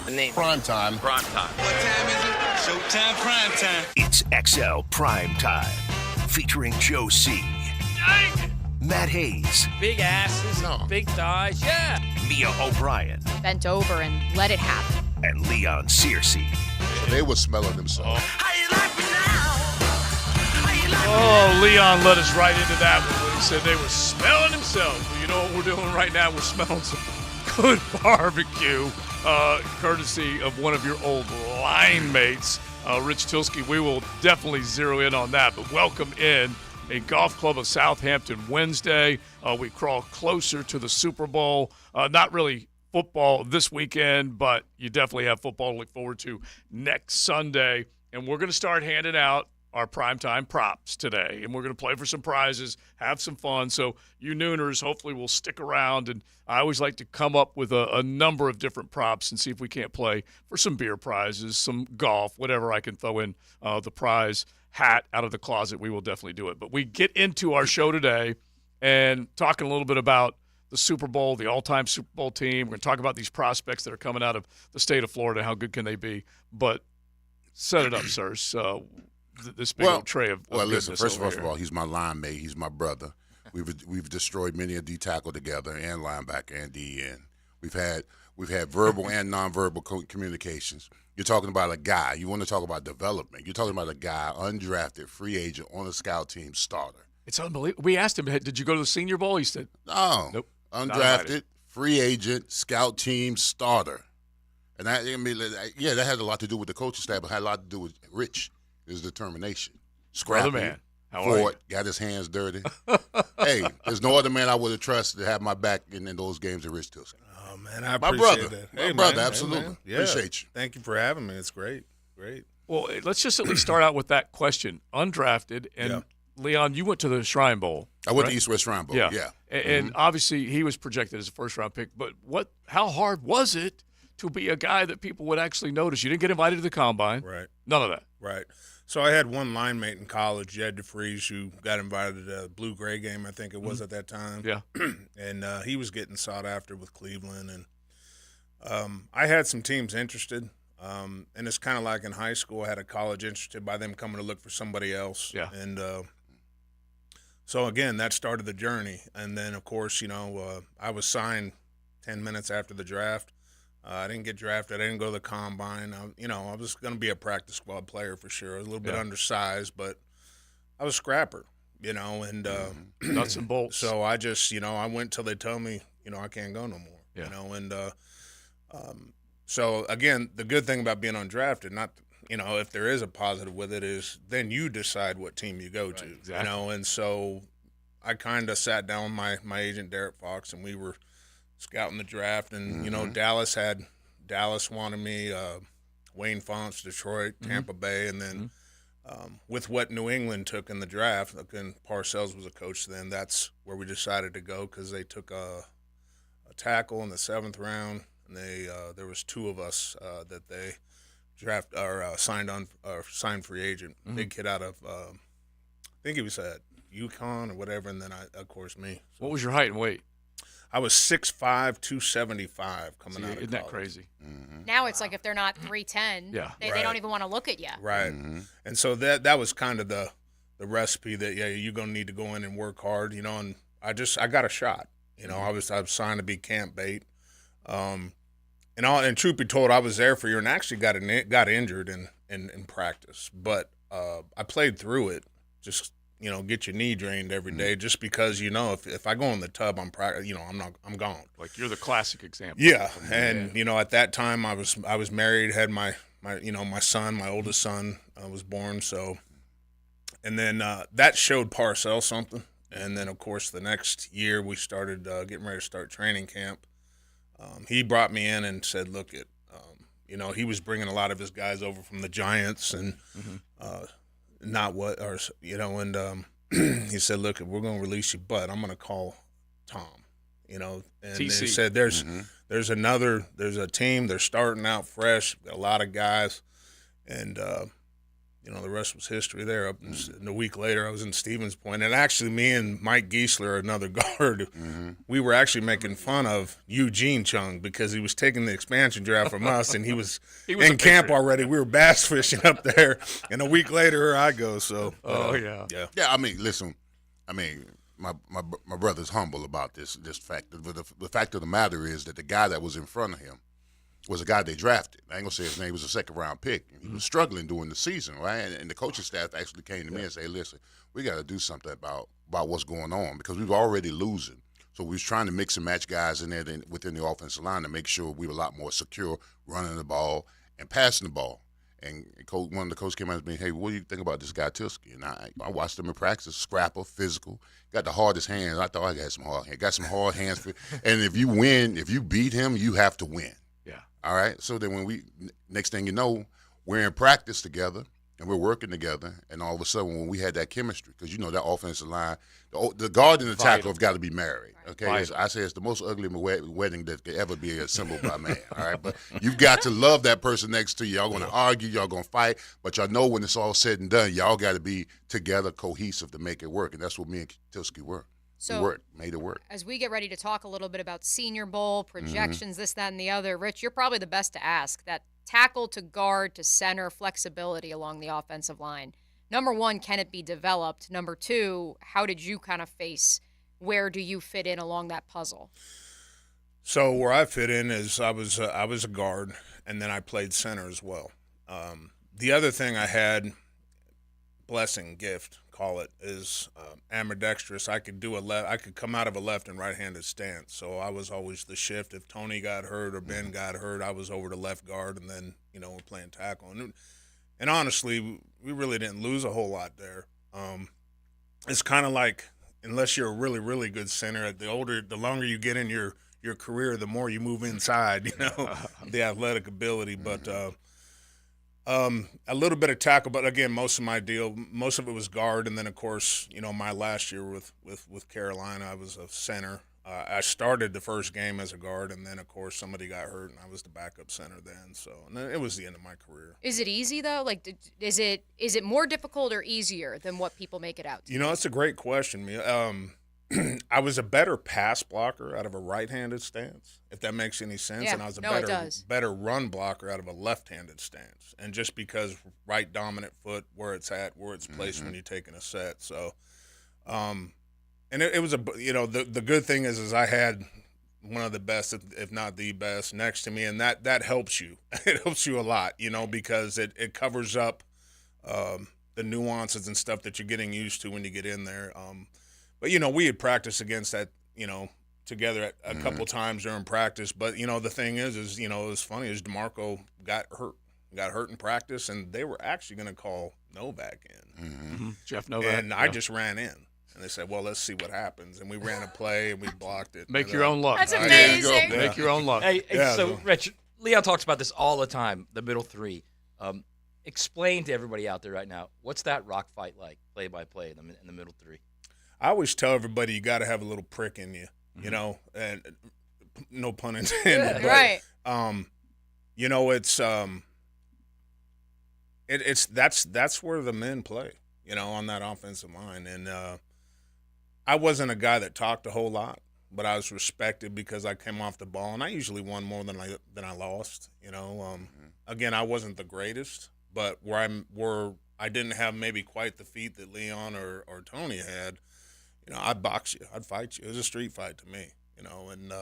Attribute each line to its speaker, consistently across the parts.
Speaker 1: The name.
Speaker 2: Primetime.
Speaker 1: Primetime.
Speaker 3: What time is it? Showtime Primetime.
Speaker 4: It's XL Primetime, featuring Joe C. Matt Hayes.
Speaker 5: Big asses, big thighs, yeah.
Speaker 4: Mia O'Brien.
Speaker 6: Bent over and let it happen.
Speaker 4: And Leon Searcy.
Speaker 2: So they were smelling themselves.
Speaker 5: Oh, Leon led us right into that one when he said they were smelling themselves. Well, you know what we're doing right now? We're smelling some good barbecue, courtesy of one of your old line mates, Rich Tilsky. We will definitely zero in on that, but welcome in a golf club of Southampton Wednesday. We crawl closer to the Super Bowl. Not really football this weekend, but you definitely have football to look forward to next Sunday. And we're going to start handing out our primetime props today. And we're going to play for some prizes, have some fun. So you Nooners hopefully will stick around. And I always like to come up with a number of different props and see if we can't play for some beer prizes, some golf, whatever I can throw in the prize hat out of the closet. We will definitely do it. But we get into our show today and talking a little bit about the Super Bowl, the all-time Super Bowl team. We're going to talk about these prospects that are coming out of the state of Florida. How good can they be? But set it up, sirs. This big old tray of
Speaker 2: listen, first
Speaker 5: goodness
Speaker 2: of all, he's my line mate. He's my brother. We've destroyed many a D tackle together, and linebacker and D end. We've had verbal and nonverbal communications. You're talking about a guy. You want to talk about development. You're talking about a guy, undrafted, free agent, on a scout team, starter.
Speaker 5: It's unbelievable. We asked him, did you go to the Senior Bowl? He said,
Speaker 2: no.
Speaker 5: Nope.
Speaker 2: Undrafted, free agent, scout team, starter. And that had a lot to do with the coaching staff, but had a lot to do with Rich, his determination. Scrappy,
Speaker 5: brother man. How
Speaker 2: fought,
Speaker 5: are you?
Speaker 2: got his hands dirty. Hey, there's no other man I would have trusted to have my back in those games than Rich Tilson.
Speaker 7: Oh, man, I
Speaker 2: My
Speaker 7: appreciate
Speaker 2: brother.
Speaker 7: that.
Speaker 2: My
Speaker 7: Hey,
Speaker 2: brother,
Speaker 7: man.
Speaker 2: absolutely.
Speaker 7: Hey, man. Yeah.
Speaker 2: Appreciate you.
Speaker 7: Thank you for having me. It's great.
Speaker 5: Well, let's just at least start out with that question. Undrafted, and Leon, you went to the Shrine Bowl.
Speaker 2: I went
Speaker 5: right?
Speaker 2: to East West Shrine Bowl, yeah.
Speaker 5: And obviously he was projected as a first-round pick, but how hard was it to be a guy that people would actually notice? You didn't get invited to the Combine.
Speaker 7: Right.
Speaker 5: None of that.
Speaker 7: Right. So I had one line mate in college, Jed DeFries, who got invited to the Blue-Gray game, I think it was at that time.
Speaker 5: Yeah.
Speaker 7: And he was getting sought after with Cleveland. And I had some teams interested. And it's kind of like in high school, I had a college interested by them coming to look for somebody else.
Speaker 5: Yeah.
Speaker 7: And so, again, that started the journey. And then, of course, I was signed 10 minutes after the draft. I didn't get drafted. I didn't go to the Combine. I was going to be a practice squad player for sure. I was a little bit undersized, but I was a scrapper, and
Speaker 5: nuts and bolts.
Speaker 7: So I just, I went till they tell me, I can't go no more, and so, again, the good thing about being undrafted, not, if there is a positive with it, is then you decide what team you go to,
Speaker 5: exactly.
Speaker 7: And so I kind of sat down with my agent, Derek Fox, and we were scouting the draft, and Dallas wanted me, Wayne Fonts, Detroit, Tampa Bay, and then with what New England took in the draft, and Parcells was a coach then, that's where we decided to go because they took a tackle in the 7th round, and there was 2 of us that they signed free agent, big kid out of I think he was at UConn or whatever, and then of course me. So,
Speaker 5: what was your height and weight?
Speaker 7: I was 6'5", 275 coming out of college.
Speaker 5: Isn't that crazy?
Speaker 6: Now it's like if they're not 310, they don't even want to look at you.
Speaker 7: Right. And so that was kind of the recipe that, you're going to need to go in and work hard, and I got a shot. I was signed to be camp bait. And truth be told, I was there for a year and actually got injured in practice. But I played through it, just get your knee drained every day, just because if I go in the tub, I'm gone.
Speaker 5: Like you're the classic example.
Speaker 7: Yeah, and at that time I was married, had my son, my oldest son was born. So, and then that showed Parcells something. And then of course the next year we started getting ready to start training camp. He brought me in and said, "Look, he was bringing a lot of his guys over from the Giants and." He said, "Look, we're going to release you, but I'm going to call Tom." And he said, "There's a team. They're starting out fresh. Got a lot of guys, and the rest was history there. And a week later, I was in Stevens Point, and actually, me and Mike Giesler, another guard, we were actually making fun of Eugene Chung because he was taking the expansion draft from us, and he was in camp already. We were bass fishing up there, and a week later, here I go. So,
Speaker 2: yeah. I mean, listen, my brother's humble about this fact. The fact of the matter is that the guy that was in front of him was a guy they drafted. I ain't gonna say his name. Was a second-round pick. He was struggling during the season, right? And the coaching staff actually came to me and said, "Listen, we got to do something about what's going on because we were already losing. So we was trying to mix and match guys in there within the offensive line to make sure we were a lot more secure running the ball and passing the ball." And one of the coaches came out to me, "Hey, what do you think about this guy Tilsky?" And I watched him in practice, scrapper, physical, got the hardest hands. I thought I got some hard hands. Got some hard hands. And if you beat him, you have to win. All right, so then next thing you know, we're in practice together and we're working together, and all of a sudden when we had that chemistry, because that offensive line, the guard and the tackle have got to be married. Okay, I say it's the most ugly wedding that could ever be assembled by man. All right, but you've got to love that person next to you. Y'all going to argue, y'all going to fight, but y'all know when it's all said and done, y'all got to be together, cohesive to make it work, and that's what me and Tilsky were.
Speaker 6: So
Speaker 2: made it work.
Speaker 6: As we get ready to talk a little bit about Senior Bowl, projections, this, that, and the other, Rich, you're probably the best to ask. That tackle to guard to center flexibility along the offensive line. Number one, can it be developed? Number two, how did you kind of face, where do you fit in along that puzzle?
Speaker 7: So where I fit in is I was a guard, and then I played center as well. The other thing I had, gift, call it, is ambidextrous. I could I could come out of a left and right-handed stance. So I was always the shift. If Tony got hurt or Ben got hurt, I was over to left guard, and then we're playing tackle. And honestly, we really didn't lose a whole lot there. It's kind of like, unless you're a really, really good center, the longer you get in your career, the more you move inside. The athletic ability, but. A little bit of tackle, but again, most of it was guard, and then of course, my last year with Carolina, I was a center. I started the first game as a guard, and then of course somebody got hurt, and I was the backup center then. So, and then it was the end of my career.
Speaker 6: Is it easy though? Like, is it more difficult or easier than what people make it out to?
Speaker 7: It's a great question. I was a better pass blocker out of a right-handed stance, if that makes any sense.
Speaker 6: Yeah,
Speaker 7: and I was
Speaker 6: a
Speaker 7: better run blocker out of a left-handed stance. And just because right dominant foot, where it's placed when you're taking a set. So, and it was the good thing is I had one of the best, if not the best, next to me, and that helps you. It helps you a lot, because it covers up the nuances and stuff that you're getting used to when you get in there. But, we had practiced against that, together a couple times during practice. But, the thing is it was funny is DeMarco got hurt in practice, and they were actually going to call Novak in.
Speaker 5: Jeff Novak.
Speaker 7: And I just ran in. And they said, well, let's see what happens. And we ran a play, and we blocked it.
Speaker 5: Make your own luck.
Speaker 6: That's amazing.
Speaker 5: Make your own luck.
Speaker 1: Hey, so, Rich, Leon talks about this all the time, the middle three. Explain to everybody out there right now, what's that rock fight like, play-by-play in the middle three?
Speaker 7: I always tell everybody you got to have a little prick in you, and no pun intended.
Speaker 6: Right.
Speaker 7: It's that's where the men play, on that offensive line. And I wasn't a guy that talked a whole lot, but I was respected because I came off the ball, and I usually won more than I lost. Again, I wasn't the greatest, but where I didn't have maybe quite the feet that Leon or Tony had. I'd box you. I'd fight you. It was a street fight to me, and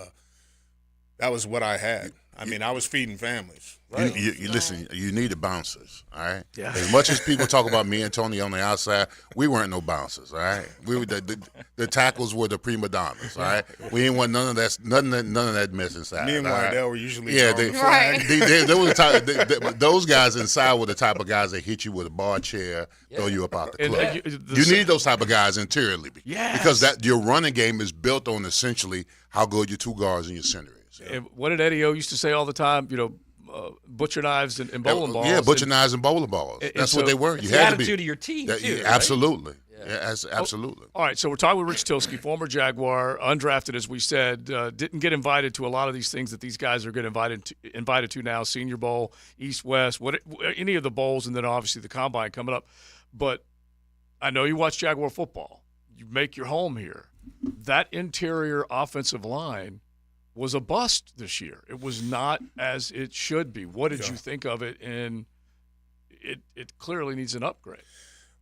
Speaker 7: that was what I had. I was feeding families.
Speaker 2: Right. You listen, you needed bouncers, all right?
Speaker 5: Yeah.
Speaker 2: As much as people talk about me and Tony on the outside, we weren't no bouncers, all right? We were the tackles were the prima donnas, all right? We didn't want none of that mess inside.
Speaker 7: Me and Wardell were usually
Speaker 2: they were the type, those guys inside were the type of guys that hit you with a bar chair, throw you up out the club. You need those type of guys interiorly.
Speaker 5: Yes.
Speaker 2: Because your running game is built on essentially how good your two guards and your center is.
Speaker 5: And what did Eddie O used to say all the time? Butcher knives and bowling balls.
Speaker 2: Yeah, butcher knives and bowling balls. That's what they were. You
Speaker 1: the
Speaker 2: had to be.
Speaker 1: attitude of your team, too.
Speaker 2: Absolutely.
Speaker 1: Right?
Speaker 2: Absolutely.
Speaker 5: All right, so we're talking with Rich Tilsky, former Jaguar, undrafted, as we said, didn't get invited to a lot of these things that these guys are getting invited to now, Senior Bowl, East, West, any of the bowls, and then obviously the Combine coming up. But I know you watch Jaguar football. You make your home here. That interior offensive line was a bust this year. It was not as it should be. What did you think of it? And it clearly needs an upgrade.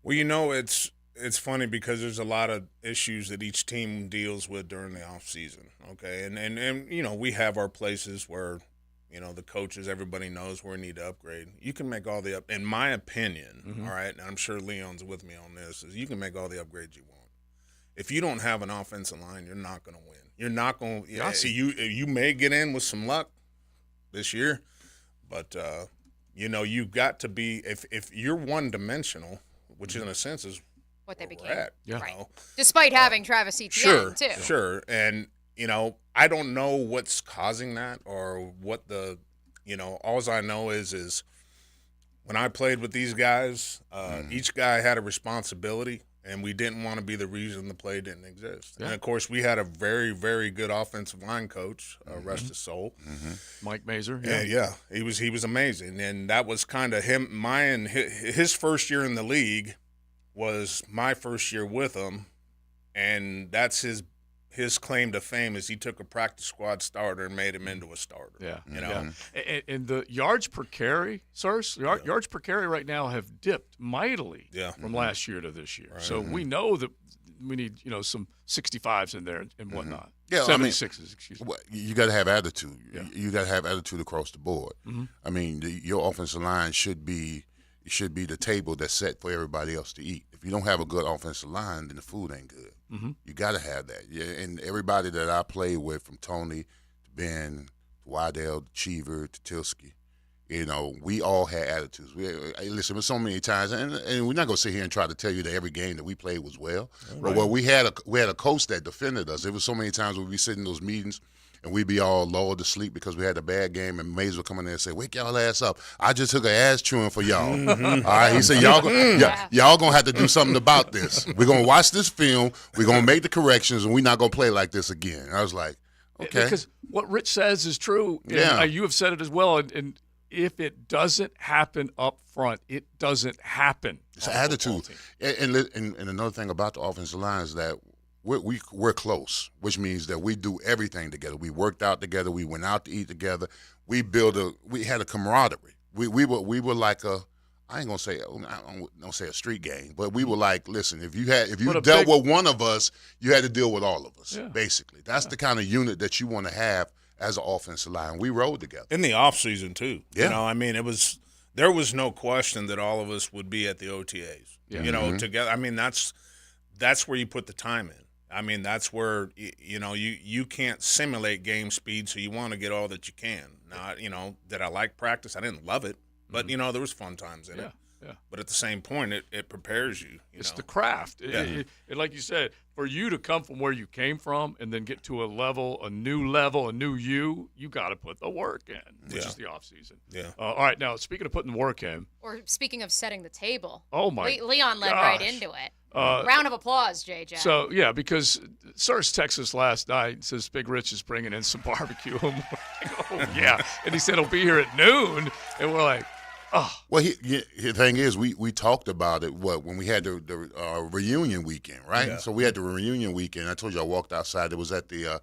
Speaker 7: Well, it's funny because there's a lot of issues that each team deals with during the off season. Okay, and we have our places where the coaches, everybody knows where we need to upgrade. You can make all the in my opinion, all right, and I'm sure Leon's with me on this, is you can make all the upgrades you want. If you don't have an offensive line, you're not going to win. You're not going to you may get in with some luck this year, but you've got to be if you're one-dimensional, which in a sense is
Speaker 6: what they became.
Speaker 7: At,
Speaker 6: right. Despite having Travis Etienne, too.
Speaker 7: Sure. And, I don't know what's causing that or what all I know is when I played with these guys, each guy had a responsibility, and we didn't want to be the reason the play didn't exist. Yeah. And, of course, we had a very, very good offensive line coach, rest his soul.
Speaker 5: Mike Mazur.
Speaker 7: Yeah, he was amazing. And that was kind of his first year in the league was my first year with him, and that's his claim to fame is he took a practice squad starter and made him into a starter.
Speaker 5: Yeah. And the yards per carry, yards per carry right now have dipped mightily from last year to this year. Right. So we know that we need, some 65s in there and whatnot.
Speaker 2: Yeah,
Speaker 5: 76s, excuse me.
Speaker 2: You got to have attitude. Yeah. You got to have attitude across the board. I mean, your offensive line should be the table that's set for everybody else to eat. If you don't have a good offensive line, then the food ain't good. You got to have that. Yeah, and everybody that I played with, from Tony to Ben, to Waddell, to Cheever, to Tilsky, we all had attitudes. Listen, so many times, and we're not going to sit here and try to tell you that every game that we played was well. Right. But we had a coach that defended us. There was so many times we'd be sitting in those meetings, and we'd be all lulled to sleep because we had a bad game, and Mays would come in there and say, "Wake y'all ass up. I just took an ass chewing for y'all." All right, he said, y'all going to have to do something about this. We're going to watch this film. We're going to make the corrections, and we're not going to play like this again. And I was like, okay.
Speaker 5: Because what Rich says is true.
Speaker 2: Yeah.
Speaker 5: You have said it as well, and if it doesn't happen up front, it doesn't happen.
Speaker 2: It's an attitude. And another thing about the offensive line is that we're close, which means that we do everything together. We worked out together. We went out to eat together. We had a camaraderie. We were like I ain't gonna say I don't say a street gang, but we were like, listen, if you dealt with one of us, you had to deal with all of us. Yeah. Basically, that's the kind of unit that you want to have as an offensive line. We rode together
Speaker 7: in the off season too.
Speaker 2: Yeah.
Speaker 7: There was no question that all of us would be at the OTAs. Yeah. Together. I mean, that's where you put the time in. I mean, that's where, you can't simulate game speed, so you want to get all that you can. Now, did I like practice? I didn't love it, but, there was fun times in it.
Speaker 5: Yeah.
Speaker 7: But at the same point, it prepares you.
Speaker 5: It's the craft. And like you said, for you to come from where you came from and then get to a new you got to put the work in, which is the off season.
Speaker 7: Yeah.
Speaker 5: All right, now, speaking of putting the work in.
Speaker 6: Or speaking of setting the table.
Speaker 5: Oh, my
Speaker 6: Leon led right into it. Round of applause, JJ.
Speaker 5: So, because Searcy texted us last night and says Big Rich is bringing in some barbecue. I'm like, oh, yeah. And he said he'll be here at noon. And we're like, oh.
Speaker 2: Well, the thing is, we talked about it, when we had the reunion weekend, right? Yeah. So we had the reunion weekend. I told you I walked outside. It was at the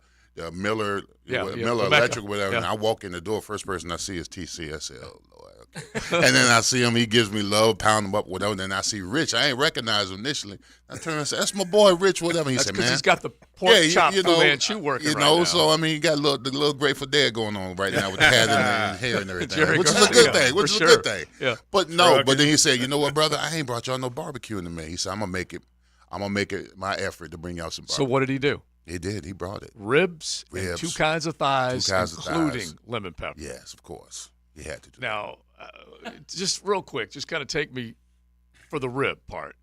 Speaker 2: Miller Electric, whatever. And I walk in the door. First person I see is TC. I said, oh, Lord. Okay. And then I see him. He gives me love, pound him up, whatever. Then I see Rich. I ain't recognize him initially. I turn and say, that's my boy, Rich, whatever. He said, man.
Speaker 5: He's got the pork chop Manchu working right now.
Speaker 2: So, I mean, you got the little Grateful Dead going on right now with the hat and the hair and everything, which is a good thing.
Speaker 5: Yeah.
Speaker 2: But no, but then he said, you know what, brother? I ain't brought y'all no barbecue in the May. He said, I'm going to make it my effort to bring y'all some barbecue.
Speaker 5: So what did he do?
Speaker 2: He did. He brought it.
Speaker 5: Ribs. And two kinds of thighs, including lemon pepper.
Speaker 2: Yes, of course. He had to do
Speaker 5: Now, just real quick, just kind of take me for the rib part.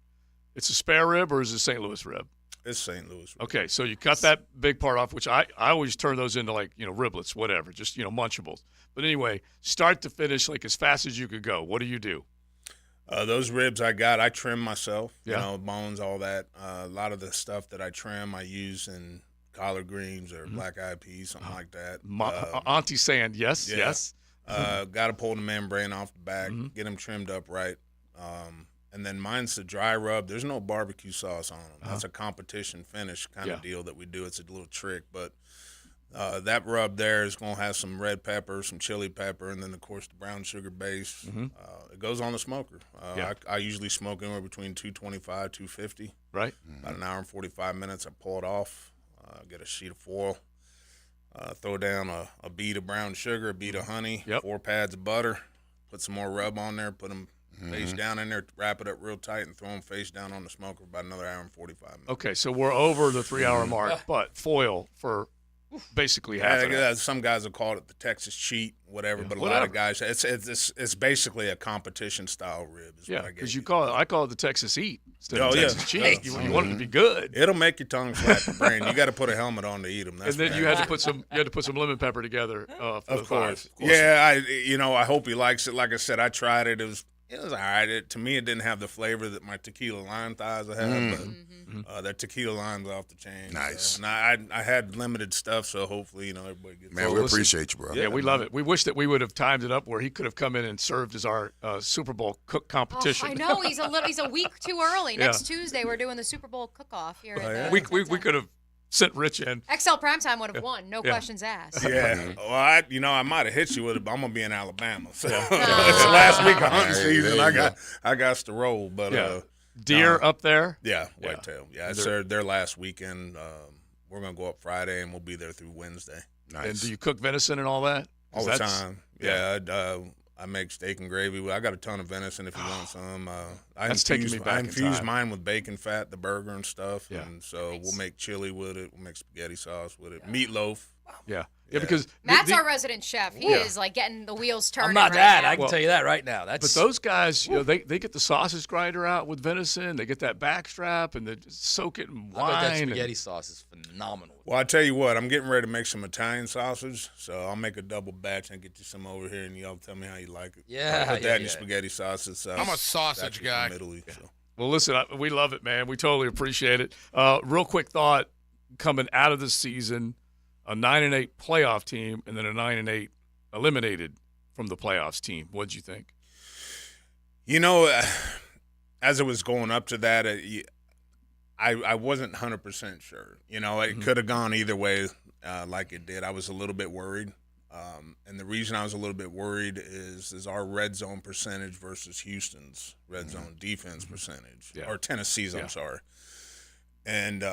Speaker 5: It's a spare rib or is it St. Louis rib?
Speaker 7: It's St. Louis rib.
Speaker 5: Okay, so you cut that big part off, which I always turn those into riblets, whatever, just, munchables. But anyway, start to finish, like as fast as you could go. What do you do?
Speaker 7: Those ribs I trim myself.
Speaker 5: Yeah.
Speaker 7: You know, bones, all that. A lot of the stuff that I trim, I use in collard greens or black eyed peas, something like that.
Speaker 5: Auntie saying yes,
Speaker 7: yeah.
Speaker 5: yes.
Speaker 7: Got to pull the membrane off the back, get them trimmed up right. And then mine's the dry rub. There's no barbecue sauce on them. That's a competition finish kind of deal that we do. It's a little trick, but that rub there is going to have some red pepper, some chili pepper, and then, of course, the brown sugar base. It goes on the smoker. I usually smoke anywhere between 225, 250.
Speaker 5: Right.
Speaker 7: About an hour and 45 minutes. I pull it off, get a sheet of foil, throw down a bead of brown sugar, a bead of honey, 4 pads of butter, put some more rub on there, put them face down in there, wrap it up real tight, and throw them face down on the smoker for about another hour and 45 minutes.
Speaker 5: Okay, so we're over the 3-hour mark, but foil for basically half of that.
Speaker 7: Some guys will call it the Texas cheat, whatever, but a lot of guys, it's basically a competition style rib.
Speaker 5: Because I call it the Texas eat instead of Texas cheat. You want it to be good.
Speaker 7: It'll make your tongue slap your brain. You got to put a helmet on to eat them.
Speaker 5: And then you had to put some lemon pepper together.
Speaker 7: Of course. Yeah, I hope he likes it. Like I said, I tried it. It was all right. To me, it didn't have the flavor that my tequila lime thighs have, but that tequila lime's off the chain.
Speaker 2: Nice.
Speaker 7: And I had limited stuff, so hopefully, everybody gets it.
Speaker 2: Man, we appreciate you, bro.
Speaker 5: Yeah, we love it. We wish that we would have timed it up where he could have come in and served as our Super Bowl cook competition.
Speaker 6: I know he's a week too early. Next Tuesday, we're doing the Super Bowl cook-off here.
Speaker 5: We could have sent Rich in.
Speaker 6: XL Primetime would have won, no questions asked.
Speaker 7: Yeah, well, I might have hit you with it, but I'm gonna be in Alabama, so it's the last week of hunting season. I got to roll, but
Speaker 5: deer up there.
Speaker 7: Yeah, whitetail. Yeah, it's their last weekend. We're gonna go up Friday, and we'll be there through Wednesday.
Speaker 2: Nice.
Speaker 5: And do you cook venison and all that?
Speaker 7: All the time. Yeah. I make steak and gravy. I got a ton of venison if you want some. I infuse mine with bacon fat, the burger and stuff. Yeah. And so we'll make chili with it. We'll make spaghetti sauce with it. Meatloaf.
Speaker 5: Yeah. Yeah, because
Speaker 6: Matt's our resident chef. He is like getting the wheels turning.
Speaker 1: I'm not
Speaker 6: right
Speaker 1: that.
Speaker 6: now.
Speaker 1: I can tell you that right now.
Speaker 5: But those guys, they get the sausage grinder out with venison. They get that backstrap and they just soak it in wine.
Speaker 1: I bet that spaghetti sauce is phenomenal.
Speaker 7: Well, I tell you what, I'm getting ready to make some Italian sausage, so I'll make a double batch and get you some over here, and y'all tell me how you like it.
Speaker 1: Yeah,
Speaker 7: I'll put that in your spaghetti sauce.
Speaker 8: I'm a sausage guy.
Speaker 7: From Italy, so.
Speaker 5: Well, listen, we love it, man. We totally appreciate it. Real quick thought, coming out of the season, a 9-8 playoff team, and then a 9-8 eliminated from the playoffs team. What'd you think?
Speaker 7: As it was going up to that, I wasn't 100% sure. It could have gone either way like it did. I was a little bit worried. And the reason I was a little bit worried is our red zone percentage versus Houston's red zone defense percentage, or Tennessee's, I'm sorry. And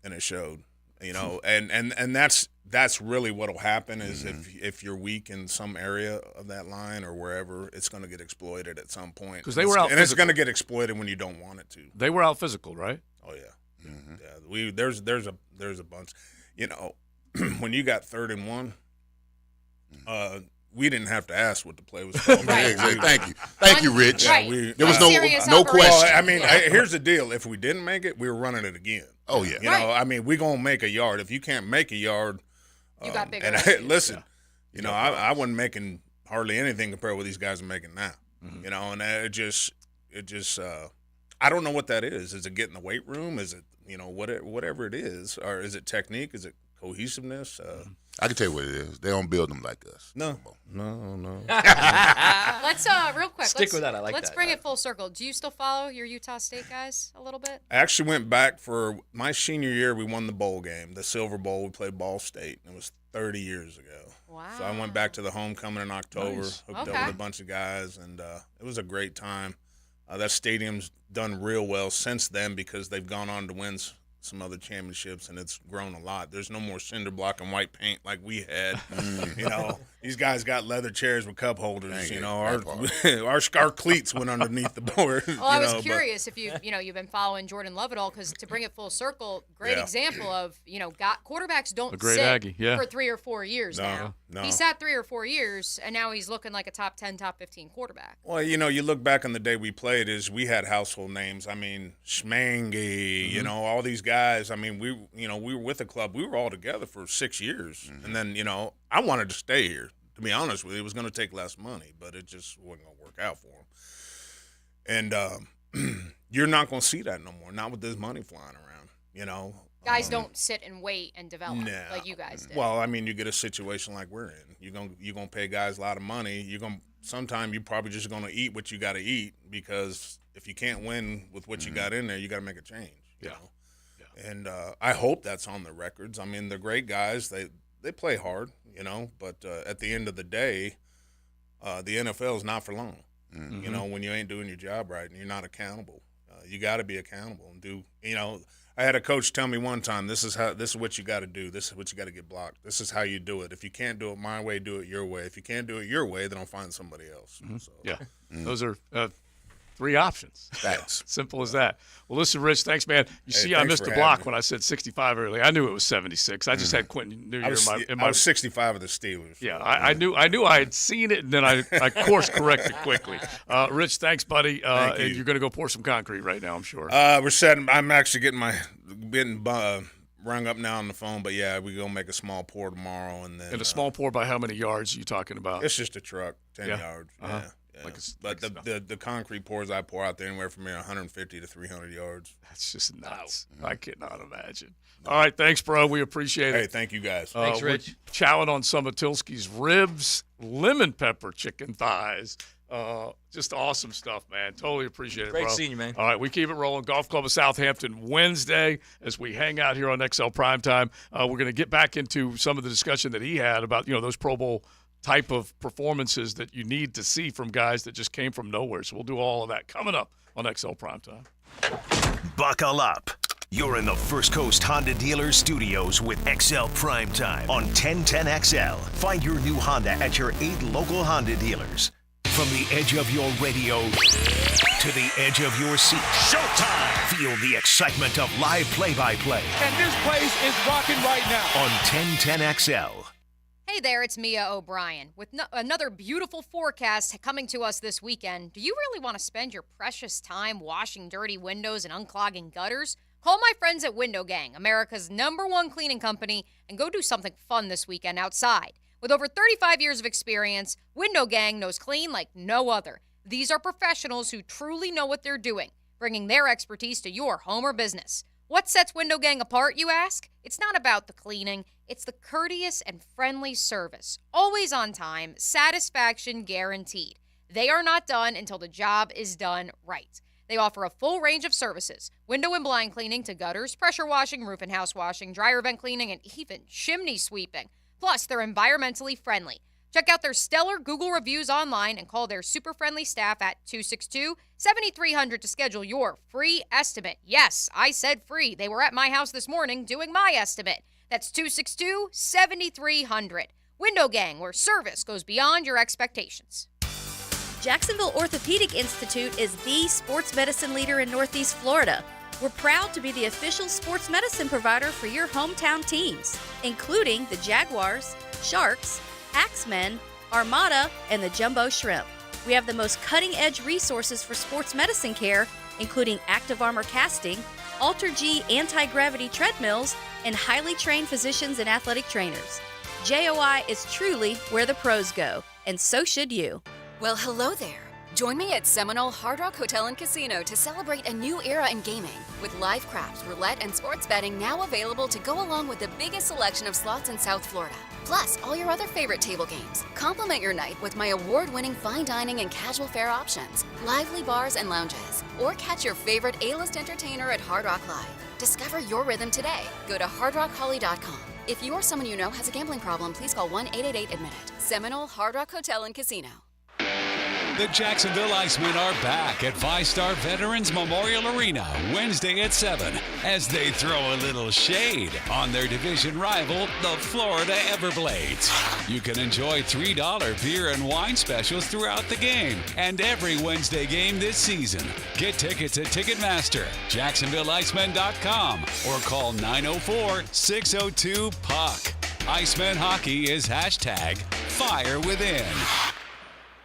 Speaker 7: it showed. And that's really what'll happen is if you're weak in some area of that line or wherever, it's going to get exploited at some point.
Speaker 5: Because they were out,
Speaker 7: and it's going to get exploited when you don't want it to.
Speaker 5: They were out physical, right?
Speaker 7: Oh yeah, yeah. There's a bunch. When you got 3rd and 1, we didn't have to ask what the play was called.
Speaker 2: Thank you, Rich.
Speaker 6: Right.
Speaker 2: There was no question.
Speaker 7: Well, I mean, here's the deal: if we didn't make it, we were running it again.
Speaker 2: Oh yeah.
Speaker 7: I mean, we gonna make a yard. If you can't make a yard,
Speaker 6: you got bigger.
Speaker 7: And listen, I wasn't making hardly anything compared to what these guys are making now. And it just, I don't know what that is. Is it getting the weight room? Is it whatever it is, or is it technique? Is it cohesiveness?
Speaker 2: I can tell you what it is. They don't build them like us.
Speaker 7: No.
Speaker 6: Let's real quick.
Speaker 1: Stick with that. I like
Speaker 6: let's
Speaker 1: that.
Speaker 6: bring it full circle. Do you still follow your Utah State guys a little bit?
Speaker 7: I actually went back for my senior year. We won the bowl game, the Silver Bowl. We played Ball State. It was 30 years ago.
Speaker 6: Wow.
Speaker 7: So I went back to the homecoming in October, hooked up with a bunch of guys, and it was a great time. That stadium's done real well since then because they've gone on to win some other championships, and it's grown a lot. There's no more cinder block and white paint like we had. These guys got leather chairs with cup holders. Our cleats went underneath the board.
Speaker 6: Well, I was curious if you've been following Jordan Love at all, because to bring it full circle, great example of quarterbacks don't sit
Speaker 5: Aggie,
Speaker 6: for 3 or 4 years now.
Speaker 7: No.
Speaker 6: He sat 3 or 4 years, and now he's looking like a top 10, top 15 quarterback.
Speaker 7: Well, you look back on the day we played, is we had household names. I mean, Schmangy, all these guys. I mean, we were with the club. We were all together for 6 years, and then I wanted to stay here. To be honest with you, it was going to take less money, but it just wasn't going to work out for him. And you're not going to see that no more, not with this money flying around, you know.
Speaker 6: Guys don't sit and wait and develop
Speaker 7: Nah.
Speaker 6: like you guys did.
Speaker 7: Well, I mean, you get a situation like we're in. You're gonna pay guys a lot of money. Sometimes you're probably just gonna eat what you got to eat, because if you can't win with what you got in there, you got to make a change. You know? And I hope that's on the records. I mean, they're great guys. They play hard, you know. But at the end of the day, the NFL is not for long. Mm-hmm. You know, when you ain't doing your job right and you're not accountable, you got to be accountable and do. You know, I had a coach tell me one time, this is what you got to do. This is what you got to get blocked. This is how you do it. If you can't do it my way, do it your way. If you can't do it your way, then I'll find somebody else.
Speaker 5: Mm-hmm.
Speaker 7: So.
Speaker 5: Yeah, those are 3 options.
Speaker 2: Facts.
Speaker 5: Simple as that. Well, listen, Rich, thanks, man. You see, I missed the block when I said 65 earlier. I knew it was 76. I just had Quentin New Year
Speaker 7: I was 65 of the Steelers.
Speaker 5: Yeah, I knew I had seen it, and then I course corrected quickly. Rich, thanks, buddy.
Speaker 7: Thank you.
Speaker 5: And you're going to go pour some concrete right now, I'm sure.
Speaker 7: We're setting. I'm actually getting rung up now on the phone, but yeah, we're gonna make a small pour tomorrow, and then.
Speaker 5: And a small pour by how many yards are you talking about?
Speaker 7: It's just a truck, 10 yards.
Speaker 5: Uh-huh.
Speaker 7: Yeah. But the concrete pours I pour out there anywhere from 150 to 300 yards.
Speaker 5: That's just nuts. I cannot imagine. All right, thanks, bro. We appreciate it.
Speaker 7: Hey, thank you guys.
Speaker 1: Thanks, Rich.
Speaker 5: We're chowing on some of Tilsky's ribs, lemon pepper chicken thighs. Just awesome stuff, man. Totally appreciate it, bro.
Speaker 1: Great seeing you, man.
Speaker 5: All right, we keep it rolling. Golf Club of Southampton Wednesday as we hang out here on XL Primetime. We're going to get back into some of the discussion that he had about, those Pro Bowl type of performances that you need to see from guys that just came from nowhere. So we'll do all of that coming up on XL Primetime.
Speaker 4: Buckle up. You're in the First Coast Honda Dealers Studios with XL Primetime on 1010XL. Find your new Honda at your 8 local Honda dealers. From the edge of your radio to the edge of your seat. Showtime! Feel the excitement of live play-by-play.
Speaker 8: And this place is rocking right now.
Speaker 4: On 1010XL.
Speaker 6: Hey there, it's Mia O'Brien with another beautiful forecast coming to us this weekend. Do you really want to spend your precious time washing dirty windows and unclogging gutters? Call my friends at Window Gang, America's #1 cleaning company, and go do something fun this weekend outside. With over 35 years of experience, Window Gang knows clean like no other. These are professionals who truly know what they're doing, bringing their expertise to your home or business. What sets Window Gang apart, you ask? It's not about the cleaning. It's the courteous and friendly service. Always on time, satisfaction guaranteed. They are not done until the job is done right. They offer a full range of services, window and blind cleaning to gutters, pressure washing, roof and house washing, dryer vent cleaning, and even chimney sweeping. Plus, they're environmentally friendly. Check out their stellar Google reviews online and call their super friendly staff at 262-7300 to schedule your free estimate. Yes, I said free. They were at my house this morning doing my estimate. That's 262-7300. Window Gang, where service goes beyond your expectations.
Speaker 9: Jacksonville Orthopedic Institute is the sports medicine leader in Northeast Florida. We're proud to be the official sports medicine provider for your hometown teams, including the Jaguars, Sharks, Axemen, Armada, and the Jumbo Shrimp. We have the most cutting-edge resources for sports medicine care, including active armor casting, Alter-G anti-gravity treadmills, and highly trained physicians and athletic trainers. JOI is truly where the pros go, and so should you.
Speaker 10: Well, hello there. Join me at Seminole Hard Rock Hotel and Casino to celebrate a new era in gaming with live craps, roulette, and sports betting now available to go along with the biggest selection of slots in South Florida. Plus, all your other favorite table games. Complement your night with my award-winning fine dining and casual fare options, lively bars and lounges, or catch your favorite A-list entertainer at Hard Rock Live. Discover your rhythm today. Go to hardrockholly.com. If you or someone you know has a gambling problem, please call 1-888-ADMIT-IT. Seminole Hard Rock Hotel and Casino.
Speaker 11: The Jacksonville Icemen are back at 5-Star Veterans Memorial Arena Wednesday at 7 as they throw a little shade on their division rival, the Florida Everblades. You can enjoy $3 beer and wine specials throughout the game and every Wednesday game this season. Get tickets at Ticketmaster, JacksonvilleIcemen.com, or call 904-602-PUCK. Icemen hockey is #FireWithin.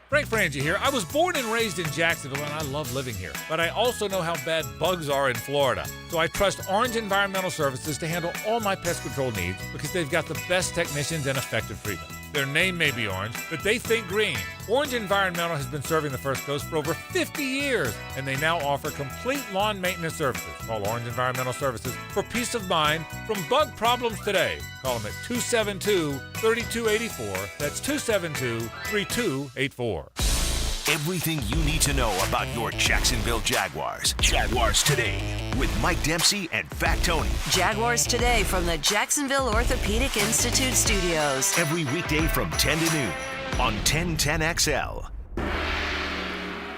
Speaker 8: Frank Frangie here. I was born and raised in Jacksonville, and I love living here. But I also know how bad bugs are in Florida. So I trust Orange Environmental Services to handle all my pest control needs because they've got the best technicians and effective treatment. Their name may be orange, but they think green. Orange Environmental has been serving the First Coast for over 50 years, and they now offer complete lawn maintenance services. Call Orange Environmental Services for peace of mind from bug problems today. Call them at 272-3284. That's 272-3284.
Speaker 4: Everything you need to know about your Jacksonville Jaguars. Jaguars Today with Mike Dempsey and Fat Tony.
Speaker 12: Jaguars Today from the Jacksonville Orthopedic Institute studios.
Speaker 4: Every weekday from 10 to noon on 1010XL.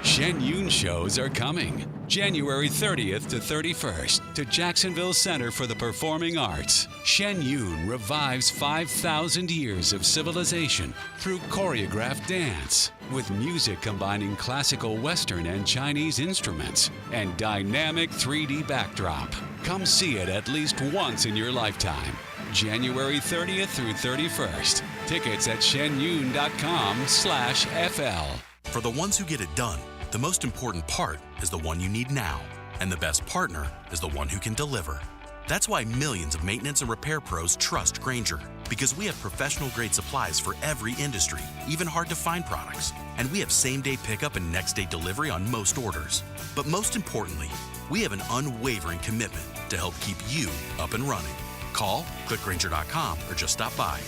Speaker 11: Shen Yun shows are coming January 30th to 31st to Jacksonville Center for the Performing Arts. Shen Yun revives 5,000 years of civilization through choreographed dance, with music combining classical Western and Chinese instruments and dynamic 3D backdrop. Come see it at least once in your lifetime. January 30th through 31st. Tickets at shenyun.com/FL.
Speaker 13: For the ones who get it done, the most important part is the one you need now, and the best partner is the one who can deliver. That's why millions of maintenance and repair pros trust Grainger, because we have professional-grade supplies for every industry, even hard-to-find products. And we have same-day pickup and next-day delivery on most orders. But most importantly, we have an unwavering commitment to help keep you up and running. Call, click Grainger.com, or just stop by.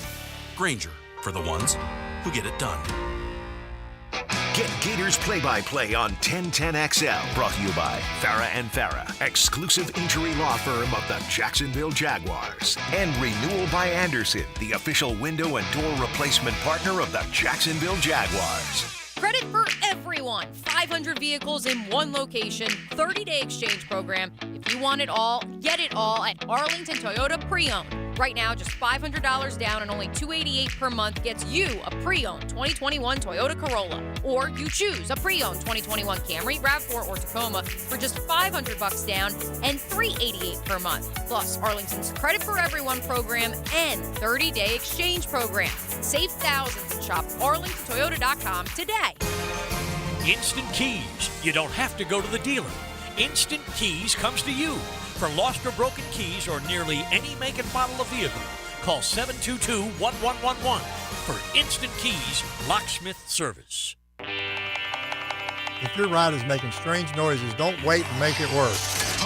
Speaker 13: Grainger, for the ones who get it done.
Speaker 4: Get Gators play-by-play on 1010XL. Brought to you by Farah & Farah, exclusive injury law firm of the Jacksonville Jaguars. And Renewal by Anderson, the official window and door replacement partner of the Jacksonville Jaguars.
Speaker 6: Credit for everyone. 500 vehicles in one location, 30-day exchange program. If you want it all, get it all at Arlington Toyota Pre-Owned. Right now, just $500 down and only $288 per month gets you a pre-owned 2021 Toyota Corolla. Or you choose a pre-owned 2021 Camry, RAV4, or Tacoma for just $500 down and $388 per month. Plus, Arlington's Credit for Everyone program and 30-day exchange program. Save thousands and shop arlingtontoyota.com today.
Speaker 14: Instant Keys. You don't have to go to the dealer. Instant Keys comes to you. For lost or broken keys or nearly any make and model of vehicle, call 722-1111 for Instant Keys locksmith service.
Speaker 15: If your ride is making strange noises, don't wait and make it worse.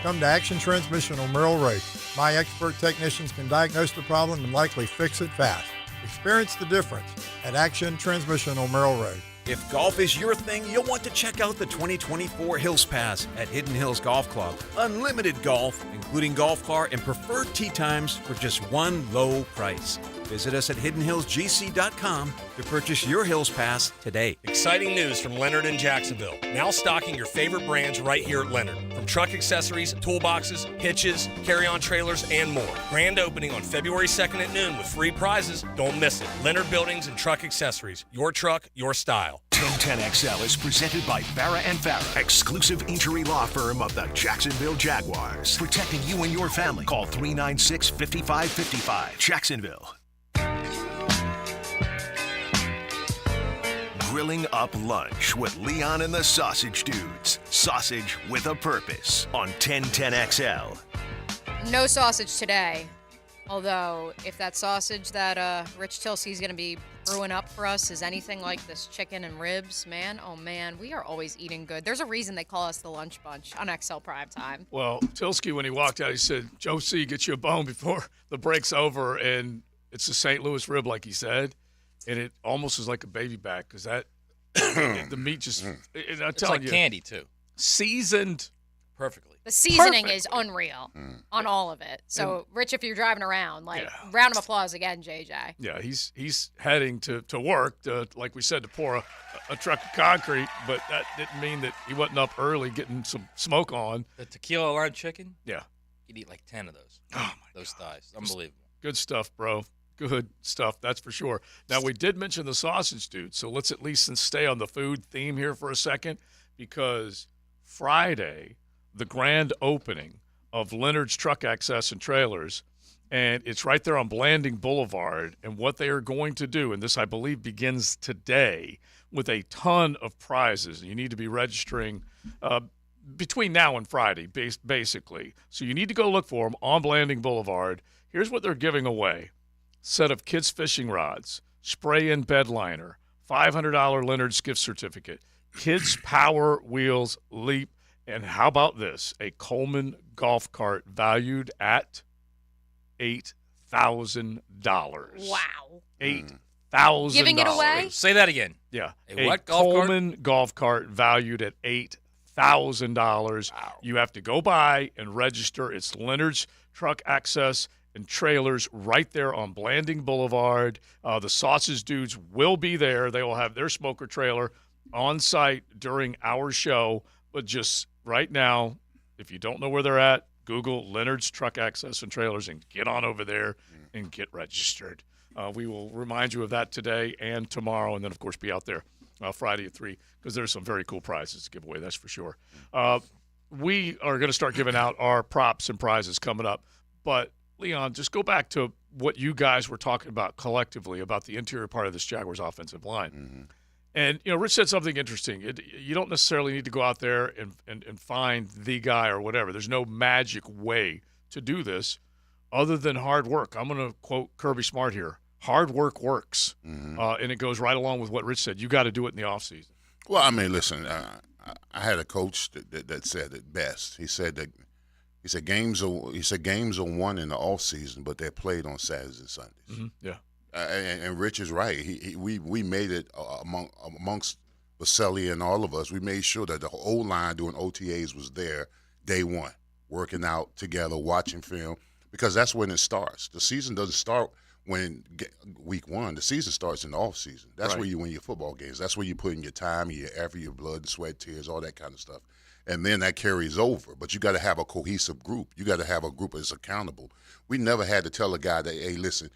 Speaker 15: Come to Action Transmission on Merrill Road. My expert technicians can diagnose the problem and likely fix it fast. Experience the difference at Action Transmission on Merrill Road.
Speaker 16: If golf is your thing, you'll want to check out the 2024 Hills Pass at Hidden Hills Golf Club. Unlimited golf, including golf car and preferred tee times for just one low price. Visit us at hiddenhillsgc.com to purchase your Hills Pass today.
Speaker 17: Exciting news from Leonard in Jacksonville. Now stocking your favorite brands right here at Leonard. From truck accessories, toolboxes, hitches, carry-on trailers, and more. Grand opening on February 2nd at noon with free prizes. Don't miss it. Leonard Buildings and Truck Accessories. Your truck, your style.
Speaker 4: 1010XL is presented by Farah & Farah, exclusive injury law firm of the Jacksonville Jaguars. Protecting you and your family. Call 396-5555. Jacksonville. Grilling up lunch with Leon and the Sausage Dudes. Sausage with a purpose on 1010XL.
Speaker 6: No sausage today. Although, if that sausage that Rich Tilsey's going to be brewing up for us is anything like this chicken and ribs, man, oh man, we are always eating good. There's a reason they call us the Lunch Bunch on XL Primetime.
Speaker 5: Well, Tilsky, when he walked out, he said, Joe C., get you a bone before the break's over. And it's a St. Louis rib, like he said. And it almost is like a baby back because that the meat just,
Speaker 1: it's like candy, too.
Speaker 5: Seasoned
Speaker 1: perfectly.
Speaker 6: The seasoning is unreal on all of it. So, Rich, if you're driving around, round of applause again, JJ.
Speaker 5: Yeah, he's heading to work, like we said, to pour a truck of concrete, but that didn't mean that he wasn't up early getting some smoke on.
Speaker 1: The tequila lime chicken?
Speaker 5: Yeah.
Speaker 1: You'd eat like 10 of those.
Speaker 5: Oh, my
Speaker 1: Those thighs. Unbelievable.
Speaker 5: Good stuff, bro. Good stuff, that's for sure. Now, we did mention the sausage dude, so let's at least stay on the food theme here for a second, because Friday, the grand opening of Leonard's Truck Access and Trailers, and it's right there on Blanding Boulevard, and what they are going to do, and this, I believe, begins today with a ton of prizes. You need to be registering between now and Friday, basically. So you need to go look for them on Blanding Boulevard. Here's what they're giving away. Set of kids' fishing rods, spray-in bed liner, $500 Leonard's gift certificate, Kids Power Wheels Leap, and how about this? A Coleman golf cart valued at $8,000.
Speaker 6: Wow.
Speaker 5: $8,000.
Speaker 6: Giving it away?
Speaker 1: Say that again.
Speaker 5: Yeah.
Speaker 1: A what golf cart?
Speaker 5: Coleman golf cart valued at $8,000. Wow. You have to go by and register. It's Leonard's Truck Access and Trailers right there on Blanding Boulevard. The Sausage Dudes will be there. They will have their smoker trailer on site during our show. But just right now, if you don't know where they're at, Google Leonard's Truck Access and Trailers and get on over there and get registered. We will remind you of that today and tomorrow, and then, of course, be out there Friday at 3 because there's some very cool prizes to give away, that's for sure. We are going to start giving out our props and prizes coming up. But, Leon, just go back to what you guys were talking about collectively about the interior part of this Jaguars offensive line.
Speaker 2: Mm-hmm.
Speaker 5: And, Rich said something interesting. You don't necessarily need to go out there and find the guy or whatever. There's no magic way to do this other than hard work. I'm going to quote Kirby Smart here. Hard work works.
Speaker 2: Mm-hmm.
Speaker 5: And it goes right along with what Rich said. You got to do it in the offseason.
Speaker 2: Well, I mean, listen, I had a coach that said it best. He said games are won in the off season, but they're played on Saturdays and Sundays.
Speaker 5: Mm-hmm. Yeah.
Speaker 2: And Rich is right. We made it amongst Baselli and all of us. We made sure that the whole line doing OTAs was there day one, working out together, watching film, because that's when it starts. The season doesn't start week one. The season starts in the off season. That's
Speaker 5: Right.
Speaker 2: where you win your football games. That's where you put in your time, your effort, your blood and sweat, tears, all that kind of stuff. And then that carries over. But you got to have a cohesive group. You got to have a group that's accountable. We never had to tell a guy that, hey, listen,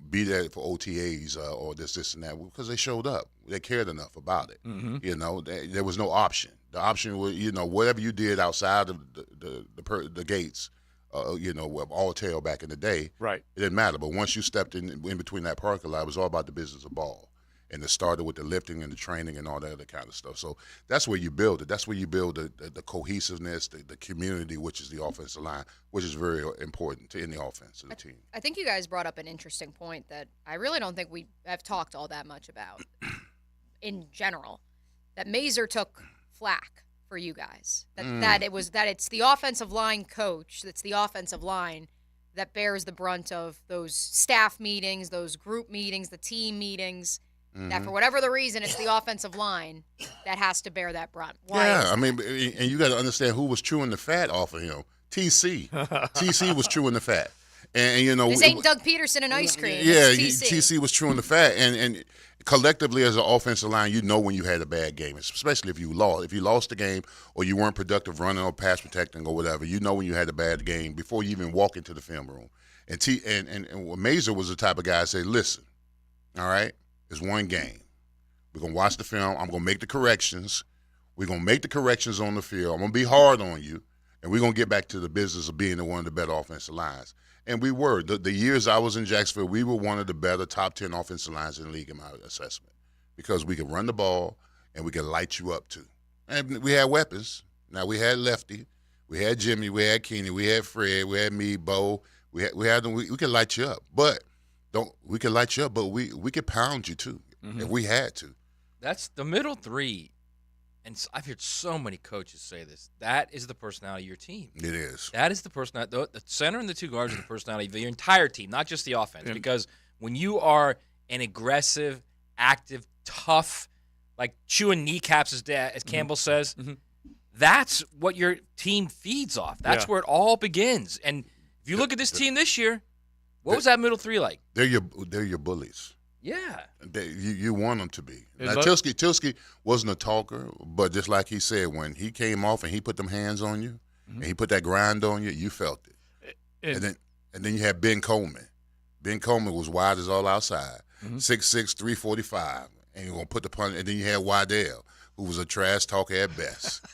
Speaker 2: be there for OTAs or this and that, because they showed up. They cared enough about it.
Speaker 5: Mm-hmm.
Speaker 2: There was no option. The option was, whatever you did outside of the gates, with all tail back in the day,
Speaker 5: right?
Speaker 2: It didn't matter. But once you stepped in between that parking lot, it was all about the business of ball. And it started with the lifting and the training and all that other kind of stuff. So that's where you build it. That's where you build the cohesiveness, the community, which is the offensive line, which is very important to any offense of the team.
Speaker 6: I think you guys brought up an interesting point that I really don't think we have talked all that much about in general, that Mazur took flack for you guys, that it's the offensive line coach, that's the offensive line that bears the brunt of those staff meetings, those group meetings, the team meetings. That for whatever the reason, it's the offensive line that has to bear that brunt. Why?
Speaker 2: Yeah, I mean, and you got to understand who was chewing the fat off of him. TC. TC was chewing the fat. And
Speaker 6: this ain't Doug Peterson and ice cream.
Speaker 2: Yeah,
Speaker 6: it's TC.
Speaker 2: TC was chewing the fat. And collectively as an offensive line, when you had a bad game, especially if you lost. If you lost the game or you weren't productive running or pass protecting or whatever, when you had a bad game before you even walk into the film room. And Mazur was the type of guy that said, listen, all right, it's one game. We're going to watch the film. I'm going to make the corrections. We're going to make the corrections on the field. I'm going to be hard on you, and we're going to get back to the business of being one of the better offensive lines. And we were. The years I was in Jacksonville, we were one of the better top 10 offensive lines in the league in my assessment, because we could run the ball and we could light you up too. And we had weapons. Now, we had Lefty. We had Jimmy. We had Keeney. We had Fred. We had me, Bo. We could light you up. But we could light you up, but we could pound you too if we had to.
Speaker 1: That's the middle three, and I've heard so many coaches say this. That is the personality of your team.
Speaker 2: It is.
Speaker 1: That is the personality. The center and the two guards are the personality of your entire team, not just the offense.
Speaker 5: Yeah.
Speaker 1: Because when you are an aggressive, active, tough, like chewing kneecaps, as Campbell says, that's what your team feeds off. That's where it all begins. And if you look at this team this year, what was that middle three like?
Speaker 2: They're your bullies.
Speaker 1: Yeah.
Speaker 2: You want them to be. Now, Tilsky wasn't a talker, but just like he said, when he came off and he put them hands on you and he put that grind on you, you felt it. And then you had Ben Coleman. Ben Coleman was wide as all outside, 6'6", 345, and you're going to put the punt. And then you had Waddell, who was a trash talker at best.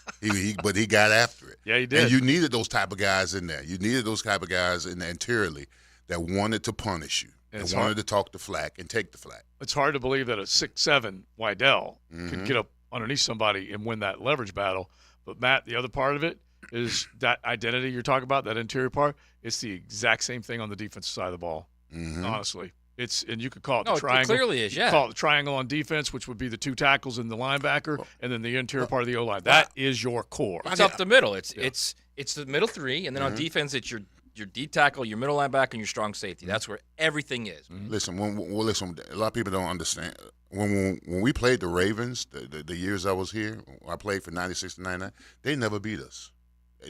Speaker 2: But he got after it.
Speaker 5: Yeah, he did.
Speaker 2: And you needed those type of guys in there. You needed those type of guys in there interiorly that wanted to punish you. And wanted to talk the flack and take the flack.
Speaker 5: It's hard to believe that a 6'7" Waddell could get up underneath somebody and win that leverage battle. But, Matt, the other part of it is that identity you're talking about, that interior part, it's the exact same thing on the defensive side of the ball, honestly. And you could call it the
Speaker 1: No,
Speaker 5: triangle.
Speaker 1: it clearly is, yeah.
Speaker 5: Call it the triangle on defense, which would be the 2 tackles and the linebacker, and then the interior part of the O-line. That is your core.
Speaker 1: It's up the middle. It's the middle 3, and then on defense, it's your D tackle, your middle linebacker, and your strong safety. That's where everything is.
Speaker 2: Listen, listen. A lot of people don't understand. When we played the Ravens, the years I was here, I played for 96 to 99. They never beat us.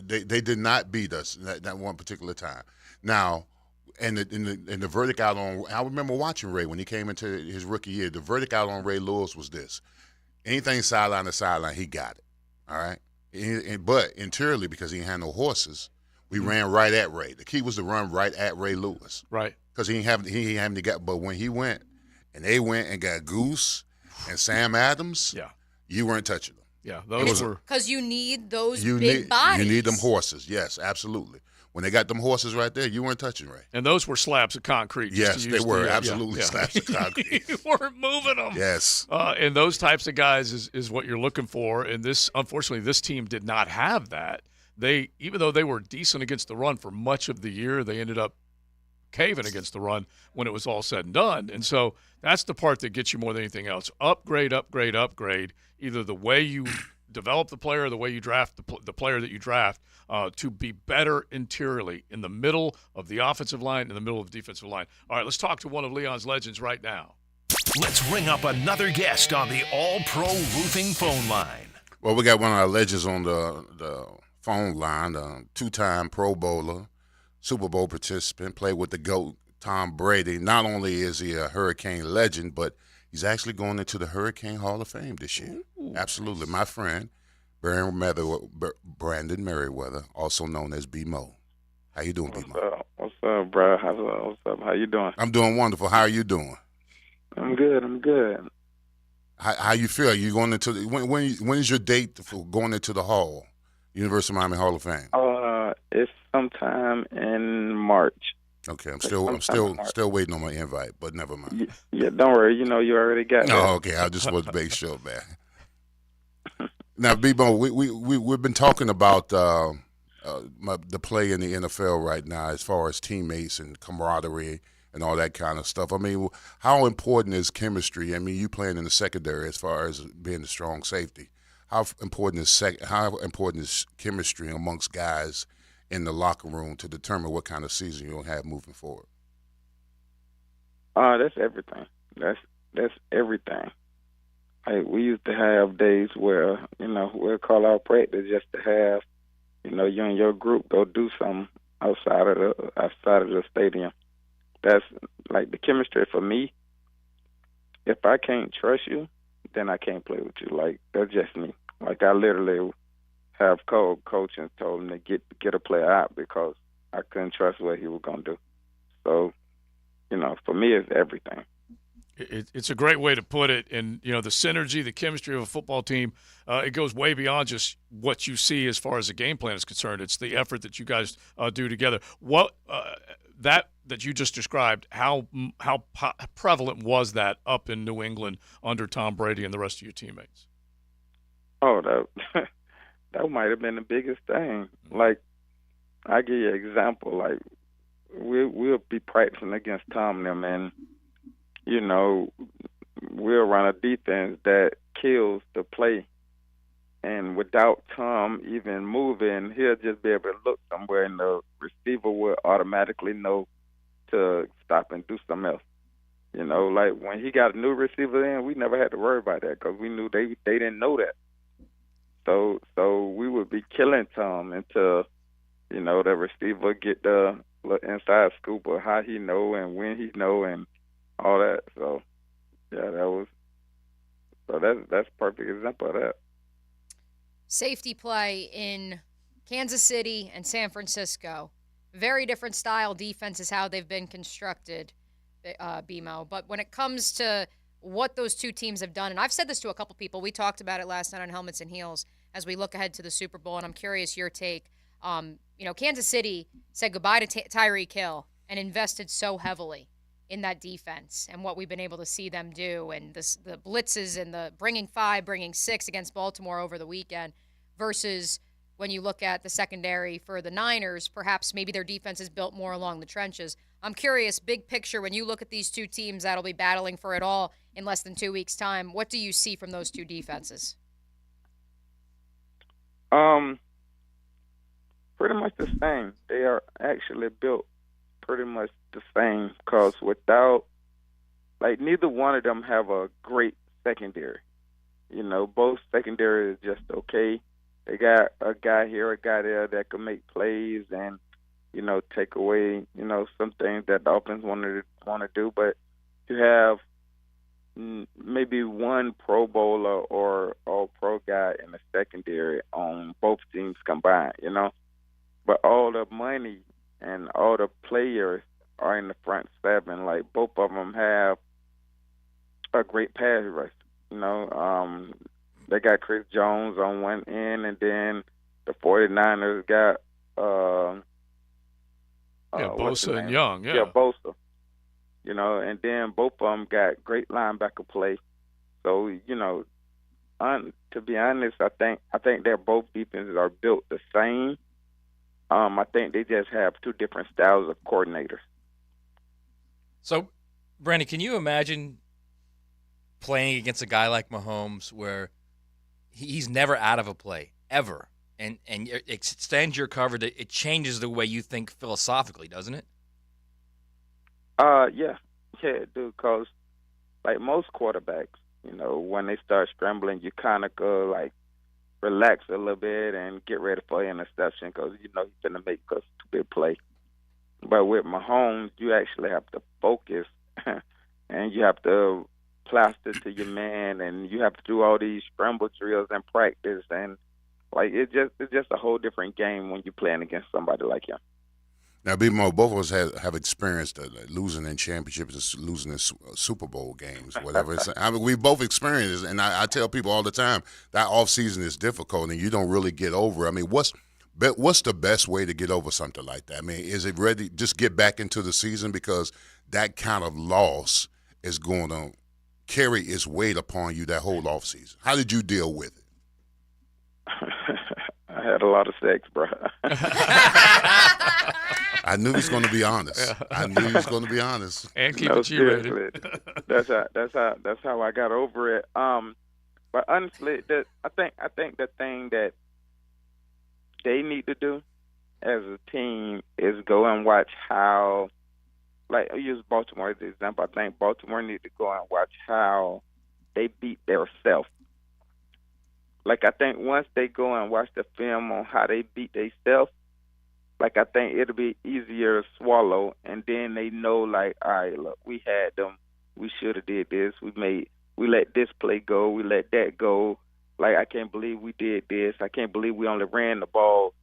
Speaker 2: They did not beat us that one particular time. Now. And the verdict out on – I remember watching Ray when he came into his rookie year. The verdict out on Ray Lewis was this. Anything sideline to sideline, he got it, all right? But interiorly, because he had no horses, we ran right at Ray. The key was to run right at Ray Lewis.
Speaker 5: Right.
Speaker 2: Because he ain't having to get – but when he went and they went and got Goose and Sam Adams, you weren't touching them.
Speaker 5: Yeah, those were –
Speaker 6: because you need those big bodies.
Speaker 2: You need them horses, yes, absolutely. When they got them horses right there, you weren't touching Ray.
Speaker 5: And those were slabs of concrete.
Speaker 2: Yes, they were absolutely slabs of concrete.
Speaker 5: You weren't moving them.
Speaker 2: Yes.
Speaker 5: And those types of guys is what you're looking for. And unfortunately, this team did not have that. Even though they were decent against the run for much of the year, they ended up caving against the run when it was all said and done. And so that's the part that gets you more than anything else. Upgrade. Either the way you develop the player or the way you draft the player that you draft to be better interiorly in the middle of the offensive line, in the middle of the defensive line. All right, let's talk to one of Leon's legends right now.
Speaker 4: Let's ring up another guest on the All-Pro Roofing phone line.
Speaker 2: Well, we got one of our legends on the phone line, the 2-time Pro Bowler, Super Bowl participant, played with the GOAT, Tom Brady. Not only is he a Hurricane legend, but he's actually going into the Hurricane Hall of Fame this year. Ooh. Absolutely. My friend, Brandon Merriweather, also known as B-Mo. How you doing, B-Mo?
Speaker 18: What's up, bro? What's up? How you doing?
Speaker 2: I'm doing wonderful. How are you doing?
Speaker 18: I'm good.
Speaker 2: How you feel? You going into when is your date for going into the Hall, University of Miami Hall of Fame?
Speaker 18: It's sometime in March.
Speaker 2: Okay, I'm still waiting on my invite, but never mind.
Speaker 18: Yeah, don't worry. You already got it.
Speaker 2: Oh, okay. I just want to make sure, man. Now, B-Bo, we've been talking about the play in the NFL right now as far as teammates and camaraderie and all that kind of stuff. I mean, how important is chemistry? I mean, you playing in the secondary as far as being a strong safety. How important is chemistry amongst guys in the locker room to determine what kind of season you'll have moving forward?
Speaker 18: That's everything. That's everything. Like, we used to have days where, we'll call out practice just to have, you and your group go do something outside of the stadium. That's like the chemistry for me. If I can't trust you, then I can't play with you. Like, that's just me. Like, I literally have coaching told him to get a player out because I couldn't trust what he was going to do. So, for me, it's everything.
Speaker 5: It's a great way to put it. And, the synergy, the chemistry of a football team, it goes way beyond just what you see as far as the game plan is concerned. It's the effort that you guys do together. What that you just described, how prevalent was that up in New England under Tom Brady and the rest of your teammates?
Speaker 18: Oh, that might have been the biggest thing. Like, I give you an example. Like, we'll be practicing against Tom and them, and we'll run a defense that kills the play. And without Tom even moving, he'll just be able to look somewhere, and the receiver will automatically know to stop and do something else. Like when he got a new receiver in, we never had to worry about that because we knew they didn't know that. So we would be killing Tom until, the receiver get the inside scoop of how he know and when he know and all that. So, yeah, that's a perfect example of that.
Speaker 6: Safety play in Kansas City and San Francisco. Very different style defenses, how they've been constructed, BMO. But when it comes to what those two teams have done, and I've said this to a couple people. We talked about it last night on Helmets and Heels as we look ahead to the Super Bowl, and I'm curious your take. Kansas City said goodbye to Tyreek Hill and invested so heavily in that defense and what we've been able to see them do, and the blitzes and the bringing 5, bringing 6 against Baltimore over the weekend versus when you look at the secondary for the Niners, perhaps maybe their defense is built more along the trenches. I'm curious, big picture, when you look at these two teams that'll be battling for it all in less than 2 weeks' time, what do you see from those two defenses?
Speaker 18: Pretty much the same. They are actually built pretty much the same because without, like, neither one of them have a great secondary. You know, both secondary is just okay. They got a guy here, a guy there that can make plays and, you know, take away, you know, some things that the offense want to do. But you have maybe one Pro Bowler or All-Pro guy in the secondary on both teams combined, you know. But all the money and all the players are in the front seven. Like, both of them have a great pass rush. You know, they got Chris Jones on one end, and then the 49ers got
Speaker 5: Bosa and Young.
Speaker 18: Yeah, Bosa. You know, and then both of them got great linebacker play. So, you know, to be honest, I think their both defenses are built the same. I think they just have two different styles of coordinators.
Speaker 1: So, Brandon, can you imagine playing against a guy like Mahomes where he's never out of a play, ever, and it extends your coverage? It changes the way you think philosophically, doesn't it?
Speaker 18: Yeah, it do, because, like, most quarterbacks, you know, when they start scrambling, you kind of go, like, relax a little bit and get ready for an interception because, you know, he's going to make a stupid play. But with Mahomes, you actually have to focus and you have to plaster to your man and you have to do all these scramble drills and practice. And, like, it's just a whole different game when you're playing against somebody like him.
Speaker 2: Now, B-Mo, both of us have experienced losing in championships, losing in Super Bowl games, whatever. I mean, we both experienced it, and I tell people all the time that off-season is difficult, and you don't really get over it. I mean, what's the best way to get over something like that? I mean, is it ready just get back into the season because that kind of loss is going to carry its weight upon you that whole off-season? How did you deal with it?
Speaker 18: I had a lot of sex, bro.
Speaker 2: I knew he was going to be honest. I knew he was going to be honest.
Speaker 5: And keep it G-rated.
Speaker 18: That's how I got over it. But honestly, I think the thing that they need to do as a team is go and watch how, like, I use Baltimore as an example. I think Baltimore need to go and watch how they beat themselves. Like, I think once they go and watch the film on how they beat themselves, like, I think it'll be easier to swallow, and then they know, like, all right, look, we had them. We should have did this. We let this play go. We let that go. Like, I can't believe we did this. I can't believe we only ran the ball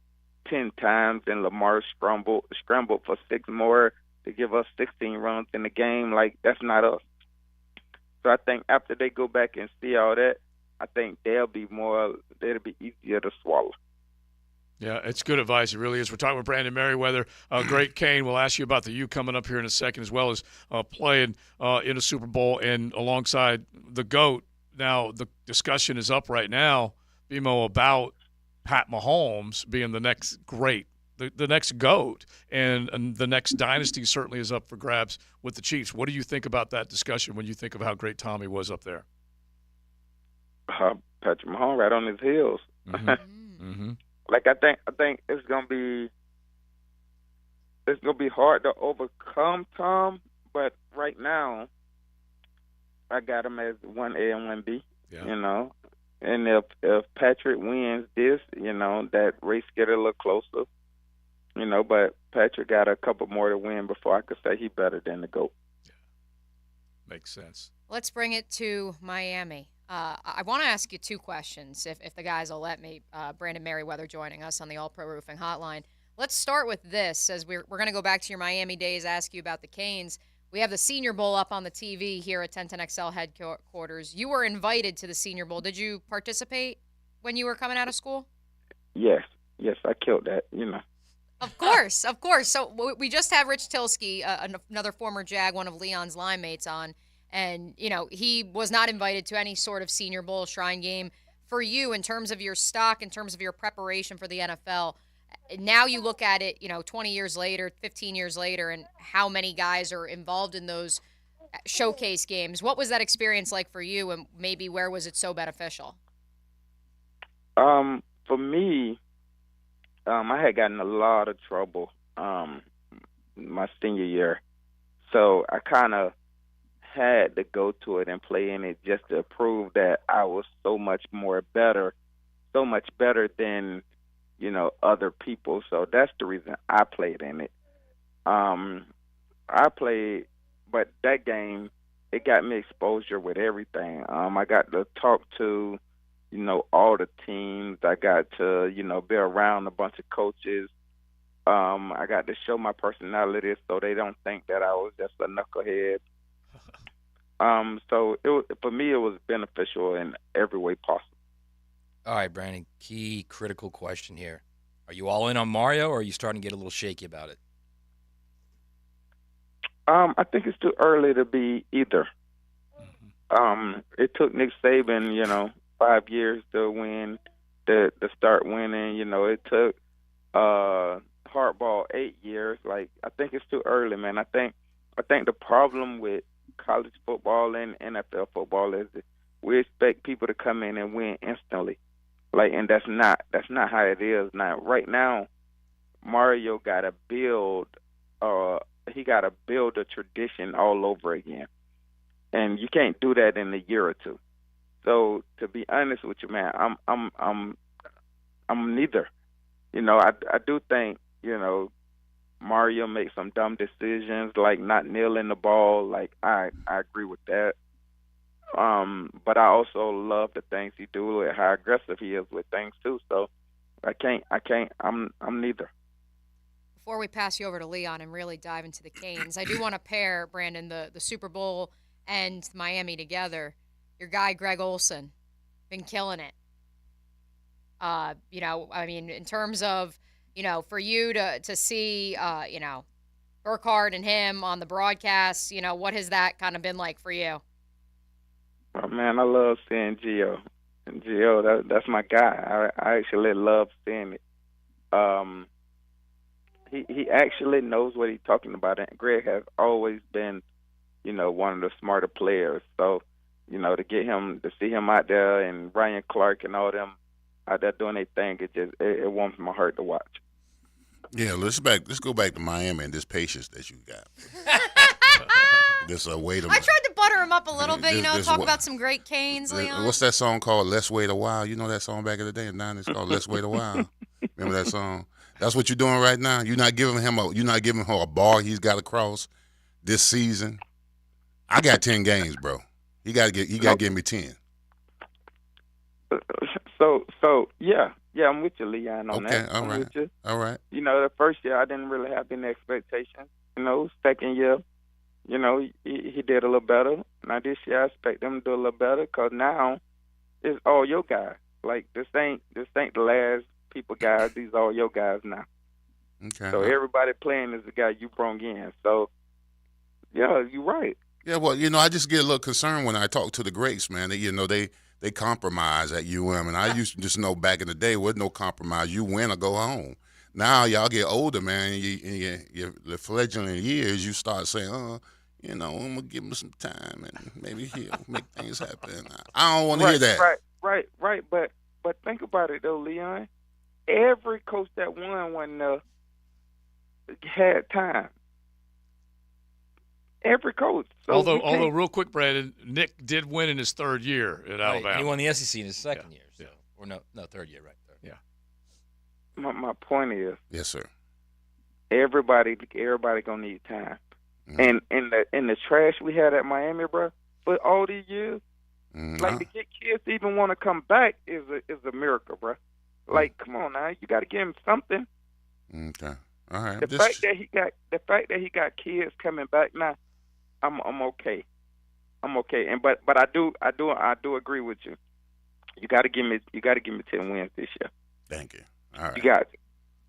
Speaker 18: 10 times and Lamar scrambled for 6 more to give us 16 runs in the game. Like, that's not us. So I think after they go back and see all that, I think they'll be easier to swallow.
Speaker 5: Yeah, it's good advice. It really is. We're talking with Brandon Merriweather, great Kane. We'll ask you about the U coming up here in a second, as well as playing in a Super Bowl and alongside the GOAT. Now, the discussion is up right now, BMO, about Pat Mahomes being the next great, the next GOAT, and the next dynasty certainly is up for grabs with the Chiefs. What do you think about that discussion when you think of how great Tommy was up there?
Speaker 18: Patrick Mahomes right on his heels.
Speaker 5: Mm-hmm. Mm-hmm.
Speaker 18: Like, I think it's gonna be hard to overcome Tom, but right now I got him as 1A and 1B. Yeah. You know, and if Patrick wins this, you know, that race get a little closer. You know, but Patrick got a couple more to win before I could say he's better than the GOAT.
Speaker 5: Yeah. Makes sense.
Speaker 6: Let's bring it to Miami. I want to ask you 2 questions, if the guys will let me. Brandon Merriweather joining us on the All-Pro Roofing Hotline. Let's start with this, as we're going to go back to your Miami days, ask you about the Canes. We have the Senior Bowl up on the TV here at 1010XL headquarters. You were invited to the Senior Bowl. Did you participate when you were coming out of school?
Speaker 18: Yes, I killed that, you know.
Speaker 6: Of course. So we just have Rich Tilsky, another former Jag, one of Leon's line mates, on. And, you know, he was not invited to any sort of Senior Bowl Shrine game. For you, in terms of your stock, in terms of your preparation for the NFL, Now you look at it, 20 years later, 15 years later, and how many guys are involved in those showcase games. What was that experience like for you, and maybe where was it so beneficial?
Speaker 18: For me, I had gotten a lot of trouble my senior year, so I kind of had to go to it and play in it just to prove that I was so much better than other people. So that's the reason I played in it. I played, but that game, it got me exposure with everything. I got to talk to all the teams. I got to be around a bunch of coaches. I got to show my personality so they don't think that I was just a knucklehead. So for me, it was beneficial in every way possible.
Speaker 1: All right, Brandon, key critical question here. Are you all in on Mario, or are you starting to get a little shaky about it?
Speaker 18: I think it's too early to be either. It took Nick Saban, 5 years to win, to start winning. It took Harbaugh 8 years. Like, I think it's too early, man. I think the problem with college football and NFL football is that we expect people to come in and win instantly. And that's not how it is now. Right now, Mario got to build a tradition all over again, and you can't do that in a year or two. So to be honest with you, man, I'm neither. I do think Mario makes some dumb decisions, like not kneeling the ball. Like I agree with that. But I also love the things he do and how aggressive he is with things too. So I'm neither.
Speaker 6: Before we pass you over to Leon and really dive into the Canes, I do want to pair, Brandon, the Super Bowl and Miami together. Your guy, Greg Olson, been killing it. In terms of, for you to see, Burkhardt and him on the broadcast, what has that kind of been like for you?
Speaker 18: Oh, man, I love seeing Gio. And Gio, that's my guy. I actually love seeing it. He actually knows what he's talking about. And Greg has always been, one of the smarter players. So, to see him out there and Ryan Clark and all them out there doing their thing, it warms my heart to watch.
Speaker 2: Yeah, let's go back to Miami and this patience that you got.
Speaker 6: I tried to butter him up a little bit, talk about some great Canes, Leon.
Speaker 2: What's that song called? Let's Wait a While. You know that song back in the day in the 90s called Let's Wait a While. Remember that song? That's what you're doing right now. You're not giving him a bar he's got to cross this season. I got 10 games, bro. He got to give me 10.
Speaker 18: So yeah, I'm with you, Leon, on that.
Speaker 2: Okay, all right.
Speaker 18: The first year I didn't really have any expectations. Second year, he did a little better. Now this year I expect him to do a little better because now it's all your guys. Like this ain't the last people guys. These are all your guys now.
Speaker 2: Okay.
Speaker 18: So everybody playing is the guy you brought in. So yeah, you're right.
Speaker 2: Yeah, well, I just get a little concerned when I talk to the greats, man. They compromise at UM, and I used to just know back in the day, there was no compromise. You win or go home. Now y'all get older, man. In your fledgling years, you start saying, I'm gonna give him some time, and maybe he'll make things happen. I don't want to hear that.
Speaker 18: Right. But think about it though, Leon. Every coach that won had time. Every coach. So
Speaker 5: although real quick, Brandon, Nick did win in his third year at Alabama.
Speaker 1: He won the SEC in his second year. So. Or no, third year, right? Third.
Speaker 5: Yeah.
Speaker 18: My point is,
Speaker 2: yes, sir.
Speaker 18: Everybody gonna need time. And in the trash we had at Miami, bro, for all these years, like to get kids to even want to come back is a miracle, bro. Like, come on now, you got to give him something.
Speaker 2: Okay, all right.
Speaker 18: The fact that he got kids coming back now, I'm okay. I'm okay. And but I do agree with you. You got to give me 10 wins this year.
Speaker 2: Thank you. All right.
Speaker 18: You got it.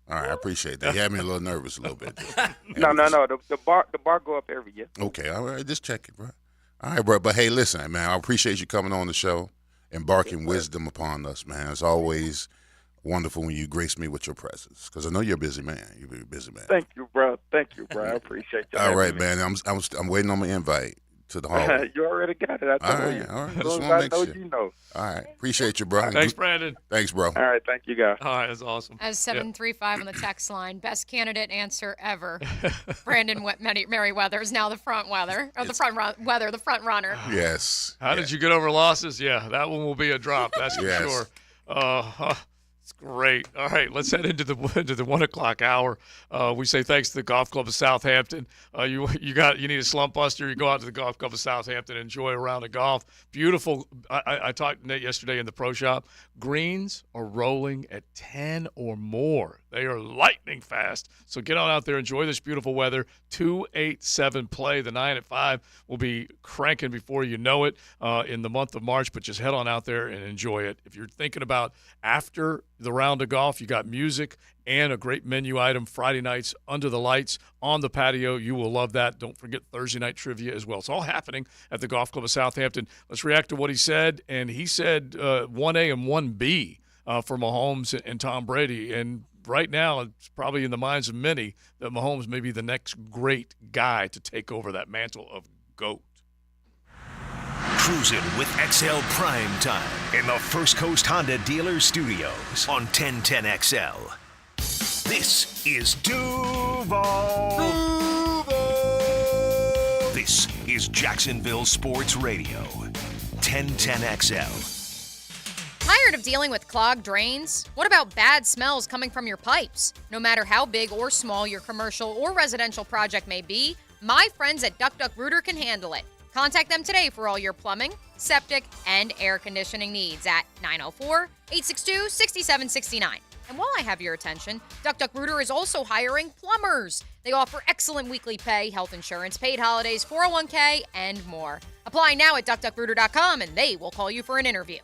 Speaker 2: All right, I appreciate that. You had me a little nervous a little bit.
Speaker 18: No. The bar go up every year.
Speaker 2: Okay, all right. Just check it, bro. All right, bro. But hey, listen, man. I appreciate you coming on the show and barking wisdom upon us, man. It's always wonderful when you grace me with your presence, because I know you're a busy man. You're a busy man.
Speaker 18: Thank you, bro. I appreciate you.
Speaker 2: All right, man. I'm waiting on my invite to the hall.
Speaker 18: You already got it. I told you.
Speaker 2: All right.
Speaker 18: As
Speaker 2: Just
Speaker 18: long as
Speaker 2: want
Speaker 18: I
Speaker 2: to make
Speaker 18: know,
Speaker 2: sure.
Speaker 18: you know.
Speaker 2: All right. Appreciate you, bro.
Speaker 5: Thanks, Brandon.
Speaker 2: Thanks, bro.
Speaker 18: All right. Thank you, guys.
Speaker 5: All right, that's awesome.
Speaker 6: As 735 on the text line, best candidate answer ever. Brandon Merriweather is now the front weather, or the front runner.
Speaker 2: Yes.
Speaker 5: How did you get over losses? Yeah, that one will be a drop. That's for
Speaker 2: Yes.
Speaker 5: sure. It's great. All right, let's head into the 1 o'clock hour. We say thanks to the Golf Club of Southampton. You need a slump buster, you go out to the Golf Club of Southampton, enjoy a round of golf. Beautiful. I talked to Nate yesterday in the pro shop. Greens are rolling at 10 or more. They are lightning fast. So get on out there, enjoy this beautiful weather. 2-8-7 play. The 9 at 5 will be cranking before you know it in the month of March. But just head on out there and enjoy it. If you're thinking about after the round of golf, you got music and a great menu item Friday nights under the lights on the patio. You will love that. Don't forget Thursday night trivia as well. It's all happening at the Golf Club of Southampton. Let's react to what he said. And he said 1A and 1B for Mahomes and Tom Brady. And right now, it's probably in the minds of many that Mahomes may be the next great guy to take over that mantle of GOAT.
Speaker 4: Cruising with XL Primetime in the First Coast Honda Dealer Studios on 1010XL. This is Duval. This is Jacksonville Sports Radio, 1010XL.
Speaker 6: Tired of dealing with clogged drains? What about bad smells coming from your pipes? No matter how big or small your commercial or residential project may be, my friends at Duck Duck Rooter can handle it. Contact them today for all your plumbing, septic, and air conditioning needs at 904-862-6769. And while I have your attention, Duck Duck Rooter is also hiring plumbers. They offer excellent weekly pay, health insurance, paid holidays, 401k, and more. Apply now at duckduckrooter.com and they will call you for an interview.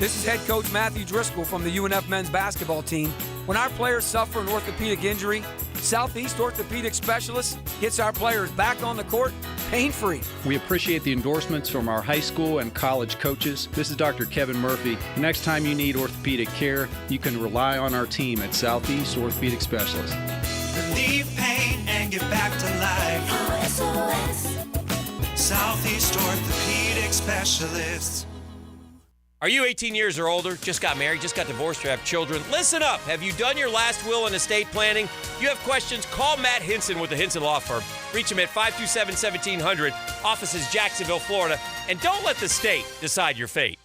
Speaker 19: This is head coach Matthew Driscoll from the UNF men's basketball team. When our players suffer an orthopedic injury, Southeast Orthopedic Specialists gets our players back on the court pain-free.
Speaker 20: We appreciate the endorsements from our high school and college coaches. This is Dr. Kevin Murphy. Next time you need orthopedic care, you can rely on our team at Southeast Orthopedic Specialists.
Speaker 21: Relieve pain and get back to life. SOS. Southeast Orthopedic Specialists.
Speaker 22: Are you 18 years or older, just got married, just got divorced, or have children? Listen up. Have you done your last will and estate planning? If you have questions, call Matt Hinson with the Hinson Law Firm. Reach him at 527-1700. Office is Jacksonville, Florida. And don't let the state decide your fate.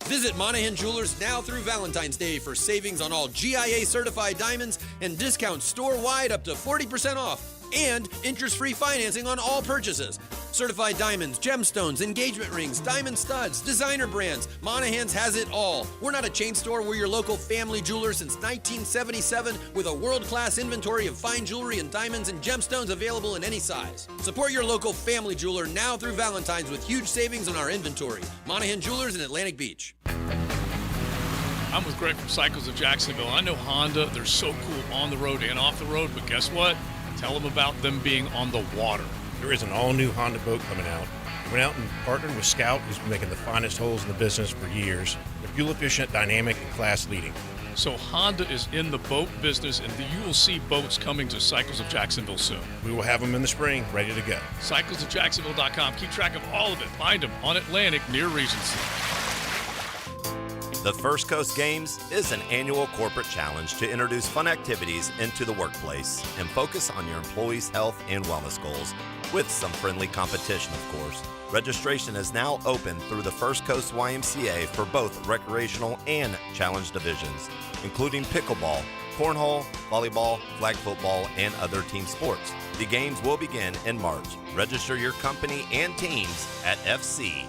Speaker 23: Visit Monahan Jewelers now through Valentine's Day for savings on all GIA-certified diamonds and discounts store-wide up to 40% off. And interest-free financing on all purchases. Certified diamonds, gemstones, engagement rings, diamond studs, designer brands. Monahan's has it all. We're not a chain store. We're your local family jeweler since 1977 with a world-class inventory of fine jewelry and diamonds and gemstones available in any size. Support your local family jeweler now through Valentine's with huge savings on our inventory. Monahan Jewelers in Atlantic Beach.
Speaker 5: I'm with Greg from Cycles of Jacksonville. I know Honda, they're so cool on the road and off the road, but guess what? Tell them about them being on the water.
Speaker 24: There is an all-new Honda boat coming out. We went out and partnered with Scout, who's been making the finest holes in the business for years. They're fuel-efficient, dynamic, and class-leading.
Speaker 5: So Honda is in the boat business, and you will see boats coming to Cycles of Jacksonville soon.
Speaker 24: We will have them in the spring, ready to go.
Speaker 5: CyclesofJacksonville.com. Keep track of all of it. Find them on Atlantic near Regency.
Speaker 25: The First Coast Games is an annual corporate challenge to introduce fun activities into the workplace and focus on your employees' health and wellness goals, with some friendly competition, of course. Registration is now open through the First Coast YMCA for both recreational and challenge divisions, including pickleball, cornhole, volleyball, flag football, and other team sports. The games will begin in March. Register your company and teams at fcymca.org.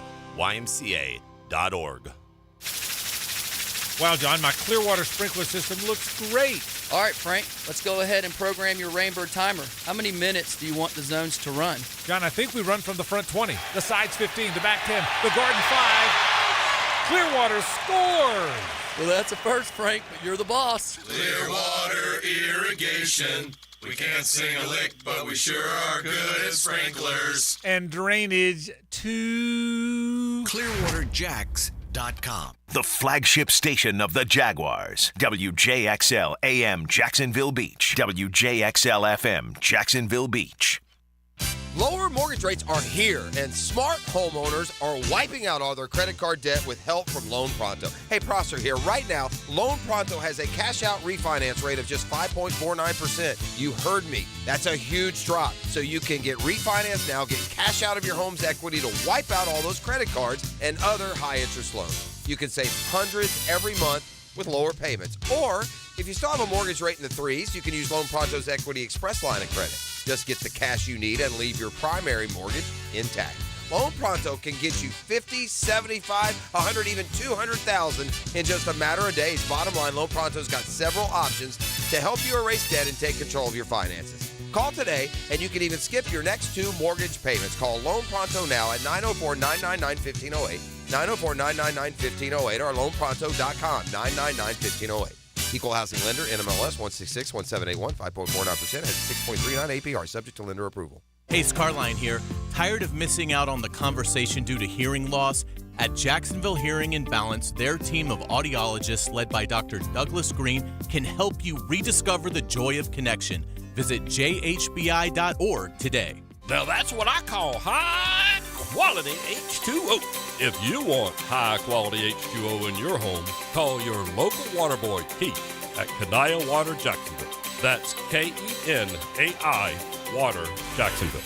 Speaker 8: Wow, John, my Clearwater sprinkler system looks great.
Speaker 26: All right, Frank, let's go ahead and program your Rainbird timer. How many minutes do you want the zones to run?
Speaker 8: John, I think we run from the front 20, the sides 15, the back 10, the garden 5. Clearwater scores!
Speaker 26: Well, that's a first, Frank, but you're the boss.
Speaker 27: Clearwater Irrigation. We can't sing a lick, but we sure are good at sprinklers.
Speaker 8: And drainage too.
Speaker 28: ClearwaterJacks.com.
Speaker 4: loanpronto.com. The flagship station of the Jaguars. WJXL AM Jacksonville Beach. WJXL FM Jacksonville Beach.
Speaker 3: Lower mortgage rates are here, and smart homeowners are wiping out all their credit card debt with help from Loan Pronto. Hey, Prosser here. Right now, Loan Pronto has a cash-out refinance rate of just 5.49%. You heard me. That's a huge drop. So you can get refinanced now, get cash out of your home's equity to wipe out all those credit cards and other high-interest loans. You can save hundreds every month with lower payments. Or, if you still have a mortgage rate in the threes, you can use Loan Pronto's Equity Express line of credit. Just get the cash you need and leave your primary mortgage intact. Loan Pronto can get you $50, $75, $100, even $200,000 in just a matter of days. Bottom line, Loan Pronto's got several options to help you erase debt and take control of your finances. Call today, and you can even skip your next 2 mortgage payments. Call Loan Pronto now at 904-999-1508, 904-999-1508, or loanpronto.com, 999-1508. Equal housing lender, NMLS 1661781, 5.49%, has 6.39 APR, subject to lender approval.
Speaker 7: Hey, Scarline here. Tired of missing out on the conversation due to hearing loss? At Jacksonville Hearing and Balance, their team of audiologists led by Dr. Douglas Green can help you rediscover the joy of connection. Visit jhbi.org today.
Speaker 9: Now that's what I call high-quality H2O. If you want high-quality H2O in your home, call your local water boy, Keith, at Kenai Water Jacksonville. That's Kenai Water Jacksonville.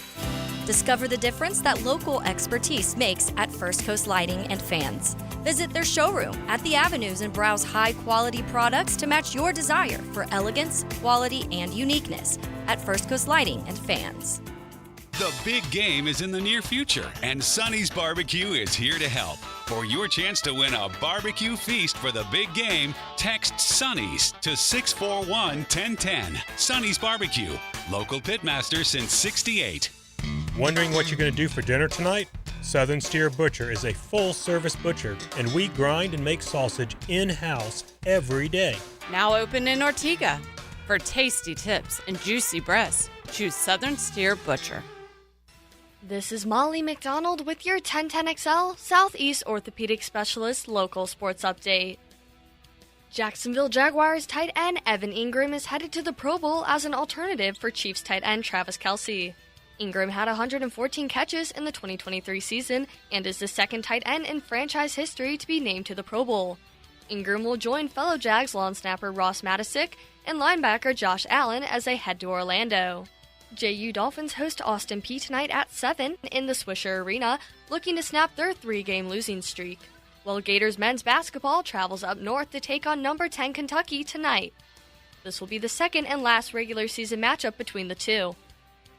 Speaker 10: Discover the difference that local expertise makes at First Coast Lighting and Fans. Visit their showroom at the Avenues and browse high-quality products to match your desire for elegance, quality, and uniqueness at First Coast Lighting and Fans.
Speaker 11: The big game is in the near future, and Sonny's Barbecue is here to help. For your chance to win a barbecue feast for the big game, text Sonny's to 641-1010. Sonny's Barbecue, local pitmaster since '68.
Speaker 12: Wondering what you're going to do for dinner tonight? Southern Steer Butcher is a full-service butcher, and we grind and make sausage in-house every day.
Speaker 13: Now open in Ortega. For tasty tips and juicy breasts, choose Southern Steer Butcher.
Speaker 28: This is Molly McDonald with your 1010XL Southeast Orthopedic Specialist local sports update. Jacksonville Jaguars tight end Evan Ingram is headed to the Pro Bowl as an alternative for Chiefs tight end Travis Kelce. Ingram had 114 catches in the 2023 season and is the second tight end in franchise history to be named to the Pro Bowl. Ingram will join fellow Jags long snapper Ross Matisick and linebacker Josh Allen as they head to Orlando. JU Dolphins host Austin Peay tonight at 7 in the Swisher Arena, looking to snap their 3-game losing streak, while Gators men's basketball travels up north to take on number 10 Kentucky tonight. This will be the second and last regular season matchup between the two.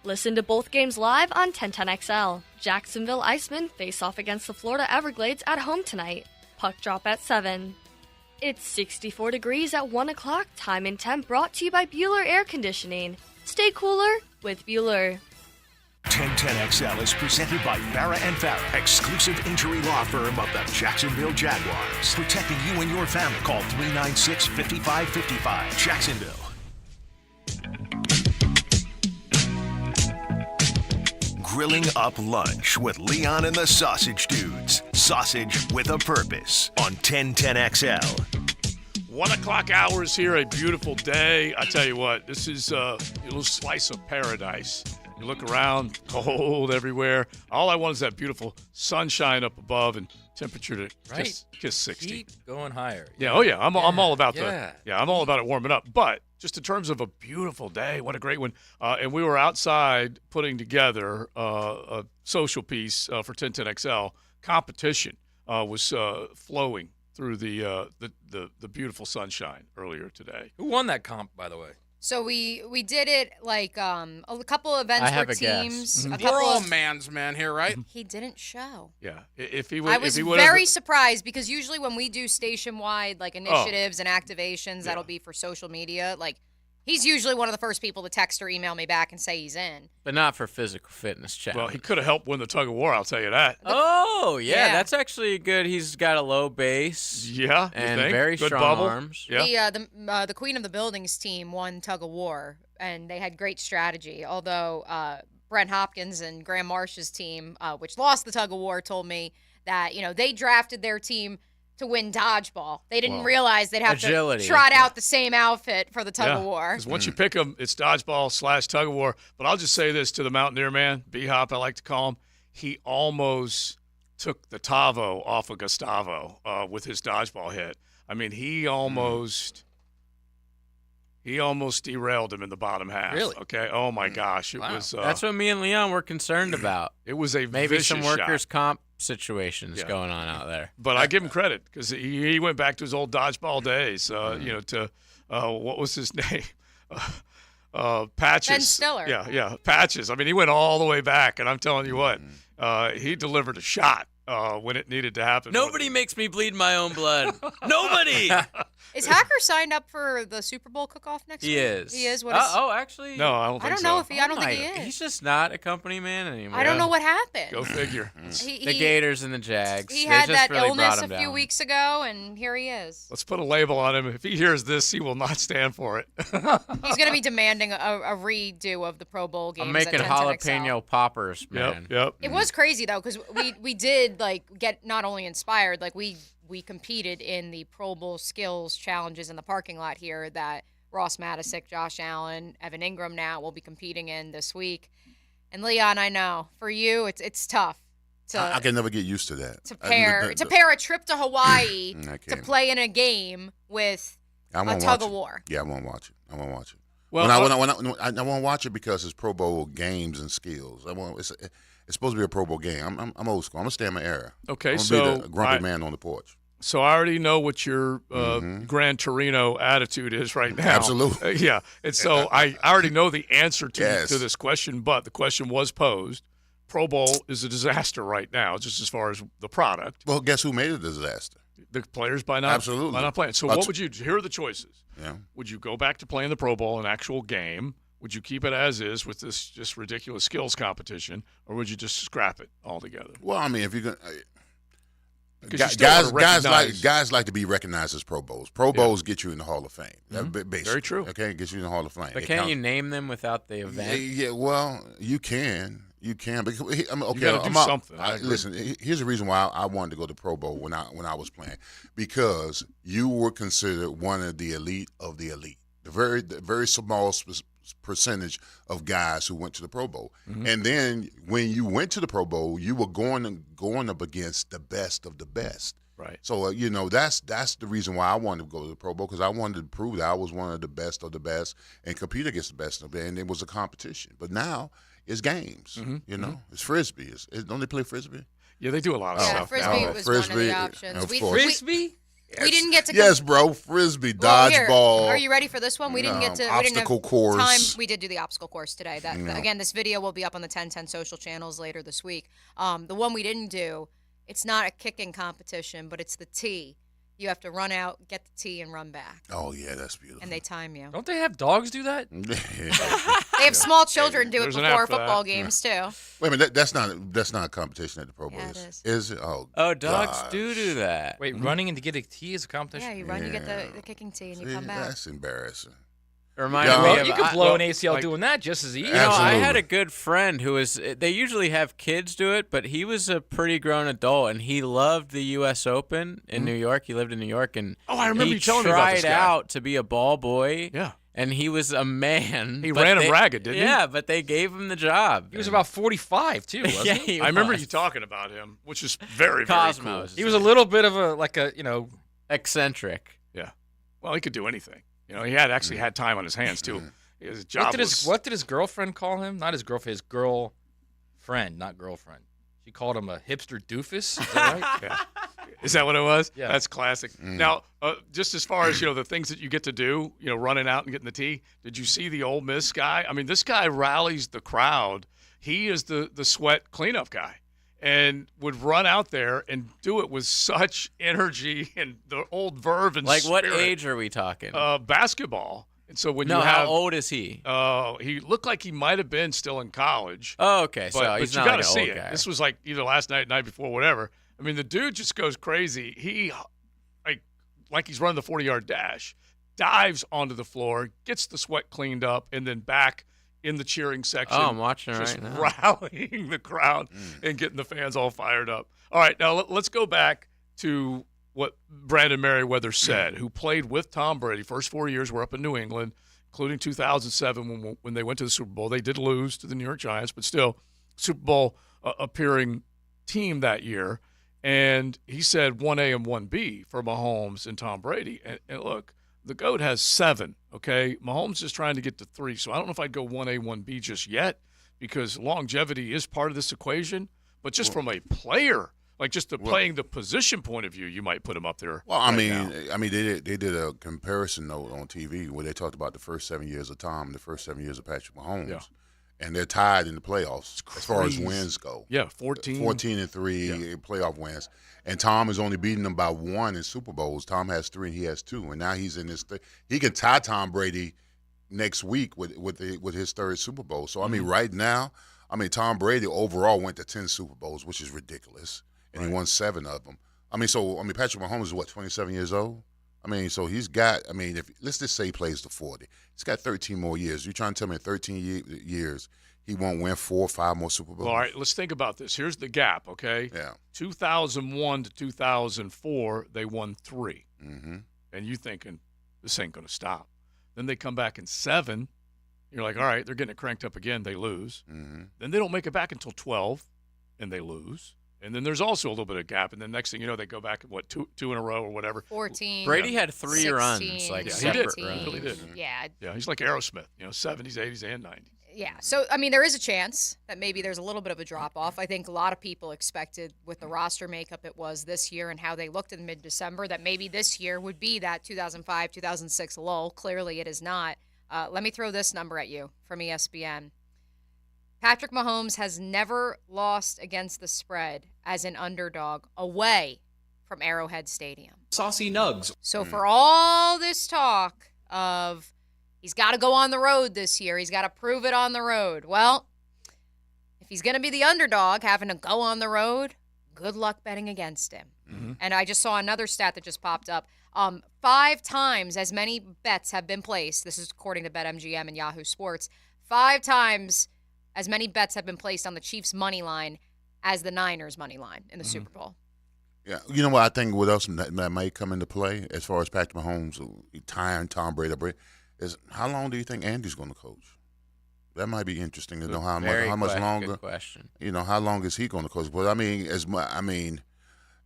Speaker 28: Listen to both games live on 1010XL. Jacksonville Icemen face off against the Florida Everglades at home tonight. Puck drop at 7. It's 64 degrees at 1 o'clock. Time and temp brought to you by Bueller Air Conditioning. Stay cooler with Bueller.
Speaker 4: 1010XL is presented by Farah & Farah, exclusive injury law firm of the Jacksonville Jaguars. Protecting you and your family. Call 396-5555. Jacksonville. Grilling up lunch with Leon and the Sausage Dudes. Sausage with a purpose on 1010XL.
Speaker 5: 1 o'clock hours here, a beautiful day. I tell you what, this is a little slice of paradise. You look around, cold everywhere. All I want is that beautiful sunshine up above and temperature to kiss 60.
Speaker 1: Keep going higher.
Speaker 5: Yeah, oh yeah, I'm all about I'm all about it warming up. But just in terms of a beautiful day, what a great one. And we were outside putting together a social piece for 1010XL. Competition was flowing through the beautiful sunshine earlier today.
Speaker 1: Who won that comp, by the way?
Speaker 6: So we did it like a couple of events for teams.
Speaker 29: We're all man's men here, right?
Speaker 6: He didn't show.
Speaker 5: Yeah, if he would,
Speaker 6: I was very surprised because usually when we do station-wide like initiatives and activations, that'll be for social media. Like he's usually one of the first people to text or email me back and say he's in.
Speaker 30: But not for physical fitness challenge.
Speaker 5: Well, he could have helped win the tug of war. I'll tell you that.
Speaker 30: Oh yeah, that's actually good. He's got a low base.
Speaker 5: Yeah,
Speaker 30: and very
Speaker 5: good
Speaker 30: strong
Speaker 5: bubble.
Speaker 30: arms.
Speaker 5: Yeah.
Speaker 6: The Queen of the Buildings team won tug of war, and they had great strategy. Although Brent Hopkins and Graham Marsh's team, which lost the tug of war, told me that they drafted their team to win dodgeball. They didn't realize they'd have
Speaker 30: agility.
Speaker 6: to trot out the same outfit for the tug of war.
Speaker 5: Because once you pick them, it's dodgeball / tug of war. But I'll just say this to the Mountaineer man, B-Hop, I like to call him. He almost took the Tavo off of Gustavo with his dodgeball hit. I mean, he almost derailed him in the bottom half.
Speaker 1: Really?
Speaker 5: Okay. Oh my gosh, it was.
Speaker 30: That's what me and Leon were concerned about.
Speaker 5: It was a
Speaker 30: maybe
Speaker 5: vicious
Speaker 30: some workers'
Speaker 5: shot.
Speaker 30: comp situations going on out there.
Speaker 5: But I give him credit because he went back to his old dodgeball days. To what was his name? Patches.
Speaker 6: Ben Stiller.
Speaker 5: Yeah, Patches. I mean, he went all the way back, and I'm telling you what, he delivered a shot when it needed to happen.
Speaker 30: Nobody makes me bleed my own blood. Nobody.
Speaker 6: Is Hacker signed up for the Super Bowl cook-off next week?
Speaker 30: He is.
Speaker 6: He is?
Speaker 30: Actually.
Speaker 5: No, I don't think so.
Speaker 6: I don't think he is.
Speaker 30: He's just not a company man anymore.
Speaker 6: I don't know what happened.
Speaker 5: Go figure.
Speaker 30: The Gators and the Jags.
Speaker 6: He
Speaker 30: they
Speaker 6: had
Speaker 30: just
Speaker 6: that
Speaker 30: really
Speaker 6: illness
Speaker 30: brought
Speaker 6: a
Speaker 30: him
Speaker 6: few
Speaker 30: down.
Speaker 6: weeks ago, and here he is.
Speaker 5: Let's put a label on him. If he hears this, he will not stand for it.
Speaker 6: He's going to be demanding a redo of the Pro Bowl games.
Speaker 30: I'm making
Speaker 6: at 1010XL.
Speaker 30: jalapeno poppers, man.
Speaker 5: Yep.
Speaker 6: It was crazy though, because we did get not only inspired, we competed in the Pro Bowl skills challenges in the parking lot here that Ross Matisick, Josh Allen, Evan Ingram now will be competing in this week. And Leon, I know for you it's tough.
Speaker 2: I can never get used to that.
Speaker 6: To pair a trip to Hawaii to play in a game with a tug of war.
Speaker 2: Yeah, I won't watch it.
Speaker 5: Well,
Speaker 2: I won't watch it because it's Pro Bowl games and skills. It's supposed to be a Pro Bowl game. I'm old school. I'm gonna stay in my era.
Speaker 5: Okay,
Speaker 2: I'm
Speaker 5: so
Speaker 2: gonna be the grumpy man on the porch.
Speaker 5: So I already know what your Gran Torino attitude is right now.
Speaker 2: Absolutely.
Speaker 5: Yeah. And so I already know the answer to this question, but the question was posed. Pro Bowl is a disaster right now, just as far as the product.
Speaker 2: Well, guess who made it a disaster?
Speaker 5: The players by not playing. So what would you – here are the choices.
Speaker 2: Yeah.
Speaker 5: Would you go back to playing the Pro Bowl, an actual game? Would you keep it as is with this just ridiculous skills competition, or would you just scrap it altogether?
Speaker 2: Well, I mean, if you're going to Guys like to be recognized as Pro Bowls. Pro Bowls get you in the Hall of Fame. Basically.
Speaker 5: Very true.
Speaker 2: Okay, it gets you in the Hall of Fame.
Speaker 30: But can't you name them without the event?
Speaker 2: Yeah, well, you can. You can. Because,
Speaker 5: you got to do something.
Speaker 2: Listen, here's the reason why I wanted to go to Pro Bowl when I was playing. Because you were considered one of the elite of the elite. The very small percentage of guys who went to the Pro Bowl. Mm-hmm. And then when you went to the Pro Bowl, you were going up against the best of the best.
Speaker 5: Right.
Speaker 2: So, that's the reason why I wanted to go to the Pro Bowl, because I wanted to prove that I was one of the best and compete against the best of them. And it was a competition. But now it's games, It's Frisbee. Don't they play Frisbee?
Speaker 5: Yeah, they do a lot of stuff.
Speaker 6: Frisbee was one of the options.
Speaker 1: Frisbee?
Speaker 6: We didn't get to.
Speaker 2: Yes, bro. Frisbee, dodgeball.
Speaker 6: Are you ready for this one? We didn't get to.
Speaker 2: Obstacle course.
Speaker 6: Time. We did do the obstacle course today. Again, this video will be up on the 1010 social channels later this week. The one we didn't do, it's not a kicking competition, but it's the tee. You have to run out, get the tee, and run back.
Speaker 2: Oh yeah, that's beautiful.
Speaker 6: And they time you.
Speaker 1: Don't they have dogs do that?
Speaker 6: They have small children do it before football games too.
Speaker 2: Wait a minute, that's not a competition at the Pro Bowl.
Speaker 6: It is.
Speaker 2: Is it?
Speaker 30: Oh, dogs do that.
Speaker 1: Wait, running and to get a tee is a competition?
Speaker 6: Yeah, you run, you get the kicking tee, and you come back.
Speaker 2: That's embarrassing.
Speaker 1: You could blow an ACL doing that just as easy.
Speaker 30: I had a good friend who was. They usually have kids do it, but he was a pretty grown adult, and he loved the U.S. Open in New York. He lived in New York, and
Speaker 5: I remember you telling me
Speaker 30: about
Speaker 5: this guy.
Speaker 30: He tried out to be a ball boy.
Speaker 5: Yeah.
Speaker 30: And he was a man.
Speaker 5: He ran him ragged, didn't he?
Speaker 30: Yeah, but they gave him the job.
Speaker 1: He was about 45 too, wasn't
Speaker 30: yeah,
Speaker 1: he?
Speaker 30: he
Speaker 5: I remember you talking about him, which is very, very cool.
Speaker 1: He was a little bit of a
Speaker 30: eccentric.
Speaker 5: Yeah. Well, he could do anything. He had time on his hands too. His job
Speaker 1: what did his girlfriend call him? Not his girlfriend, his girlfriend, not girlfriend. She called him a hipster doofus. Is that right?
Speaker 5: Yeah. Is that what it was?
Speaker 1: Yeah.
Speaker 5: That's classic. Now, just as far as, the things that you get to do, running out and getting the tee, did you see the Ole Miss guy? I mean, this guy rallies the crowd. He is the sweat cleanup guy and would run out there and do it with such energy and the old verve and
Speaker 30: Like
Speaker 5: spirit.
Speaker 30: what age are we talking?
Speaker 5: Basketball. And so when
Speaker 30: how old is he?
Speaker 5: He looked like he might have been still in college.
Speaker 30: Oh, okay. So he's not
Speaker 5: you gotta
Speaker 30: like an
Speaker 5: see
Speaker 30: old
Speaker 5: it.
Speaker 30: guy.
Speaker 5: This was like either last night, night before, whatever. I mean, the dude just goes crazy. He, like he's running the 40-yard dash, dives onto the floor, gets the sweat cleaned up, and then back in the cheering section.
Speaker 30: Oh, I'm watching
Speaker 5: just
Speaker 30: right now.
Speaker 5: rallying the crowd and getting the fans all fired up. All right, now let's go back to what Brandon Merriweather said, who played with Tom Brady. First 4 years were up in New England, including 2007 when they went to the Super Bowl. They did lose to the New York Giants, but still Super Bowl appearing team that year. And he said 1A and 1B for Mahomes and Tom Brady. And look, the GOAT has 7, okay? Mahomes is trying to get to 3. So I don't know if I'd go 1A, 1B just yet because longevity is part of this equation. But just from a player, like just playing the position point of view, you might put him up there.
Speaker 2: Well, I mean, they did a comparison note on TV where they talked about the first 7 years of Tom and the first 7 years of Patrick Mahomes. Yeah. And they're tied in the playoffs as far as wins go.
Speaker 5: Yeah, 14
Speaker 2: and 3 playoff wins. And Tom is only beating them by 1 in Super Bowls. Tom has 3 and he has 2. And now he's in this he can tie Tom Brady next week with his 3rd Super Bowl. So I mean, right now, Tom Brady overall went to 10 Super Bowls, which is ridiculous. And he won 7 of them. Patrick Mahomes is 27 years old? So he's got, let's just say he plays to 40. He's got 13 more years. You're trying to tell me in 13 years he won't win 4 or 5 more Super Bowls?
Speaker 5: Well, all right, let's think about this. Here's the gap, okay?
Speaker 2: Yeah.
Speaker 5: 2001 to 2004, they won 3.
Speaker 2: Mm-hmm.
Speaker 5: And you thinking, this ain't going to stop. Then they come back in 7. You're like, all right, they're getting it cranked up again. They lose.
Speaker 2: Mm-hmm.
Speaker 5: Then they don't make it back until 12, and they lose. And then there's also a little bit of gap. And then next thing you know, they go back, two in a row or whatever.
Speaker 6: 14.
Speaker 30: Brady had 3
Speaker 6: 16,
Speaker 30: runs, like separate runs.
Speaker 5: He really did.
Speaker 6: Yeah.
Speaker 5: Yeah, he's like Aerosmith, 70s, 80s, and 90s.
Speaker 6: Yeah. So, there is a chance that maybe there's a little bit of a drop-off. I think a lot of people expected with the roster makeup it was this year and how they looked in mid-December that maybe this year would be that 2005, 2006 lull. Clearly it is not. Let me throw this number at you from ESPN. Patrick Mahomes has never lost against the spread as an underdog away from Arrowhead Stadium.
Speaker 14: Saucy nugs.
Speaker 6: So for all this talk of he's got to go on the road this year, he's got to prove it on the road. Well, if he's going to be the underdog having to go on the road, good luck betting against him.
Speaker 5: Mm-hmm.
Speaker 6: And I just saw another stat that just popped up. 5 times as many bets have been placed. This is according to BetMGM and Yahoo Sports. 5 times as many bets have been placed on the Chiefs' money line as the Niners' money line in the Super Bowl.
Speaker 2: Yeah, you know what I think what else that might come into play as far as Patrick Mahomes tying Tom Brady is how long do you think Andy's going to coach? That might be interesting to know how much longer.
Speaker 30: Good question.
Speaker 2: How long is he going to coach? But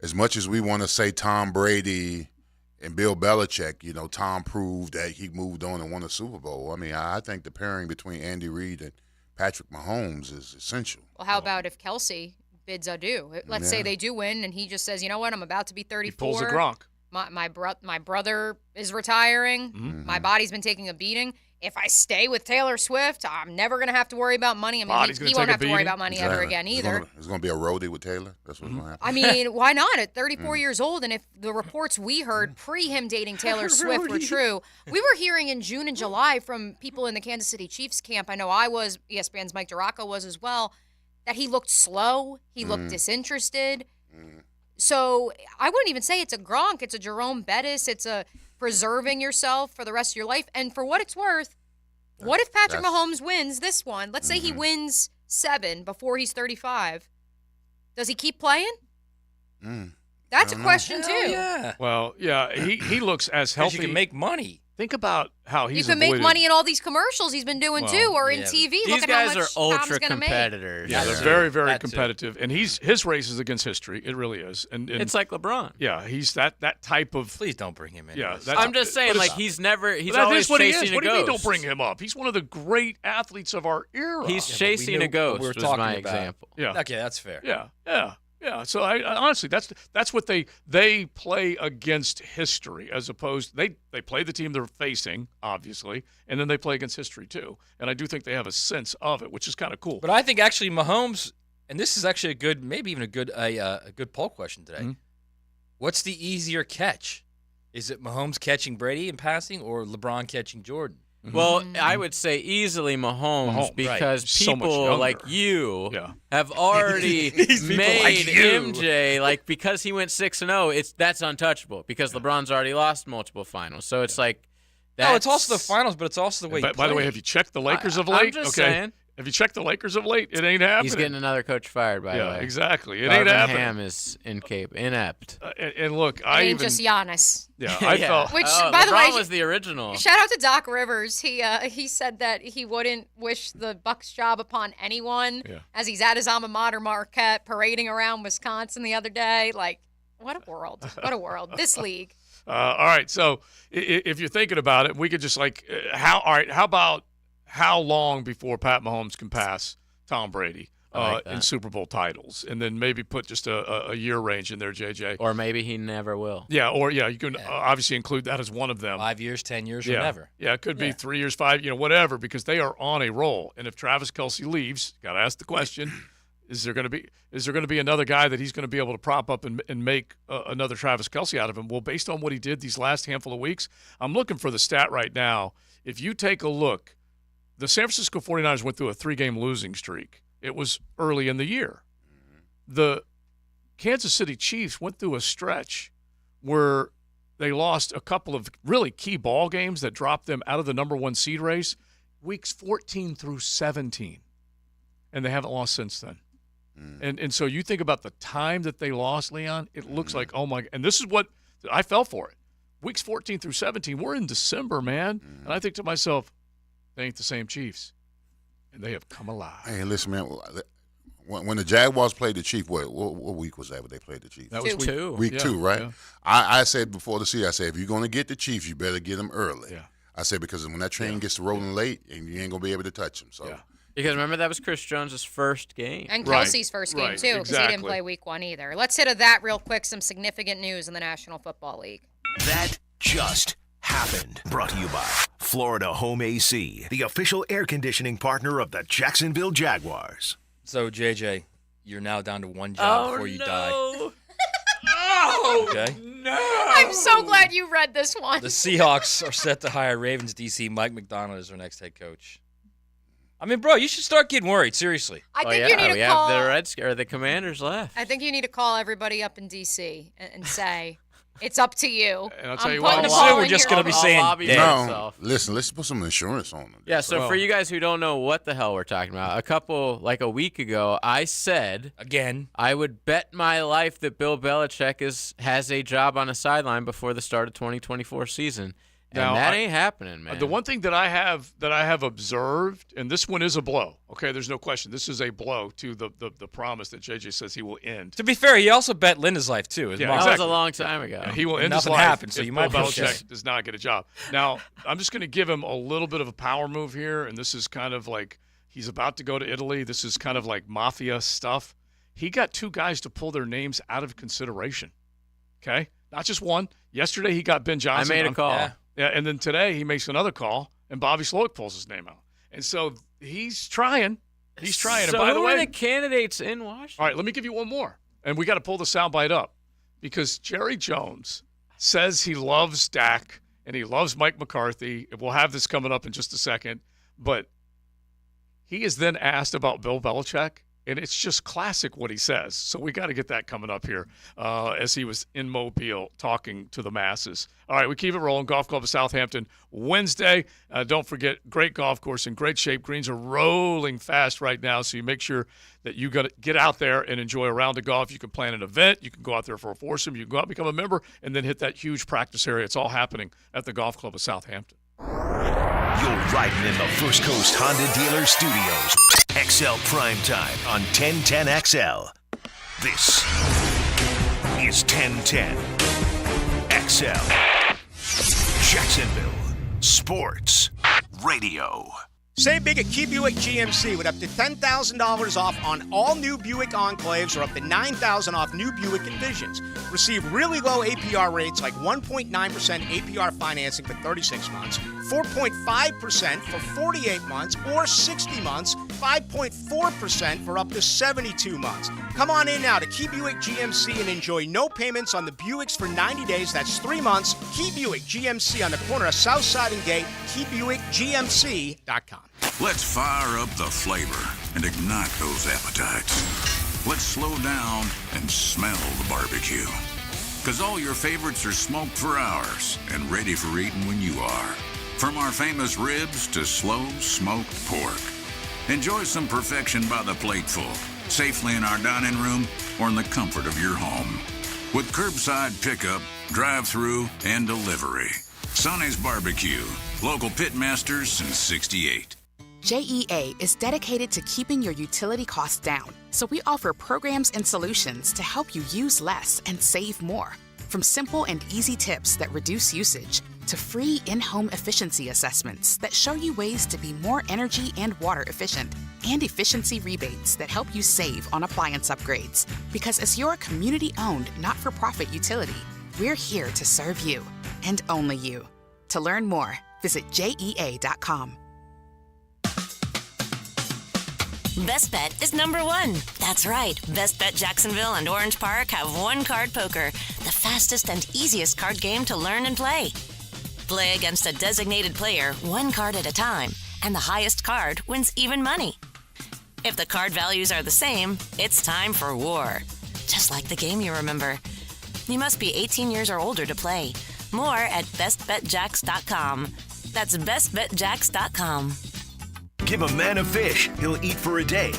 Speaker 2: as much as we want to say Tom Brady and Bill Belichick, Tom proved that he moved on and won a Super Bowl. I think the pairing between Andy Reid and Patrick Mahomes is essential.
Speaker 6: Well, how about if Kelsey bids adieu? Let's say they do win, and he just says, you know what, I'm about to be 34.
Speaker 5: He pulls a Gronk.
Speaker 6: My brother is retiring.
Speaker 5: Mm-hmm.
Speaker 6: My body's been taking a beating. If I stay with Taylor Swift, I'm never going to have to worry about money. He won't have to worry about money ever again either.
Speaker 2: It's going to be a roadie with Taylor. That's what's going to happen.
Speaker 6: Why not? At 34 years old, and if the reports we heard pre him dating Taylor Swift were true, we were hearing in June and July from people in the Kansas City Chiefs camp, I know I was, ESPN's Mike DeRocco was as well, that he looked slow, he looked disinterested. So I wouldn't even say it's a Gronk, it's a Jerome Bettis, it's a preserving yourself for the rest of your life. And for what it's worth, what if Patrick Mahomes wins this one? Let's say he wins 7 before he's 35. Does he keep playing? That's a question, too.
Speaker 1: Yeah.
Speaker 5: Well, yeah, he looks as healthy.
Speaker 1: You can make money.
Speaker 5: Think about how he's
Speaker 6: You can make money in all these commercials he's been doing, too, or in TV.
Speaker 30: These
Speaker 6: Look at
Speaker 30: guys
Speaker 6: how much
Speaker 30: are ultra
Speaker 6: Tom's gonna
Speaker 30: competitors.
Speaker 5: Yeah, they're very, very competitive. And his race is against history. It really is. And
Speaker 30: it's like LeBron.
Speaker 5: Yeah, he's that type of.
Speaker 1: Please don't bring him in.
Speaker 5: Yeah,
Speaker 30: I'm just saying, he's always
Speaker 5: what he
Speaker 30: chasing
Speaker 5: is.
Speaker 30: a
Speaker 5: What do you mean
Speaker 30: ghost.
Speaker 5: don't bring him up? He's one of the great athletes of our era.
Speaker 30: He's chasing a ghost.
Speaker 1: We were
Speaker 30: was
Speaker 1: talking
Speaker 30: my
Speaker 1: about.
Speaker 30: example.
Speaker 5: Yeah.
Speaker 1: Okay, that's fair.
Speaker 5: Yeah. So I honestly, that's what they play against history as opposed they play the team they're facing, obviously, and then they play against history too. And I do think they have a sense of it, which is kind of cool.
Speaker 1: But I think actually Mahomes, and this is actually a good, maybe even a good poll question today.
Speaker 5: Mm-hmm.
Speaker 1: What's the easier catch? Is it Mahomes catching Brady in passing or LeBron catching Jordan?
Speaker 30: Well, I would say easily Mahomes because
Speaker 5: So much
Speaker 30: people
Speaker 5: younger.
Speaker 30: like you
Speaker 5: Yeah.
Speaker 30: have already made MJ because he went 6-0. That's untouchable because LeBron's already lost multiple finals. So it's like
Speaker 1: No, it's also the finals, but it's also the way.
Speaker 5: By the way, have you checked the Lakers of late?
Speaker 30: I'm just saying.
Speaker 5: Have you checked the Lakers of late? It ain't happening.
Speaker 30: He's getting another coach fired, by the way.
Speaker 5: Yeah, exactly. It ain't happening.
Speaker 30: Ham is inept.
Speaker 5: And look,
Speaker 6: just Giannis.
Speaker 5: Yeah, I felt.
Speaker 6: Which, by the way,
Speaker 30: was the original.
Speaker 6: Shout out to Doc Rivers. He said that he wouldn't wish the Bucks job upon anyone, as he's at his alma mater, Marquette, parading around Wisconsin the other day. Like, what a world! What a world! This league.
Speaker 5: All right, so if you're thinking about it, we could just how about how long before Pat Mahomes can pass Tom Brady in Super Bowl titles, and then maybe put just a year range in there, JJ.
Speaker 30: Or maybe he never will.
Speaker 5: Yeah, you can obviously include that as one of them.
Speaker 1: 5 years, 10 years, or never.
Speaker 5: Yeah, it could be 3 years, 5, whatever, because they are on a roll. And if Travis Kelce leaves, got to ask the question: Is there going to be another guy that he's going to be able to prop up and make another Travis Kelce out of him? Well, based on what he did these last handful of weeks, I'm looking for the stat right now. If you take a look, the San Francisco 49ers went through a 3-game losing streak. It was early in the year. The Kansas City Chiefs went through a stretch where they lost a couple of really key ball games that dropped them out of the number 1 seed race, weeks 14 through 17. And they haven't lost since then. And so you think about the time that they lost, Leon, it looks like, oh my, and this is what I fell for it. Weeks 14 through 17, we're in December, man. And I think to myself, they ain't the same Chiefs. And they have come alive.
Speaker 2: Hey, listen, man, when the Jaguars played the Chiefs, what week was that when they played the Chiefs?
Speaker 5: That was
Speaker 2: week 2, right?
Speaker 5: Yeah.
Speaker 2: I said before the season, I said, if you're going to get the Chiefs, you better get them early.
Speaker 5: Yeah.
Speaker 2: I said, because when that train gets rolling late, and you ain't going to be able to touch them. So.
Speaker 5: Yeah.
Speaker 30: Because remember, that was Chris Jones' first game.
Speaker 6: And Kelsey's first game, too, because he didn't play week 1 either. Let's hit that real quick, some significant news in the National Football League.
Speaker 4: That just happened. Brought to you by Florida Home AC, the official air conditioning partner of the Jacksonville Jaguars.
Speaker 1: So, JJ, you're now down to one job before you die.
Speaker 5: Oh,
Speaker 1: okay.
Speaker 5: no.
Speaker 6: I'm so glad you read this one.
Speaker 1: The Seahawks are set to hire Ravens DC Mike McDonald as their next head coach. I mean, bro, you should start getting worried. Seriously.
Speaker 6: I think you need to call.
Speaker 30: The Commanders left.
Speaker 6: I think you need to call everybody up in DC and say, it's up to you.
Speaker 5: And I'll tell you
Speaker 1: what, we're just going to be saying,
Speaker 2: no, listen, let's put some insurance on them.
Speaker 30: Yeah, so for you guys who don't know what the hell we're talking about, a week ago, I said,
Speaker 1: again,
Speaker 30: I would bet my life that Bill Belichick has a job on the sideline before the start of 2024 season. And now, that ain't happening, man.
Speaker 5: The one thing that I have observed, and this one is a blow. Okay, there's no question. This is a blow to the promise that JJ says he will end.
Speaker 1: To be fair, he also bet Linda's life too.
Speaker 30: Yeah, that was a long time ago.
Speaker 5: Yeah, he will end
Speaker 1: Nothing
Speaker 5: his life
Speaker 1: happened, so
Speaker 5: if
Speaker 1: you
Speaker 5: Bill
Speaker 1: might
Speaker 5: Belichick does not get a job. Now, I'm just going to give him a little bit of a power move here, and this is kind of like he's about to go to Italy. This is kind of like mafia stuff. He got 2 guys to pull their names out of consideration. Okay, not just one. Yesterday he got Ben Johnson.
Speaker 30: I made a call.
Speaker 5: Yeah, and then today he makes another call, and Bobby Slowick pulls his name out. And so he's trying. He's trying.
Speaker 30: So
Speaker 5: and by the
Speaker 30: who
Speaker 5: way,
Speaker 30: are the candidates in Washington?
Speaker 5: All right, let me give you one more. And we got to pull the soundbite up because Jerry Jones says he loves Dak and he loves Mike McCarthy. We'll have this coming up in just a second. But he is then asked about Bill Belichick, and it's just classic what he says. So we got to get that coming up here as he was in Mobile talking to the masses. All right, we keep it rolling. Golf Club of Southampton, Wednesday. Don't forget, great golf course in great shape. Greens are rolling fast right now, so you make sure that you got to get out there and enjoy a round of golf. You can plan an event. You can go out there for a foursome. You can go out, become a member, and then hit that huge practice area. It's all happening at the Golf Club of Southampton.
Speaker 4: You're riding in the First Coast Honda Dealer Studios. XL Primetime on 1010XL. This is 1010 XL. Jacksonville Sports Radio.
Speaker 14: Save big at Key Buick GMC with up to $10,000 off on all new Buick Enclaves or up to $9,000 off new Buick Envisions. Receive really low APR rates like 1.9% APR financing for 36 months, 4.5% for 48 months, or 60 months, 5.4% for up to 72 months. Come on in now to Key Buick GMC and enjoy no payments on the Buicks for 90 days. That's 3 months. Key Buick GMC on the corner of Southside and Gate, KeyBuickGMC.com.
Speaker 15: Let's fire up the flavor and ignite those appetites. Let's slow down and smell the barbecue. Because all your favorites are smoked for hours and ready for eating when you are. From our famous ribs to slow smoked pork. Enjoy some perfection by the plateful, safely in our dining room or in the comfort of your home. With curbside pickup, drive-through, and delivery. Sonny's Barbecue, local pitmasters since '68.
Speaker 16: JEA is dedicated to keeping your utility costs down, so we offer programs and solutions to help you use less and save more. From simple and easy tips that reduce usage to free in-home efficiency assessments that show you ways to be more energy and water efficient, and efficiency rebates that help you save on appliance upgrades. Because as your community-owned, not-for-profit utility, we're here to serve you, and only you. To learn more, visit JEA.com.
Speaker 17: Best Bet is #1. That's right. Best Bet Jacksonville and Orange Park have one card poker, the fastest and easiest card game to learn and play. Play against a designated player, one card at a time, and the highest card wins even money. If the card values are the same, it's time for war. Just like the game you remember. You must be 18 years or older to play. More at bestbetjacks.com. That's bestbetjacks.com.
Speaker 4: Give a man a fish, he'll eat for a day.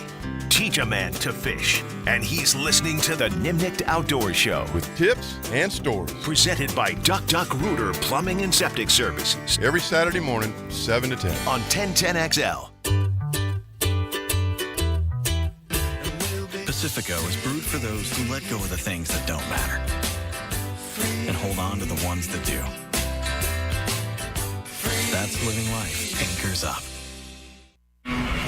Speaker 4: Teach a man to fish. And he's listening to the Nimnicht Outdoor Show.
Speaker 18: With tips and stories.
Speaker 4: Presented by Duck Duck Rooter Plumbing and Septic Services.
Speaker 18: Every Saturday morning, 7 to 10.
Speaker 4: On 1010XL.
Speaker 19: Pacifico is brewed for those who let go of the things that don't matter and hold on to the ones that do. That's living life anchors up.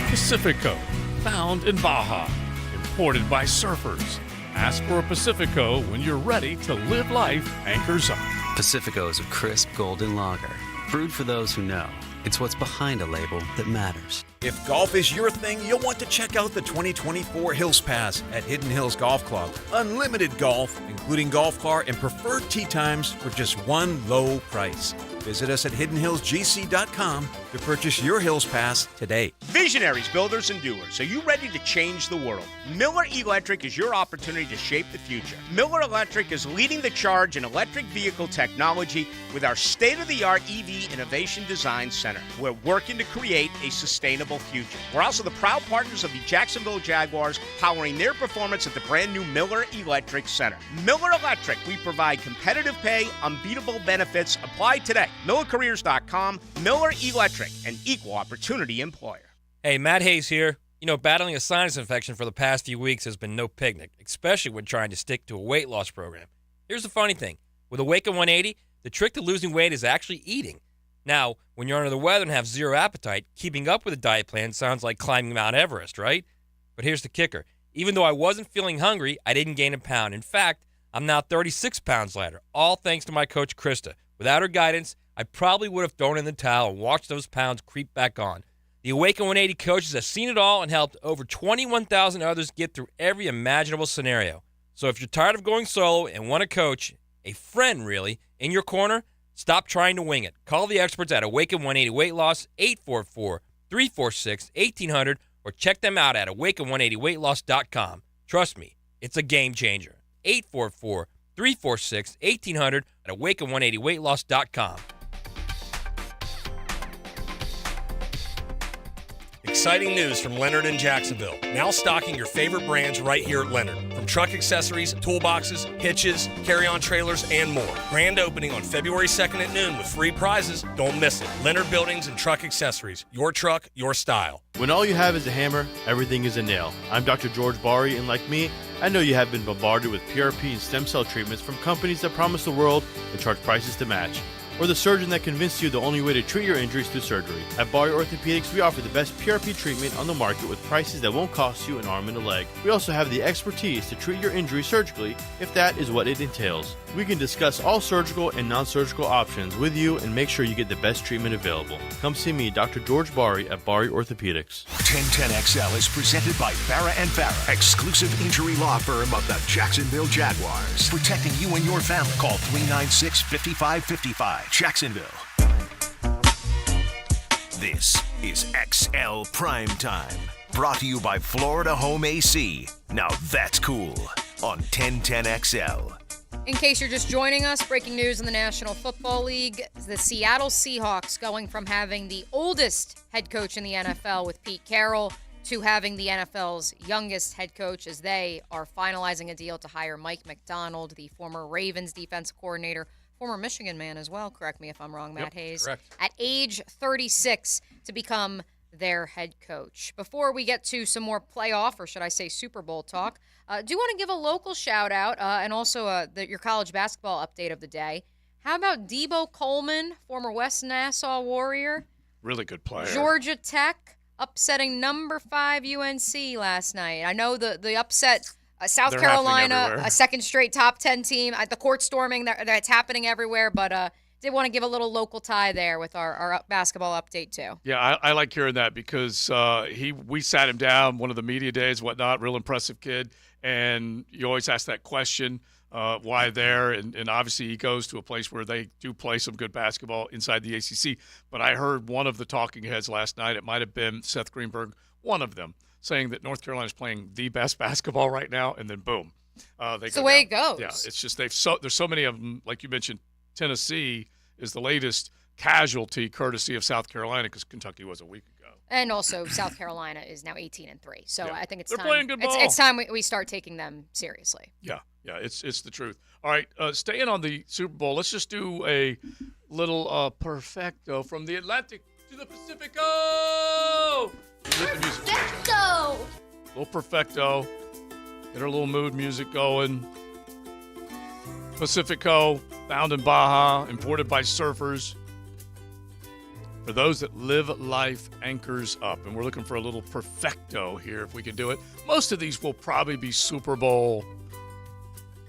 Speaker 5: Pacifico, found in Baja, imported by surfers. Ask for a Pacifico when you're ready to live life anchors up.
Speaker 20: Pacifico is a crisp golden lager, brewed for those who know. It's what's behind a label that matters.
Speaker 21: If golf is your thing, you'll want to check out the 2024 Hills Pass at Hidden Hills Golf Club. Unlimited golf, including golf car and preferred tee times for just one low price. Visit us at hiddenhillsgc.com to purchase your Hills Pass today.
Speaker 14: Visionaries, builders, and doers, are you ready to change the world? Miller Electric is your opportunity to shape the future. Miller Electric is leading the charge in electric vehicle technology with our state-of-the-art EV Innovation Design Center. We're working to create a sustainable future. We're also the proud partners of the Jacksonville Jaguars, powering their performance at the brand new Miller Electric Center. Miller Electric, we provide competitive pay, unbeatable benefits. Apply today. MillerCareers.com. Miller Electric, an equal opportunity employer.
Speaker 1: Hey, Matt Hayes here. You know, battling a sinus infection for the past few weeks has been no picnic, especially when trying to stick to a weight loss program. Here's the funny thing. With Awaken 180, the trick to losing weight is actually eating. Now, when you're under the weather and have zero appetite, keeping up with a diet plan sounds like climbing Mount Everest, right? But here's the kicker. Even though I wasn't feeling hungry, I didn't gain a pound. In fact, I'm now 36 pounds lighter, all thanks to my coach, Krista. Without her guidance, I probably would have thrown in the towel and watched those pounds creep back on. The Awaken 180 coaches have seen it all and helped over 21,000 others get through every imaginable scenario. So if you're tired of going solo and want a coach, a friend really, in your corner, stop trying to wing it. Call the experts at Awaken 180 Weight Loss, 844-346-1800, or check them out at awaken180weightloss.com. Trust me, it's a game changer. 844-346-1800 at awaken180weightloss.com.
Speaker 22: Exciting news from Leonard in Jacksonville. Now stocking your favorite brands right here at Leonard. From truck accessories, toolboxes, hitches, carry-on trailers, and more. Grand opening on February 2nd at noon with free prizes. Don't miss it. Leonard Buildings and Truck Accessories. Your truck, your style.
Speaker 23: When all you have is a hammer, everything is a nail. I'm Dr. George Bari, and like me, I know you have been bombarded with PRP and stem cell treatments from companies that promise the world and charge prices to match. Or the surgeon that convinced you the only way to treat your injuries through surgery. At Bari Orthopedics, we offer the best PRP treatment on the market with prices that won't cost you an arm and a leg. We also have the expertise to treat your injury surgically if that is what it entails. We can discuss all surgical and non-surgical options with you and make sure you get the best treatment available. Come see me, Dr. George Bari at Bari Orthopedics.
Speaker 4: 1010XL is presented by Farah & Farah, exclusive injury law firm of the Jacksonville Jaguars. Protecting you and your family. Call 396-5555. Jacksonville. This is XL Primetime, brought to you by Florida Home AC. Now that's cool on 1010XL.
Speaker 6: In case you're just joining us, breaking news in the National Football League. The Seattle Seahawks going from having the oldest head coach in the NFL with Pete Carroll to having the NFL's youngest head coach as they are finalizing a deal to hire Mike Macdonald, the former Ravens defensive coordinator, former Michigan man as well, correct me if I'm wrong, Matt Hayes,
Speaker 1: correct.
Speaker 6: at age 36 to become their head coach. Before we get to some more playoff, or should I say Super Bowl talk, do want to give a local shout out and also your college basketball update of the day. How about Debo Coleman, former West Nassau Warrior?
Speaker 5: Really good player.
Speaker 6: Georgia Tech upsetting number 5 UNC last night. I know the upset, South
Speaker 5: They're
Speaker 6: Carolina,
Speaker 5: happening everywhere.
Speaker 6: a second straight top 10 team. The court storming, that's happening everywhere, but did want to give a little local tie there with our basketball update too.
Speaker 5: Yeah, I like hearing that because we sat him down one of the media days, whatnot, real impressive kid, and you always ask that question, why there? And obviously he goes to a place where they do play some good basketball inside the ACC. But I heard one of the talking heads last night, it might have been Seth Greenberg, one of them, saying that North Carolina is playing the best basketball right now, and then boom.
Speaker 6: It's the way it goes.
Speaker 5: Yeah, it's just there's so many of them, like you mentioned, Tennessee is the latest casualty courtesy of South Carolina because Kentucky was a week ago.
Speaker 6: And also South Carolina is now 18-3. So
Speaker 5: Yeah.
Speaker 6: I think it's
Speaker 5: They're
Speaker 6: time.
Speaker 5: playing good ball.
Speaker 6: It's time we start taking them seriously.
Speaker 5: Yeah, it's the truth. All right, staying on the Super Bowl, let's just do a little perfecto from the Atlantic to the Pacifico.
Speaker 28: Perfecto!
Speaker 5: Little perfecto. Get our little mood music going. Pacifico, found in Baja, imported by surfers. For those that live life anchors up, and we're looking for a little perfecto here if we can do it. Most of these will probably be Super Bowl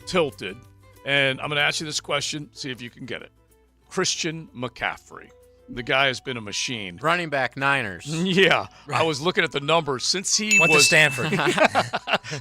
Speaker 5: tilted. And I'm going to ask you this question, see if you can get it. Christian McCaffrey. The guy has been a machine.
Speaker 30: Running back Niners.
Speaker 5: Yeah. I was looking at the numbers. Since he
Speaker 1: Went to
Speaker 5: was
Speaker 1: Stanford.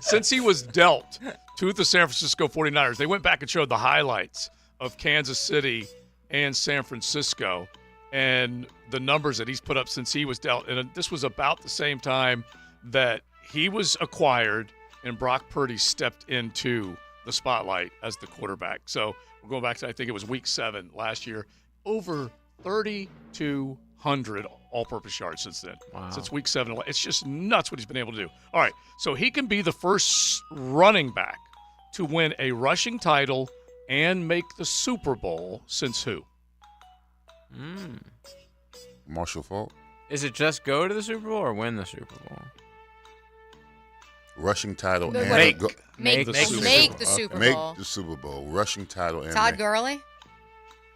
Speaker 5: since he was dealt to the San Francisco 49ers, they went back and showed the highlights of Kansas City and San Francisco and the numbers that he's put up since he was dealt. And this was about the same time that he was acquired and Brock Purdy stepped into the spotlight as the quarterback. So we're going back to, I think it was week 7 last year, over 3,200 all-purpose yards since then.
Speaker 30: Wow.
Speaker 5: Since week 7. It's just nuts what he's been able to do. All right, so he can be the first running back to win a rushing title and make the Super Bowl since who?
Speaker 2: Marshall Faulk.
Speaker 30: Is it just go to the Super Bowl or win the Super Bowl?
Speaker 2: Rushing title
Speaker 6: Make-
Speaker 2: and
Speaker 6: Make
Speaker 5: the
Speaker 6: the
Speaker 5: Super
Speaker 6: Super
Speaker 5: Bowl.
Speaker 2: Make
Speaker 6: Bowl.
Speaker 2: the Super Bowl. Rushing title and
Speaker 6: Todd
Speaker 2: make-
Speaker 6: Gurley?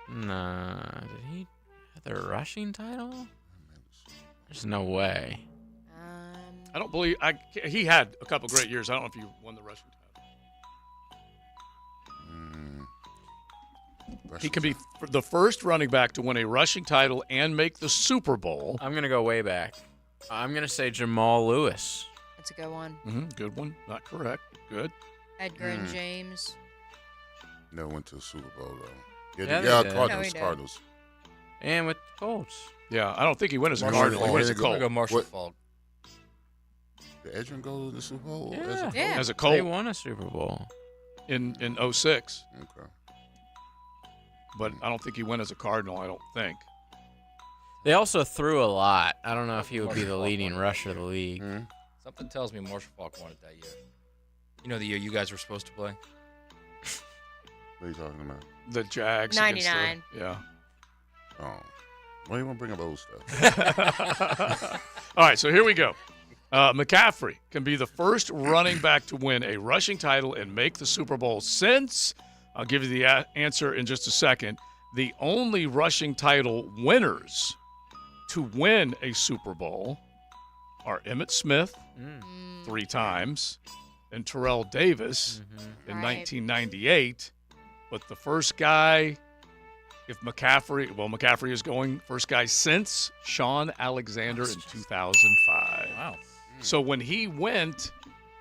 Speaker 30: Nah. Did he have the rushing title? There's no way.
Speaker 5: I don't believe he had a couple great years. I don't know if he won the rushing title. He can be the first running back to win a rushing title and make the Super Bowl.
Speaker 30: I'm going to go way back. I'm going to say Jamal Lewis.
Speaker 6: That's a good one.
Speaker 5: Good one. Not correct. Good.
Speaker 6: Edgar and James.
Speaker 2: Never went to the Super Bowl though.
Speaker 30: Yeah, they did.
Speaker 6: No, he
Speaker 2: Cardinals.
Speaker 6: did.
Speaker 2: Cardinals.
Speaker 30: And with the Colts.
Speaker 5: Yeah, I don't think he went as a
Speaker 2: Marshall
Speaker 5: Cardinal. He
Speaker 2: Faulk.
Speaker 5: went as a
Speaker 1: I'm going to
Speaker 5: Colt.
Speaker 1: go Marshall
Speaker 2: What?
Speaker 1: Falk.
Speaker 2: Did Edgerrin go to the Super Bowl?
Speaker 30: Yeah.
Speaker 6: Yeah.
Speaker 5: As a
Speaker 30: They
Speaker 5: Colt
Speaker 30: won a Super Bowl.
Speaker 5: in 06.
Speaker 2: Okay.
Speaker 5: But I don't think he went as a Cardinal, I don't think.
Speaker 30: They also threw a lot. I don't know if he would be
Speaker 1: Marshall
Speaker 30: the
Speaker 1: Faulk
Speaker 30: leading
Speaker 1: won it
Speaker 30: rusher
Speaker 1: that
Speaker 30: of the
Speaker 1: year.
Speaker 30: league.
Speaker 1: Something tells me Marshall Falk won it that year. You know the year you guys were supposed to play?
Speaker 2: What are you talking about?
Speaker 5: The Jags. against the-
Speaker 6: 99.
Speaker 5: Yeah.
Speaker 2: Oh. Why do you want to bring up old stuff?
Speaker 5: All right, so here we go. McCaffrey can be the first running back to win a rushing title and make the Super Bowl since, I'll give you the answer in just a second, the only rushing title winners to win a Super Bowl are Emmitt Smith 3 times and Terrell Davis in
Speaker 6: Right.
Speaker 5: 1998. But the first guy, if McCaffrey is going, first guy since Sean Alexander in 2005.
Speaker 1: Wow.
Speaker 5: So when he went,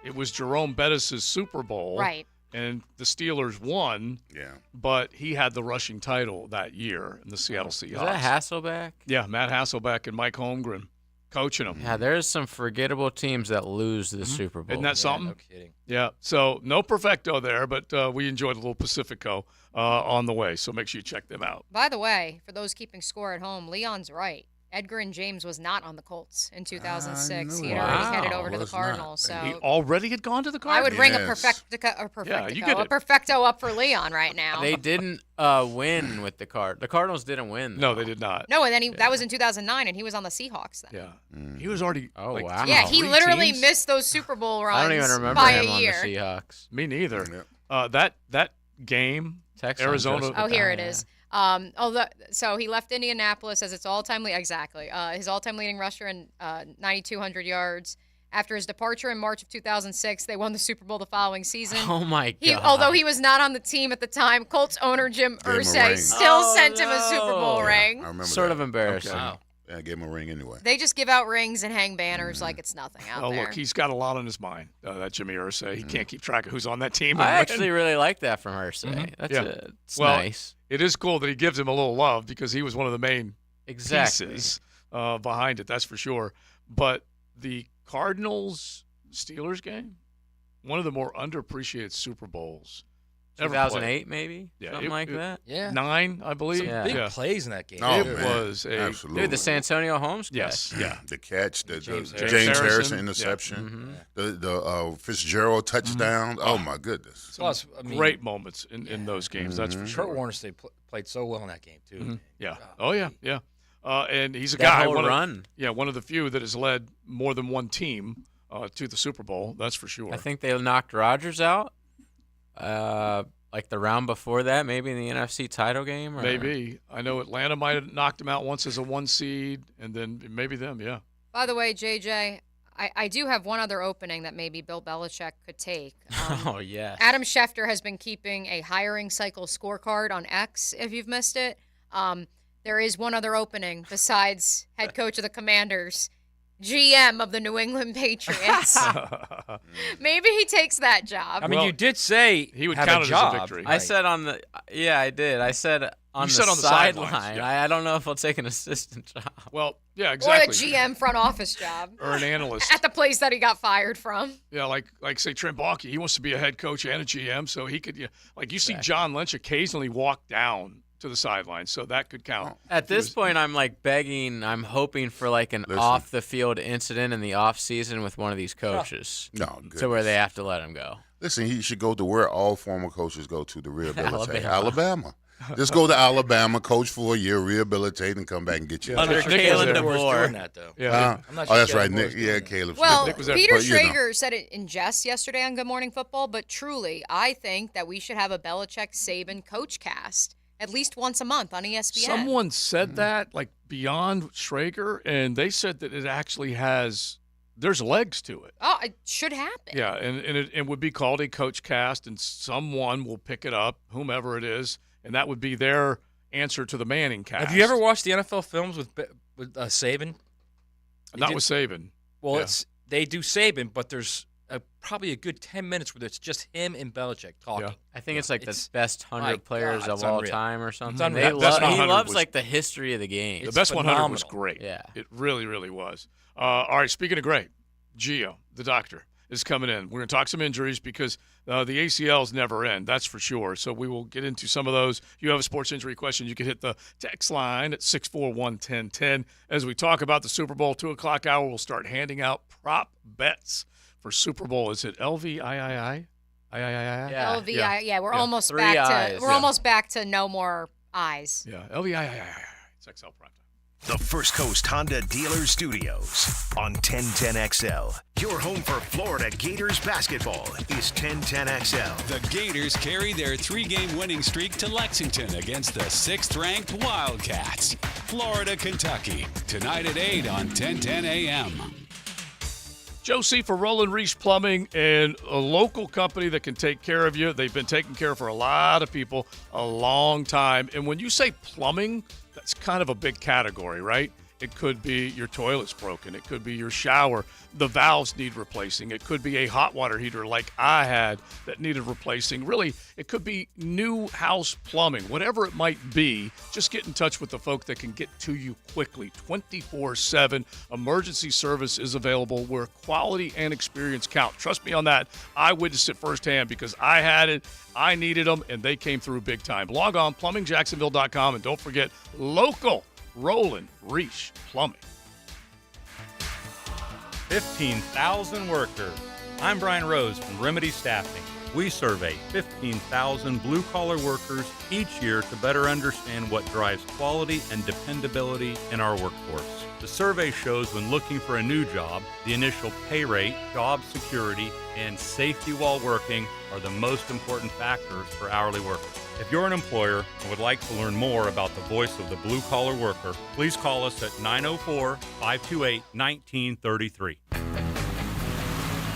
Speaker 5: it was Jerome Bettis' Super Bowl.
Speaker 6: Right.
Speaker 5: And the Steelers won.
Speaker 2: Yeah.
Speaker 5: But he had the rushing title that year in the Seattle Seahawks.
Speaker 30: Is that Hasselbeck?
Speaker 5: Yeah, Matt Hasselbeck and Mike Holmgren coaching them.
Speaker 30: Yeah, there's some forgettable teams that lose the Super Bowl.
Speaker 5: Isn't that something?
Speaker 1: No kidding.
Speaker 5: Yeah, so no perfecto there, but we enjoyed a little Pacifico on the way, so make sure you check them out.
Speaker 6: By the way, for those keeping score at home, Leon's right. Edgar and James was not on the Colts in 2006. He had
Speaker 2: Wow.
Speaker 6: already headed over to the
Speaker 2: Was not.
Speaker 6: Cardinals. So
Speaker 5: He already had gone to the
Speaker 6: I
Speaker 5: Cardinals?
Speaker 6: would bring
Speaker 2: Yes.
Speaker 6: a perfecto up for Leon right now.
Speaker 30: They didn't win with the Cardinals. The Cardinals didn't win.
Speaker 5: No, they did not.
Speaker 6: No, and then that was in 2009, and he was on the Seahawks then.
Speaker 5: Yeah. He was already.
Speaker 30: Oh,
Speaker 5: like,
Speaker 30: wow.
Speaker 6: Yeah, he
Speaker 5: 3
Speaker 6: literally
Speaker 5: teams?
Speaker 6: missed those Super Bowl runs
Speaker 30: I don't even remember
Speaker 6: by
Speaker 30: him
Speaker 6: a
Speaker 30: on
Speaker 6: year.
Speaker 30: the Seahawks.
Speaker 5: Me neither.
Speaker 2: Yep.
Speaker 5: That game,
Speaker 30: Texans
Speaker 5: Arizona.
Speaker 30: just-
Speaker 6: Oh, here it is. So he left Indianapolis as its all-time his all-time leading rusher in 9,200 yards. After his departure in March of 2006, they won the Super Bowl the following season.
Speaker 30: Oh, my God.
Speaker 6: Although he was not on the team at the time, Colts owner Jim
Speaker 2: Gave him a
Speaker 6: Irsay
Speaker 2: ring.
Speaker 6: still sent him a Super Bowl ring.
Speaker 2: I remember
Speaker 30: Sort
Speaker 2: that.
Speaker 30: of embarrassing.
Speaker 2: Okay. Yeah, I gave him a ring anyway.
Speaker 6: They just give out rings and hang banners like it's nothing out there.
Speaker 5: Look, he's got a lot on his mind. That Jimmy Irsay. He can't keep track of who's on that team.
Speaker 30: I actually really like that from Irsay.
Speaker 5: Mhm.
Speaker 30: That's
Speaker 5: Yeah.
Speaker 30: it's
Speaker 5: Well,
Speaker 30: nice.
Speaker 5: It is cool that he gives him a little love because he was one of the main
Speaker 30: Exactly.
Speaker 5: pieces behind it. That's for sure. But the Cardinals-Steelers game, one of the more underappreciated Super Bowls ever
Speaker 30: 2008
Speaker 5: played.
Speaker 30: maybe?
Speaker 5: Yeah,
Speaker 30: Something like that?
Speaker 1: Yeah.
Speaker 5: 9, I believe.
Speaker 1: Some big plays in that game.
Speaker 2: Oh,
Speaker 5: It
Speaker 2: man.
Speaker 5: was
Speaker 2: Absolutely.
Speaker 30: Dude, the Santonio Holmes catch.
Speaker 5: Yes, yeah.
Speaker 2: The catch, the
Speaker 1: James
Speaker 2: James
Speaker 5: Harrison.
Speaker 2: Harrison
Speaker 5: Yeah.
Speaker 2: interception, the Fitzgerald touchdown. Oh, my goodness.
Speaker 1: Plus, I mean,
Speaker 5: Great moments in those games, that's for sure.
Speaker 1: Kurt Warner played so well in that game too.
Speaker 5: Yeah. Oh, yeah, yeah. And he's a
Speaker 30: That
Speaker 5: guy.
Speaker 30: whole
Speaker 5: one
Speaker 30: run.
Speaker 5: One of the few that has led more than one team to the Super Bowl. That's for sure.
Speaker 30: I think they knocked Rodgers out. Like the round before that, maybe in the NFC title game. Or...
Speaker 5: Maybe. I know Atlanta might have knocked him out once as a 1 seed, and then maybe them, yeah.
Speaker 6: By the way, JJ, I do have one other opening that maybe Bill Belichick could take.
Speaker 30: Oh, yes.
Speaker 6: Adam Schefter has been keeping a hiring cycle scorecard on X, if you've missed it. There is one other opening besides head coach of the Commanders, GM of the New England Patriots. Maybe he takes that job.
Speaker 1: I mean, you did say
Speaker 5: he would
Speaker 1: have
Speaker 5: count
Speaker 1: a
Speaker 5: it
Speaker 1: job.
Speaker 5: as a victory.
Speaker 30: I said on the I did. I said on
Speaker 5: You
Speaker 30: the
Speaker 5: said on the sidelines,
Speaker 30: sideline.
Speaker 5: yeah.
Speaker 30: I don't know if I'll take an assistant job.
Speaker 5: Well, yeah,
Speaker 6: Or
Speaker 5: exactly.
Speaker 6: the GM front office job.
Speaker 5: Or an analyst.
Speaker 6: At the place that he got fired from.
Speaker 5: Yeah, like say Trent Baalke, he wants to be a head coach and a GM, so he could. Like you see John Lynch occasionally walk down to the sideline, so that could count.
Speaker 30: At this point, I'm like begging. I'm hoping for like an off the field incident in the off season with one of these coaches.
Speaker 2: No,
Speaker 30: to where they have to let him go.
Speaker 2: Listen, he should go to where all former coaches go to rehabilitate. Alabama. Just go to Alabama, coach for a year, rehabilitate, and come back and get you.
Speaker 30: Under Kalen DeBoer.
Speaker 1: That, though.
Speaker 5: Yeah.
Speaker 1: I'm not
Speaker 2: Oh,
Speaker 1: sure
Speaker 2: that's
Speaker 1: Kalen
Speaker 2: right,
Speaker 1: DeBoer's
Speaker 2: Nick. Yeah,
Speaker 1: doing
Speaker 2: Caleb.
Speaker 6: Well,
Speaker 2: Nick was there.
Speaker 6: Peter
Speaker 2: But, you know.
Speaker 6: Schrager said it in jest yesterday on Good Morning Football, but truly, I think that we should have a Belichick-Saban coach cast at least once a month on ESPN.
Speaker 5: Someone said that, like beyond Schrager, and they said that it actually there's legs to it.
Speaker 6: Oh, it should happen.
Speaker 5: Yeah, and it would be called a coach cast, and someone will pick it up, whomever it is, and that would be their answer to the Manning cast.
Speaker 1: Have you ever watched the NFL films with Saban?
Speaker 5: Not with Saban.
Speaker 1: Well,
Speaker 5: Yeah.
Speaker 1: they do Saban, but there's probably a good 10 minutes where it's just him and Belichick talking.
Speaker 5: Yeah.
Speaker 30: I think it's like the best
Speaker 1: my
Speaker 30: 100 players
Speaker 1: God,
Speaker 30: of
Speaker 1: it's
Speaker 30: all
Speaker 1: unreal.
Speaker 30: time or
Speaker 1: It's
Speaker 30: something.
Speaker 1: unreal.
Speaker 5: Best
Speaker 30: He
Speaker 5: 100
Speaker 30: loves
Speaker 5: was-
Speaker 30: like the history of the game.
Speaker 5: The best 100 was
Speaker 1: phenomenal.
Speaker 5: great.
Speaker 30: Yeah.
Speaker 5: It really, really was. All right, speaking of great, Gio, the doctor, is coming in. We're going to talk some injuries because the ACLs never end, that's for sure. So we will get into some of those. If you have a sports injury question, you can hit the text line at 641-1010. As we talk about the Super Bowl, 2 o'clock hour, we'll start handing out prop bets for Super Bowl. Is it LVII?
Speaker 30: Yeah.
Speaker 6: LVI, yeah, we're
Speaker 5: Yeah.
Speaker 6: almost
Speaker 30: 3
Speaker 6: back
Speaker 30: eyes.
Speaker 6: to almost back to no more eyes.
Speaker 5: Yeah, LVII. It's XL Primetime.
Speaker 4: The First Coast Honda Dealer Studios on 1010XL. Your home for Florida Gators basketball is 1010XL.
Speaker 3: The Gators carry their 3-game winning streak to Lexington against the 6th-ranked Wildcats. Florida, Kentucky, tonight at 8 on 1010 AM.
Speaker 5: Josie for Roland Reese Plumbing, and a local company that can take care of you. They've been taking care of for a lot of people a long time. And when you say plumbing, that's kind of a big category, right? It could be your toilet's broken. It could be your shower. The valves need replacing. It could be a hot water heater like I had that needed replacing. Really, it could be new house plumbing. Whatever it might be, just get in touch with the folk that can get to you quickly. 24/7 emergency service is available where quality and experience count. Trust me on that. I witnessed it firsthand because I had it, I needed them, and they came through big time. Log on, plumbingjacksonville.com, and don't forget local Roland Reach Plumbing.
Speaker 7: 15,000 workers. I'm Brian Rose from Remedy Staffing. We survey 15,000 blue-collar workers each year to better understand what drives quality and dependability in our workforce. The survey shows when looking for a new job, the initial pay rate, job security, and safety while working are the most important factors for hourly workers. If you're an employer and would like to learn more about the voice of the blue-collar worker, please call us at 904-528-1933.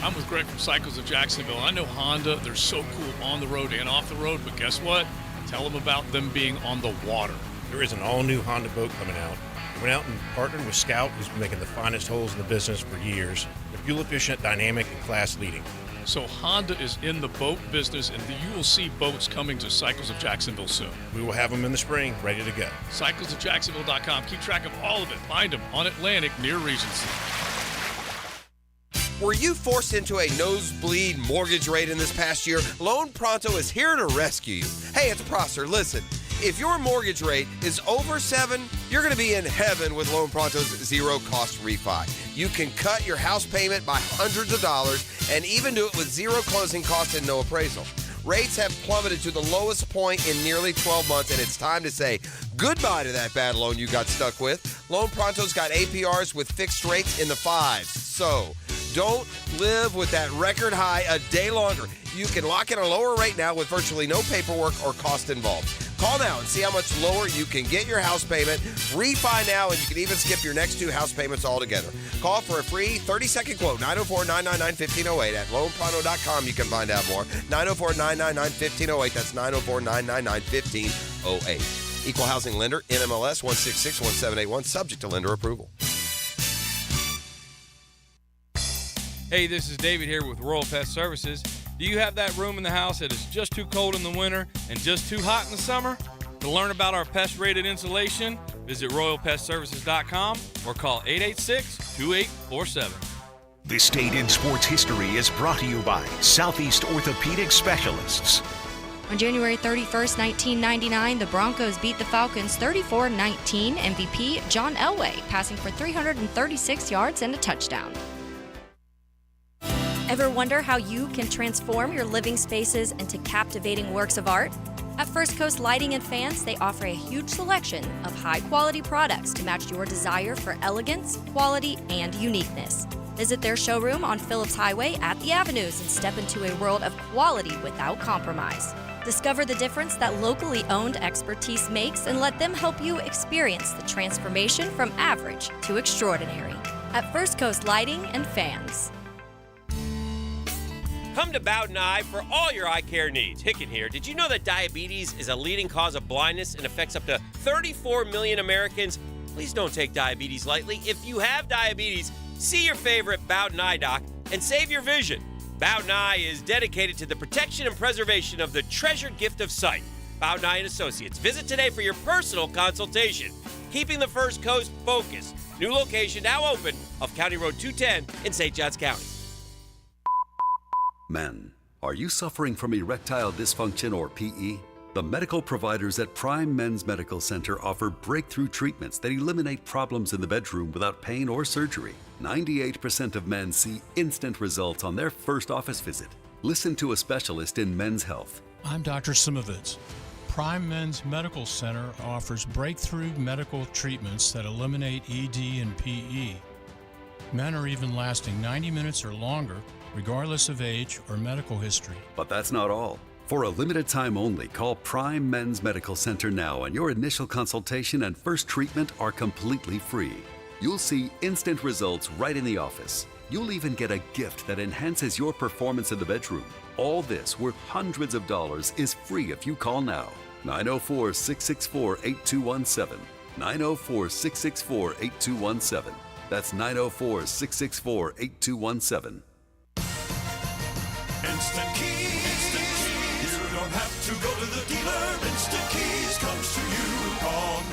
Speaker 5: I'm with Greg from Cycles of Jacksonville. I know Honda, they're so cool on the road and off the road, but guess what? Tell them about them being on the water.
Speaker 8: There is an all-new Honda boat coming out. We went out and partnered with Scout, who's been making the finest holes in the business for years. They're fuel-efficient, dynamic, and class-leading.
Speaker 5: So Honda is in the boat business, and you will see boats coming to Cycles of Jacksonville soon.
Speaker 8: We will have them in the spring, ready to go.
Speaker 5: CyclesofJacksonville.com. Keep track of all of it. Find them on Atlantic near Regency.
Speaker 9: Were you forced into a nosebleed mortgage rate in this past year? Loan Pronto is here to rescue you. Hey, it's Prosser. Listen, if your mortgage rate is over 7, you're going to be in heaven with Loan Pronto's zero-cost refi. You can cut your house payment by hundreds of dollars and even do it with zero closing costs and no appraisal. Rates have plummeted to the lowest point in nearly 12 months, and it's time to say goodbye to that bad loan you got stuck with. Loan Pronto's got APRs with fixed rates in the 5s. So don't live with that record high a day longer. You can lock in a lower rate now with virtually no paperwork or cost involved. Call now and see how much lower you can get your house payment. Refi now, and you can even skip your next 2 house payments altogether. Call for a free 30-second quote, 904-999-1508. At loanpronto.com, you can find out more. 904-999-1508. That's 904-999-1508. Equal housing lender, NMLS 1661781, subject to lender approval.
Speaker 10: Hey, this is David here with Royal Pest Services. Do you have that room in the house that is just too cold in the winter and just too hot in the summer? To learn about our pest-rated insulation, visit RoyalPestServices.com or call 886-2847.
Speaker 4: This Date in Sports History is brought to you by Southeast Orthopedic Specialists.
Speaker 11: On January 31st, 1999, the Broncos beat the Falcons 34-19. MVP John Elway passing for 336 yards and a touchdown.
Speaker 12: Ever wonder how you can transform your living spaces into captivating works of art? At First Coast Lighting and Fans, they offer a huge selection of high-quality products to match your desire for elegance, quality, and uniqueness. Visit their showroom on Phillips Highway at the Avenues and step into a world of quality without compromise. Discover the difference that locally owned expertise makes and let them help you experience the transformation from average to extraordinary. At First Coast Lighting and Fans.
Speaker 24: Come to Bowden Eye for all your eye care needs. Hicken here. Did you know that diabetes is a leading cause of blindness and affects up to 34 million Americans? Please don't take diabetes lightly. If you have diabetes, see your favorite Bowden Eye doc and save your vision. Bowden Eye is dedicated to the protection and preservation of the treasured gift of sight. Bowden Eye and Associates. Visit today for your personal consultation. Keeping the First Coast focused. New location now open off County Road 210 in St. Johns County.
Speaker 25: Men, are you suffering from erectile dysfunction or PE? The medical providers at Prime Men's Medical Center offer breakthrough treatments that eliminate problems in the bedroom without pain or surgery. 98% of men see instant results on their first office visit. Listen to a specialist in men's health.
Speaker 26: I'm Dr. Simovitz. Prime Men's Medical Center offers breakthrough medical treatments that eliminate ED and PE. Men are even lasting 90 minutes or longer, regardless of age or medical history.
Speaker 25: But that's not all. For a limited time only, call Prime Men's Medical Center now, and your initial consultation and first treatment are completely free. You'll see instant results right in the office. You'll even get a gift that enhances your performance in the bedroom. All this, worth hundreds of dollars, is free if you call now. 904-664-8217. 904-664-8217. That's 904-664-8217.
Speaker 27: Instant Keys. You don't have to go to the dealer. Instant Keys comes to you. Call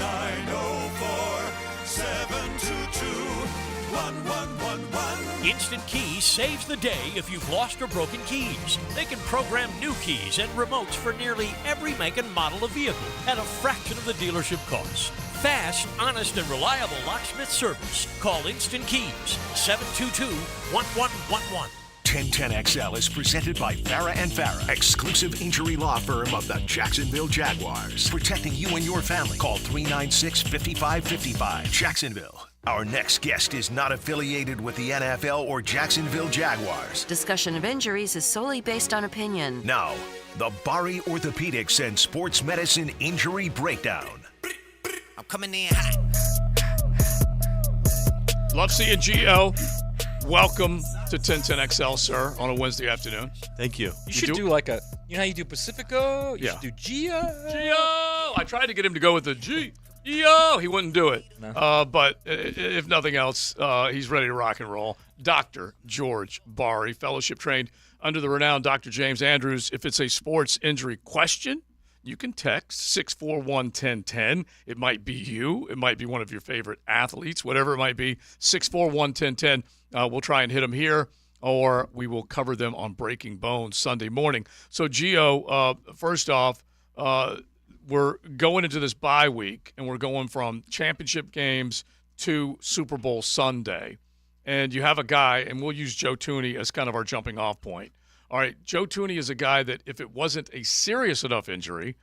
Speaker 27: 904-722-1111.
Speaker 31: Instant Keys saves the day if you've lost or broken keys. They can program new keys and remotes for nearly every make and model of vehicle at a fraction of the dealership cost. Fast, honest, and reliable locksmith service. Call Instant Keys, 722-1111.
Speaker 4: 1010XL is presented by Farah and Farah, exclusive injury law firm of the Jacksonville Jaguars. Protecting you and your family. Call 396-5555. Jacksonville. Our next guest is not affiliated with the NFL or Jacksonville Jaguars.
Speaker 13: Discussion of injuries is solely based on opinion.
Speaker 4: Now, the Bari Orthopedics and Sports Medicine Injury Breakdown.
Speaker 14: I'm coming in hot.
Speaker 5: Love seeing Gio. Welcome to 1010XL, sir, on a Wednesday afternoon.
Speaker 23: Thank you.
Speaker 1: You should do like you know how you do Pacifico? You
Speaker 5: Yeah.
Speaker 1: should do Gio.
Speaker 5: Gio! I tried to get him to go with the Gio. He wouldn't do it.
Speaker 1: No.
Speaker 5: But if nothing else, he's ready to rock and roll. Dr. George Bari, fellowship trained under the renowned Dr. James Andrews. If it's a sports injury question, you can text 641-1010. It might be you. It might be one of your favorite athletes, whatever it might be. 641-1010. We'll try and hit them here, or we will cover them on Breaking Bones Sunday morning. So, Gio, first off, we're going into this bye week, and we're going from championship games to Super Bowl Sunday. And you have a guy, and we'll use Joe Thuney as kind of our jumping off point. All right, Joe Thuney is a guy that if it wasn't a serious enough injury,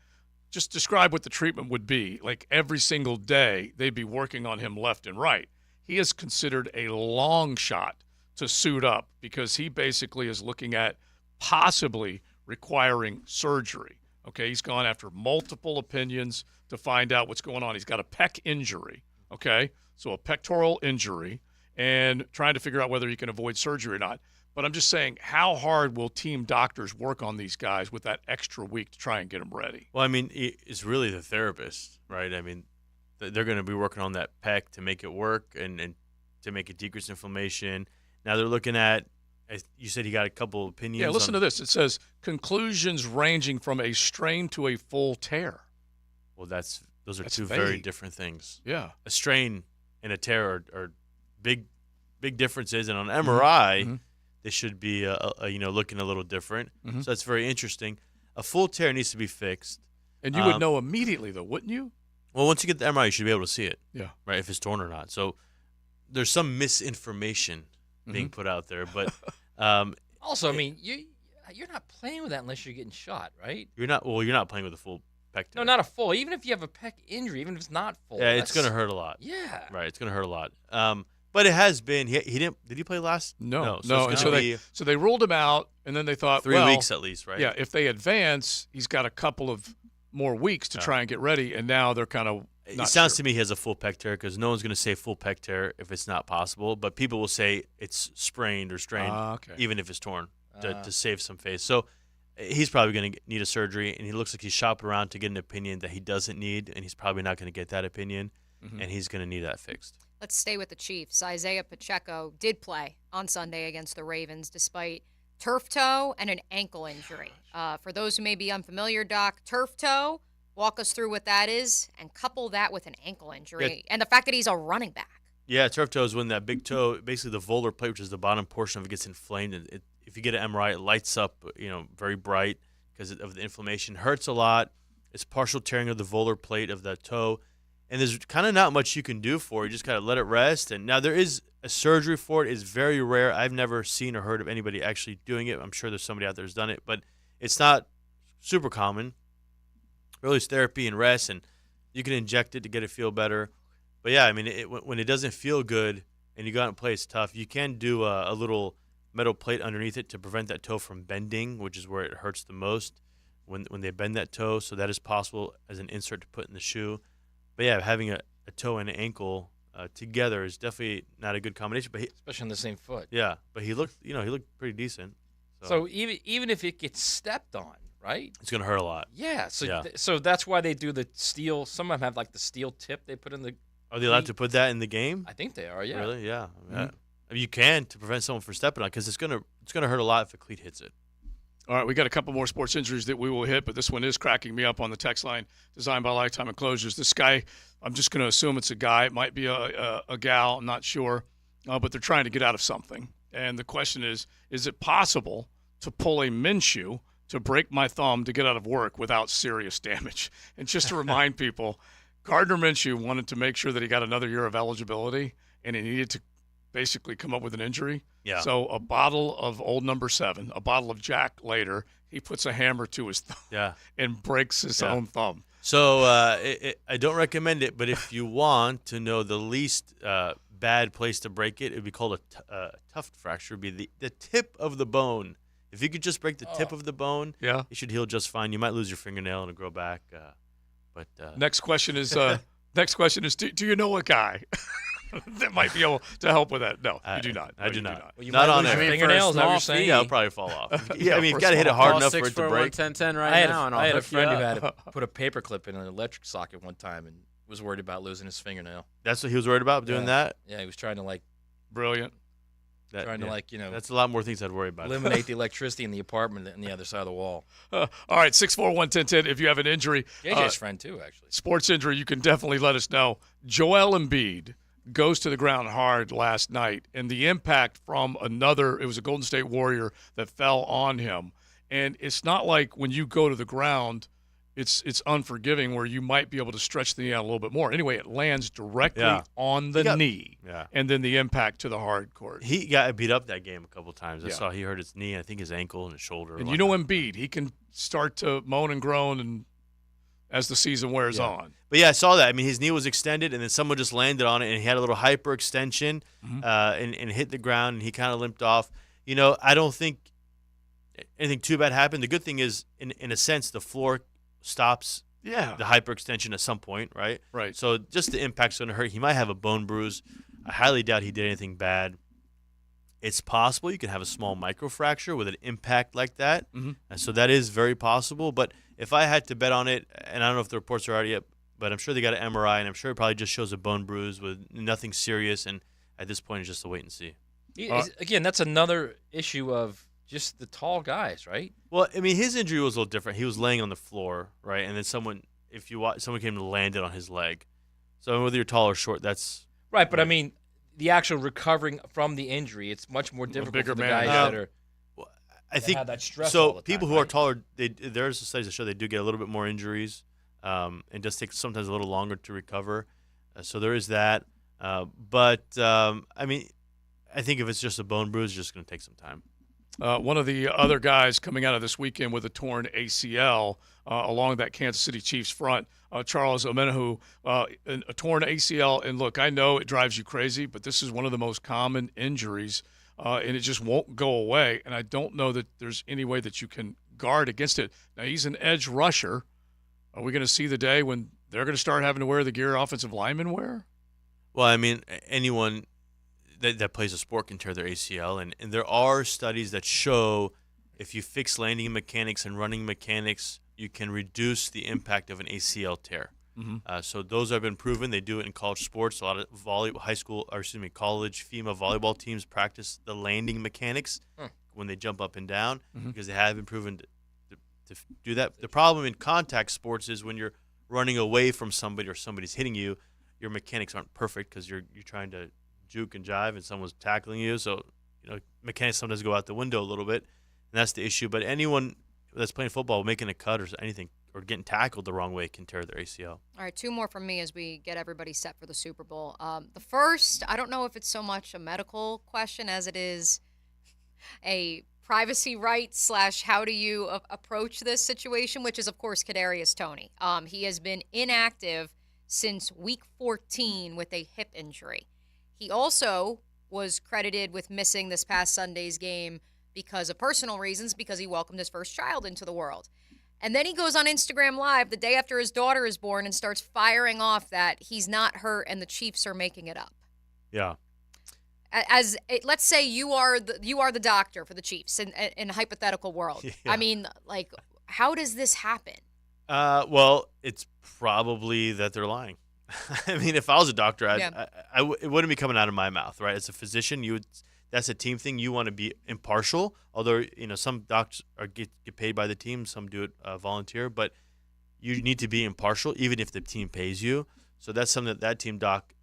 Speaker 5: just describe what the treatment would be. Like every single day, they'd be working on him left and right. He is considered a long shot to suit up because he basically is looking at possibly requiring surgery. Okay, he's gone after multiple opinions to find out what's going on. He's got a pec injury, okay, so a pectoral injury, and trying to figure out whether he can avoid surgery or not. But I'm just saying, how hard will team doctors work on these guys with that extra week to try and get them ready?
Speaker 23: Well, I mean, it's really the therapist, right? I mean, they're going to be working on that pec to make it work and to make it decrease inflammation. Now they're looking at, as you said, he got a couple opinions.
Speaker 5: Yeah, listen to this. It says, conclusions ranging from a strain to a full tear.
Speaker 23: Well, those are two
Speaker 5: vague.
Speaker 23: very different things.
Speaker 5: Yeah.
Speaker 23: A strain and a tear are big differences. And on MRI, they should be looking a little different. So that's very interesting. A full tear needs to be fixed.
Speaker 5: And you would know immediately, though, wouldn't you?
Speaker 23: Well, once you get the MRI, you should be able to see it.
Speaker 5: Yeah.
Speaker 23: Right, if it's torn or not. So there's some misinformation being put out there. But
Speaker 1: also, I mean, you're not playing with that unless you're getting shot, right?
Speaker 23: You're not playing with a full pec tear.
Speaker 1: No, not a full. Even if you have a pec injury, even if it's not full.
Speaker 23: Yeah, it's going to hurt a lot.
Speaker 1: Yeah.
Speaker 23: Right, it's going to hurt a lot. But it has been. He didn't. Did he play last?
Speaker 5: No.
Speaker 23: So
Speaker 5: So they ruled him out, and then they thought
Speaker 23: 3 weeks at least, right?
Speaker 5: Yeah. If they advance, he's got a couple of more weeks to try and get ready, and now they're kind of.
Speaker 23: It sounds to me he has a full pec tear because no one's going to say full pec tear if it's not possible. But people will say it's sprained or strained, even if it's torn, to save some face. So he's probably going to need a surgery, and he looks like he's shopping around to get an opinion that he doesn't need, and he's probably not going to get that opinion, and he's going to need that fixed.
Speaker 6: Let's stay with the Chiefs. Isaiah Pacheco did play on Sunday against the Ravens despite turf toe and an ankle injury. For those who may be unfamiliar, Doc, turf toe, walk us through what that is and couple that with an ankle injury and the fact that he's a running back.
Speaker 23: Yeah, turf toe is when that big toe, basically the volar plate, which is the bottom portion of it, gets inflamed. And if you get an MRI, it lights up, very bright because of the inflammation. Hurts a lot. It's partial tearing of the volar plate of the toe. And there's kind of not much you can do for it. You just got to let it rest. And now there is a surgery for it. It's very rare. I've never seen or heard of anybody actually doing it. I'm sure there's somebody out there who's done it, but it's not super common. Really, it's therapy and rest, and you can inject it to get it feel better. But yeah, I mean, when it doesn't feel good and you go out and play, it's tough. You can do a little metal plate underneath it to prevent that toe from bending, which is where it hurts the most when they bend that toe. So that is possible as an insert to put in the shoe. But yeah, having a toe and an ankle together is definitely not a good combination. But
Speaker 1: especially on the same foot.
Speaker 23: Yeah, but he looked pretty decent.
Speaker 1: So even if it gets stepped on, right?
Speaker 23: It's gonna hurt a lot.
Speaker 1: Yeah. So that's why they do the steel. Some of them have like the steel tip they put in the.
Speaker 23: Are they allowed to put that in the game?
Speaker 1: I think they are. Yeah.
Speaker 23: Really? Yeah. I mean, you can to prevent someone from stepping on because it's gonna hurt a lot if a cleat hits it.
Speaker 5: All right, we got a couple more sports injuries that we will hit, but this one is cracking me up on the text line designed by Lifetime Enclosures. This guy, I'm just going to assume it's a guy. It might be a gal. I'm not sure, but they're trying to get out of something. And the question is it possible to pull a Minshew to break my thumb to get out of work without serious damage? And just to remind people, Gardner Minshew wanted to make sure that he got another year of eligibility, and he needed to basically come up with an injury.
Speaker 23: Yeah.
Speaker 5: So a bottle of old number 7, a bottle of Jack later, he puts a hammer to his thumb and breaks his own thumb.
Speaker 23: So I don't recommend it, but if you want to know the least bad place to break it, it would be called a tuft fracture. It would be the tip of the bone. If you could just break the tip of the bone, it should heal just fine. You might lose your fingernail and it'll grow back. But
Speaker 5: next question is, do you know a guy that might be able to help with that? No, you do not.
Speaker 23: I do not.
Speaker 1: Well, you
Speaker 23: not
Speaker 1: might
Speaker 23: on
Speaker 1: lose
Speaker 23: there.
Speaker 1: your fingernails, now you're saying?
Speaker 23: Yeah, it'll probably fall off. Yeah, I mean, you've got to hit it hard enough for it to break.
Speaker 30: 10-10 right
Speaker 1: I had
Speaker 30: now, and I'll
Speaker 1: I had a
Speaker 30: hook you
Speaker 1: friend who
Speaker 30: up.
Speaker 1: had to put a paperclip in an electric socket one time and was worried about losing his fingernail.
Speaker 23: That's what he was worried about, doing that?
Speaker 1: Yeah, he was trying to
Speaker 5: Brilliant.
Speaker 23: That's a lot more things I'd worry about.
Speaker 1: Eliminate the electricity in the apartment on the other side of the wall.
Speaker 5: All right, 641-1010. If you have an injury,
Speaker 1: JJ's friend too, actually.
Speaker 5: Sports injury, you can definitely let us know. Joel Embiid goes to the ground hard last night, and the impact from it was a Golden State Warrior that fell on him. And it's not like when you go to the ground, it's unforgiving where you might be able to stretch the knee out a little bit more. Anyway, it lands directly on the knee, and then the impact to the hard court.
Speaker 23: He got beat up that game a couple times. I saw he hurt his knee, I think his ankle and his shoulder.
Speaker 5: And you know Embiid, he can start to moan and groan and as the season wears on.
Speaker 23: But, I saw that. I mean, his knee was extended, and then someone just landed on it, and he had a little hyperextension and hit the ground, and he kind of limped off. You know, I don't think anything too bad happened. The good thing is, in a sense, the floor stops the hyperextension at some point, right?
Speaker 5: Right.
Speaker 23: So just the impact's going to hurt. He might have a bone bruise. I highly doubt he did anything bad. It's possible you can have a small microfracture with an impact like that. And so that is very possible. But if I had to bet on it, and I don't know if the reports are out yet, but I'm sure they got an MRI, and I'm sure it probably just shows a bone bruise with nothing serious. And at this point, it's just a wait and see.
Speaker 1: Again, that's another issue of just the tall guys, right?
Speaker 23: Well, I mean, his injury was a little different. He was laying on the floor, right? And then someone came to land it on his leg. So whether you're tall or short, that's
Speaker 1: right. But I mean, the actual recovering from the injury, it's much more difficult for the guys that are.
Speaker 23: I think
Speaker 1: have that stress
Speaker 23: so.
Speaker 1: all the
Speaker 23: People
Speaker 1: time,
Speaker 23: who are taller, there's studies that show they do get a little bit more injuries, and does take sometimes a little longer to recover. So there is that. But I mean, I think if it's just a bone bruise, it's just going to take some time.
Speaker 5: One of the other guys coming out of this weekend with a torn ACL along that Kansas City Chiefs front, Charles Omenihu, a torn ACL. And look, I know it drives you crazy, but this is one of the most common injuries, and it just won't go away. And I don't know that there's any way that you can guard against it. Now, he's an edge rusher. Are we going to see the day when they're going to start having to wear the gear offensive linemen wear?
Speaker 23: Well, I mean, anyone that plays a sport can tear their ACL, and there are studies that show if you fix landing mechanics and running mechanics, you can reduce the impact of an ACL tear. So those have been proven. They do it in college sports. A lot of college female volleyball teams practice the landing mechanics when they jump up and down because they have been proven to do that. The problem in contact sports is when you're running away from somebody or somebody's hitting you, your mechanics aren't perfect because you're trying to juke and jive and someone's tackling you. So, mechanics sometimes go out the window a little bit, and that's the issue. But anyone that's playing football, making a cut or anything, or getting tackled the wrong way can tear their ACL.
Speaker 6: All right, 2 more from me as we get everybody set for the Super Bowl. The first, I don't know if it's so much a medical question as it is a privacy rights / how do you approach this situation, which is, of course, Kadarius Toney. He has been inactive since week 14 with a hip injury. He also was credited with missing this past Sunday's game because of personal reasons, because he welcomed his first child into the world. And then he goes on Instagram Live the day after his daughter is born and starts firing off that he's not hurt and the Chiefs are making it up.
Speaker 23: Yeah.
Speaker 6: Let's say you are the doctor for the Chiefs in a hypothetical world. Yeah. I mean, like, how does this happen?
Speaker 23: Well, it's probably that they're lying. I mean, if I was a doctor, it wouldn't be coming out of my mouth, right? As a physician, that's a team thing. You want to be impartial. Although some doctors get paid by the team, some do it volunteer, but you need to be impartial, even if the team pays you. So that's something that team doc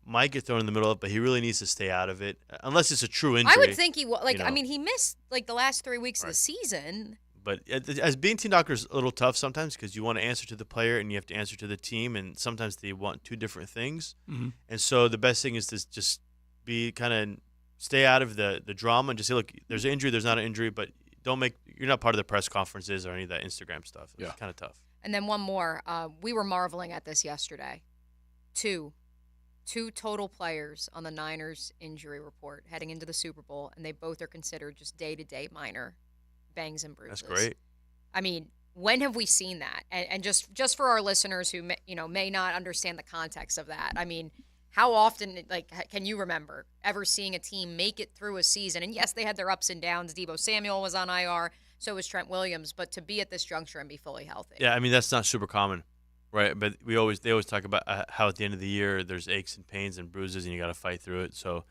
Speaker 23: might get thrown in the middle of, but he really needs to stay out of it, unless it's a true injury.
Speaker 6: I would think he will. I mean, he missed the last 3 weeks of the season.
Speaker 23: But as being team doctor is a little tough sometimes because you want to answer to the player and you have to answer to the team, and sometimes they want two different things.
Speaker 5: Mm-hmm.
Speaker 23: And so the best thing is to just stay out of the drama and just say, look, there's an injury, there's not an injury, but you're not part of the press conferences or any of that Instagram stuff. It's kind of tough.
Speaker 6: And then one more. We were marveling at this yesterday. Two total players on the Niners injury report heading into the Super Bowl, and they both are considered just day-to-day minor bangs and bruises.
Speaker 23: That's great.
Speaker 6: I mean, when have we seen that? And just for our listeners who may not understand the context of that, I mean, how often, can you remember ever seeing a team make it through a season? And yes, they had their ups and downs. Deebo Samuel was on IR, so was Trent Williams. But to be at this juncture and be fully healthy.
Speaker 23: Yeah, I mean, that's not super common, right? But they always talk about how at the end of the year there's aches and pains and bruises, and you got to fight through it. So,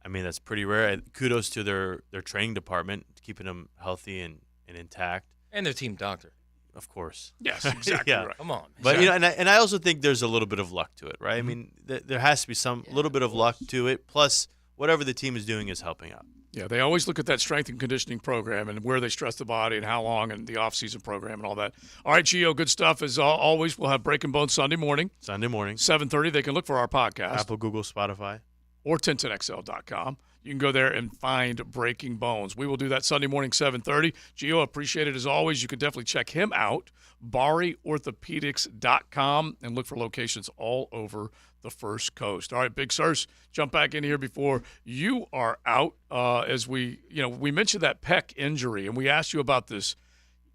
Speaker 23: I mean, that's pretty rare. Kudos to their training department, keeping them healthy and intact.
Speaker 1: And their team doctor.
Speaker 23: Of course.
Speaker 5: Yes, exactly right.
Speaker 1: Come on.
Speaker 23: But and I also think there's a little bit of luck to it, right? Mm-hmm. I mean, there has to be little bit of luck to it. Plus, whatever the team is doing is helping out.
Speaker 5: Yeah, they always look at that strength and conditioning program and where they stress the body and how long and the off-season program and all that. All right, Gio, good stuff as always. We'll have Breaking Bones Sunday morning. 7:30. They can look for our podcast.
Speaker 23: Apple, Google, Spotify.
Speaker 5: Or 1010XL.com. You can go there and find Breaking Bones. We will do that Sunday morning, 7:30. Gio, appreciate it as always. You can definitely check him out, BariOrthopedics.com, and look for locations all over the First Coast. All right, Big Sirs, jump back in here before you are out. As we mentioned that pec injury, and we asked you about this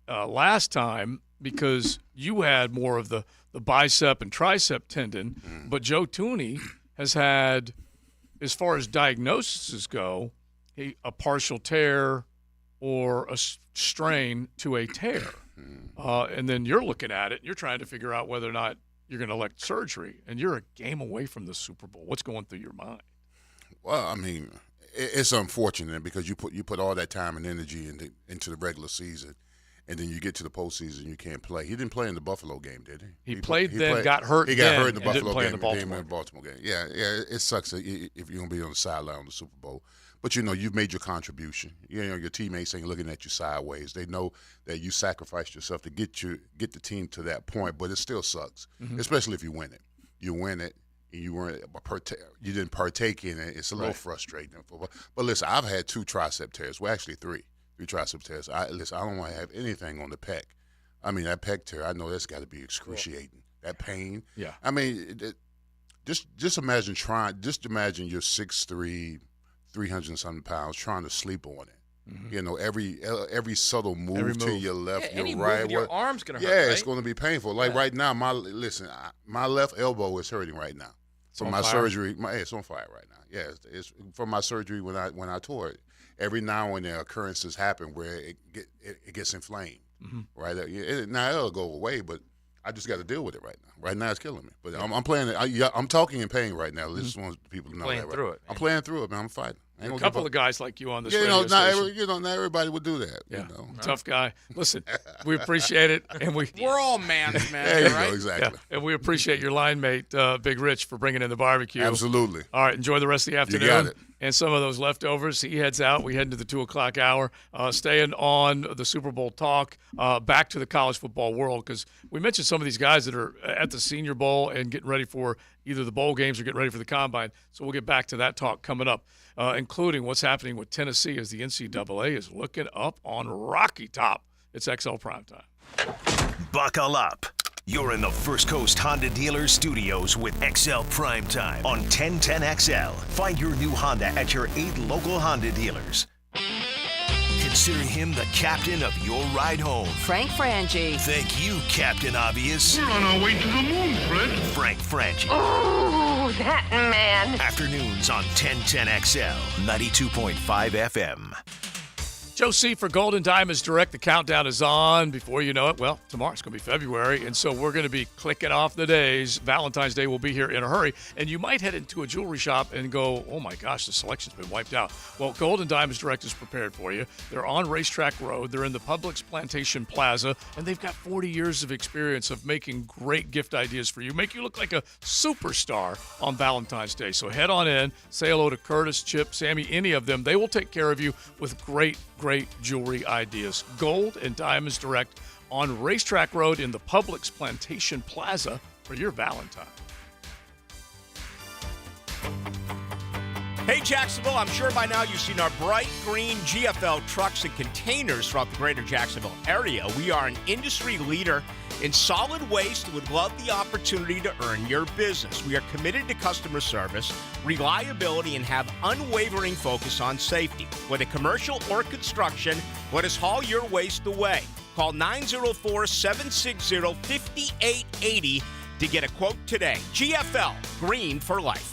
Speaker 5: last time because you had more of the bicep and tricep tendon, but Joe Tooney has had, as far as diagnoses go, a partial tear or a strain to a tear. And then you're looking at it, and you're trying to figure out whether or not you're going to elect surgery, and you're a game away from the Super Bowl. What's going through your mind?
Speaker 2: Well, I mean, it's unfortunate because you put all that time and energy into the regular season, and then you get to the postseason, you can't play. He didn't play in the Buffalo game, did he?
Speaker 5: He played, got hurt.
Speaker 2: He got hurt in the Buffalo
Speaker 5: game.
Speaker 2: In the Baltimore game. Yeah, it sucks if you're gonna be on the sideline of the Super Bowl. But you've made your contribution. Your teammates ain't looking at you sideways. They know that you sacrificed yourself to get the team to that point. But it still sucks, especially if you win it. You win it, and you didn't partake in it. It's a little frustrating. But listen, I've had 2 tricep tears. Well, actually 3 tricep tears. I don't want to have anything on the pec. I mean, that pec tear, I know that's got to be excruciating. That pain.
Speaker 5: Yeah.
Speaker 2: I mean, just imagine you're 6'3", 300-something pounds trying to sleep on it. Mm-hmm. Every subtle move to your left, your right.
Speaker 1: Move, your arm's gonna hurt.
Speaker 2: Yeah,
Speaker 1: right?
Speaker 2: It's going to be painful. Like right now, my left elbow is hurting right now from my surgery. It's on fire right now. Yeah, it's from my surgery when I tore it. Every now and then occurrences happen where it gets inflamed. Mm-hmm. Right now it'll go away, but I just got to deal with it right now. Right now it's killing me, but I'm playing it. I'm talking in pain right now. I just want people to know that.
Speaker 1: Through it.
Speaker 2: I'm playing through it, man. I'm fighting.
Speaker 5: A couple of guys like you on this
Speaker 2: radio
Speaker 5: station.
Speaker 2: Not everybody would do that.
Speaker 5: Yeah. Tough guy. Listen, we appreciate it, and
Speaker 10: we're all mans, man.
Speaker 2: There you
Speaker 10: right?
Speaker 2: go, exactly.
Speaker 5: Yeah. And we appreciate your line mate, Big Rich, for bringing in the barbecue.
Speaker 2: Absolutely.
Speaker 5: All right, enjoy the rest of the afternoon.
Speaker 2: You got it.
Speaker 5: And some of those leftovers. He heads out. We head into the 2 o'clock hour. Staying on the Super Bowl talk, back to the college football world, because we mentioned some of these guys that are at the Senior Bowl and getting ready for either the bowl games or getting ready for the Combine. So we'll get back to that talk coming up, including what's happening with Tennessee as the NCAA is looking up on Rocky Top. It's XL Primetime.
Speaker 4: Buckle up. You're in the First Coast Honda Dealer Studios with XL Primetime on 1010XL. Find your new Honda at your 8 local Honda dealers. Consider him the captain of your ride home.
Speaker 13: Frank Frangie.
Speaker 4: Thank you, Captain Obvious.
Speaker 27: We're on our way to the moon, Fred.
Speaker 4: Frank Frangie.
Speaker 15: Oh, that man.
Speaker 4: Afternoons on 1010XL, 92.5 FM.
Speaker 5: Joe C. for Golden Diamonds Direct. The countdown is on. Before you know it, well, tomorrow's going to be February, and so we're going to be clicking off the days. Valentine's Day will be here in a hurry, and you might head into a jewelry shop and go, oh, my gosh, the selection's been wiped out. Well, Golden Diamonds Direct is prepared for you. They're on Racetrack Road. They're in the Publix Plantation Plaza, and they've got 40 years of experience of making great gift ideas for you. Make you look like a superstar on Valentine's Day. So head on in, say hello to Curtis, Chip, Sammy, any of them. They will take care of you with great great jewelry ideas. Gold and Diamonds Direct on Racetrack Road in the Publix Plantation Plaza for your Valentine.
Speaker 31: Hey, Jacksonville, I'm sure by now you've seen our bright green GFL trucks and containers throughout the greater Jacksonville area. We are an industry leader in solid waste and would love the opportunity to earn your business. We are committed to customer service, reliability, and have unwavering focus on safety. Whether commercial or construction, let us haul your waste away. Call 904-760-5880 to get a quote today. GFL, green for life.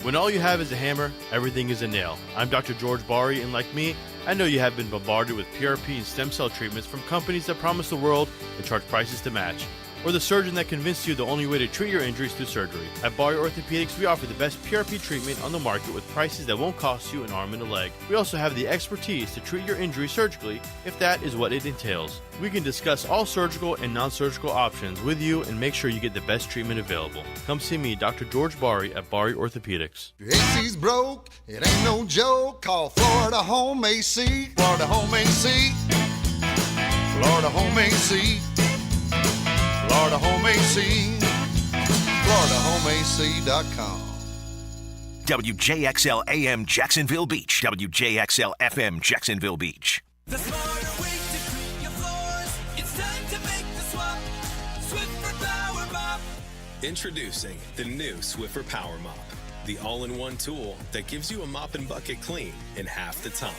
Speaker 23: When all you have is a hammer, everything is a nail. I'm Dr. George Bari, and like me, I know you have been bombarded with PRP and stem cell treatments from companies that promise the world and charge prices to match. Or the surgeon that convinced you the only way to treat your injuries through surgery. At Bari Orthopedics, we offer the best PRP treatment on the market with prices that won't cost you an arm and a leg. We also have the expertise to treat your injury surgically if that is what it entails. We can discuss all surgical and non-surgical options with you and make sure you get the best treatment available. Come see me, Dr. George Bari at Bari Orthopedics.
Speaker 3: Your AC's broke, it ain't no joke. Call Florida Home AC. Florida Home AC. Florida Home AC. Florida Home AC. FloridaHomeAC.com.
Speaker 4: WJXL AM Jacksonville Beach. WJXL FM Jacksonville Beach.
Speaker 27: The smarter way to clean your floors. It's time to make the swap. Swiffer Power Mop.
Speaker 7: Introducing the new Swiffer Power Mop, the all-in-one tool that gives you a mop and bucket clean in half the time.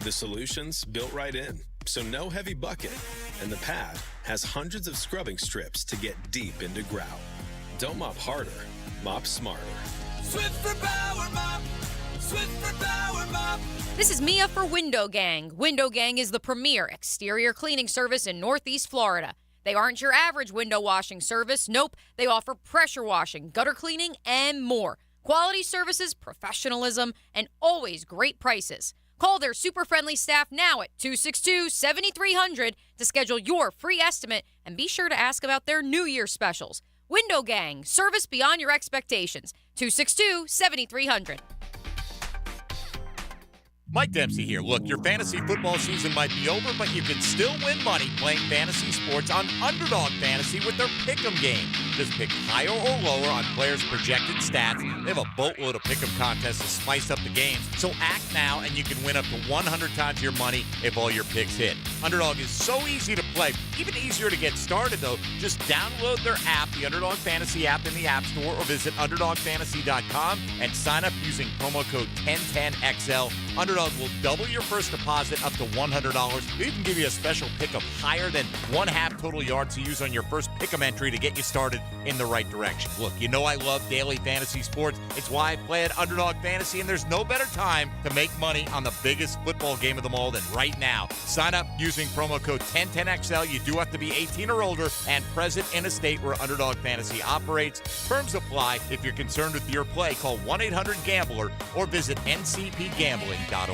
Speaker 7: The solution's built right in, so no heavy bucket, and the pad has hundreds of scrubbing strips to get deep into grout. Don't mop harder, mop smarter.
Speaker 27: Swiffer Power Mop. Swiffer Power Mop.
Speaker 6: This is Mia for Window Gang. Window Gang is the premier exterior cleaning service in Northeast Florida. They aren't your average window washing service. Nope, they offer pressure washing, gutter cleaning, and more. Quality services, professionalism, and always great prices. Call their super friendly staff now at 262-7300 to schedule your free estimate, and be sure to ask about their New Year specials. Window Gang, service beyond your expectations. 262-7300.
Speaker 16: Mike Dempsey here. Look, your fantasy football season might be over, but you can still win money playing fantasy sports on Underdog Fantasy with their Pick'em game. Just pick higher or lower on players' projected stats. They have a boatload of Pick'em contests to spice up the games. So act now, and you can win up to 100 times your money if all your picks hit. Underdog is so easy to play, even easier to get started, though. Just download their app, the Underdog Fantasy app in the App Store, or visit UnderdogFantasy.com and sign up using promo code 1010XL. Underdog will double your first deposit up to $100. They even give you a special pickup higher than 1/2 total yards to use on your first pick'em entry to get you started in the right direction. Look, you know I love daily fantasy sports. It's why I play at Underdog Fantasy, and there's no better time to make money on the biggest football game of them all than right now. Sign up using promo code 1010XL. You do have to be 18 or older and present in a state where Underdog Fantasy operates. Terms apply. If you're concerned with your play, call 1-800-GAMBLER or visit ncpgambling.org.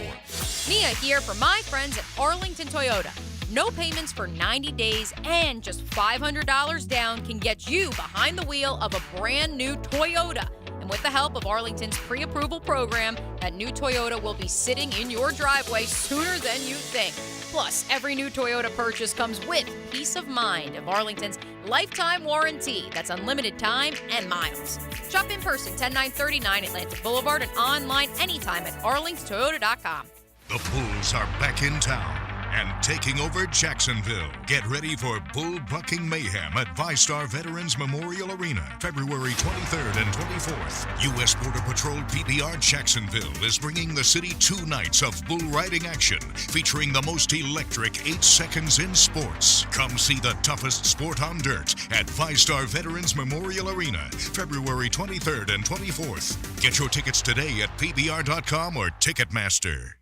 Speaker 6: Mia here for my friends at Arlington Toyota. No payments for 90 days and just $500 down can get you behind the wheel of a brand new Toyota. And with the help of Arlington's pre-approval program, that new Toyota will be sitting in your driveway sooner than you think. Plus, every new Toyota purchase comes with peace of mind of Arlington's lifetime warranty. That's unlimited time and miles. Shop in person, 10939 Atlantic Boulevard, and online anytime at arlingtontoyota.com.
Speaker 17: The Bulls are back in town and taking over Jacksonville. Get ready for bull bucking mayhem at VyStar Veterans Memorial Arena, February 23rd and 24th. U.S. Border Patrol PBR Jacksonville is bringing the city 2 nights of bull riding action, featuring the most electric 8 seconds in sports. Come see the toughest sport on dirt at VyStar Veterans Memorial Arena, February 23rd and 24th. Get your tickets today at PBR.com or Ticketmaster.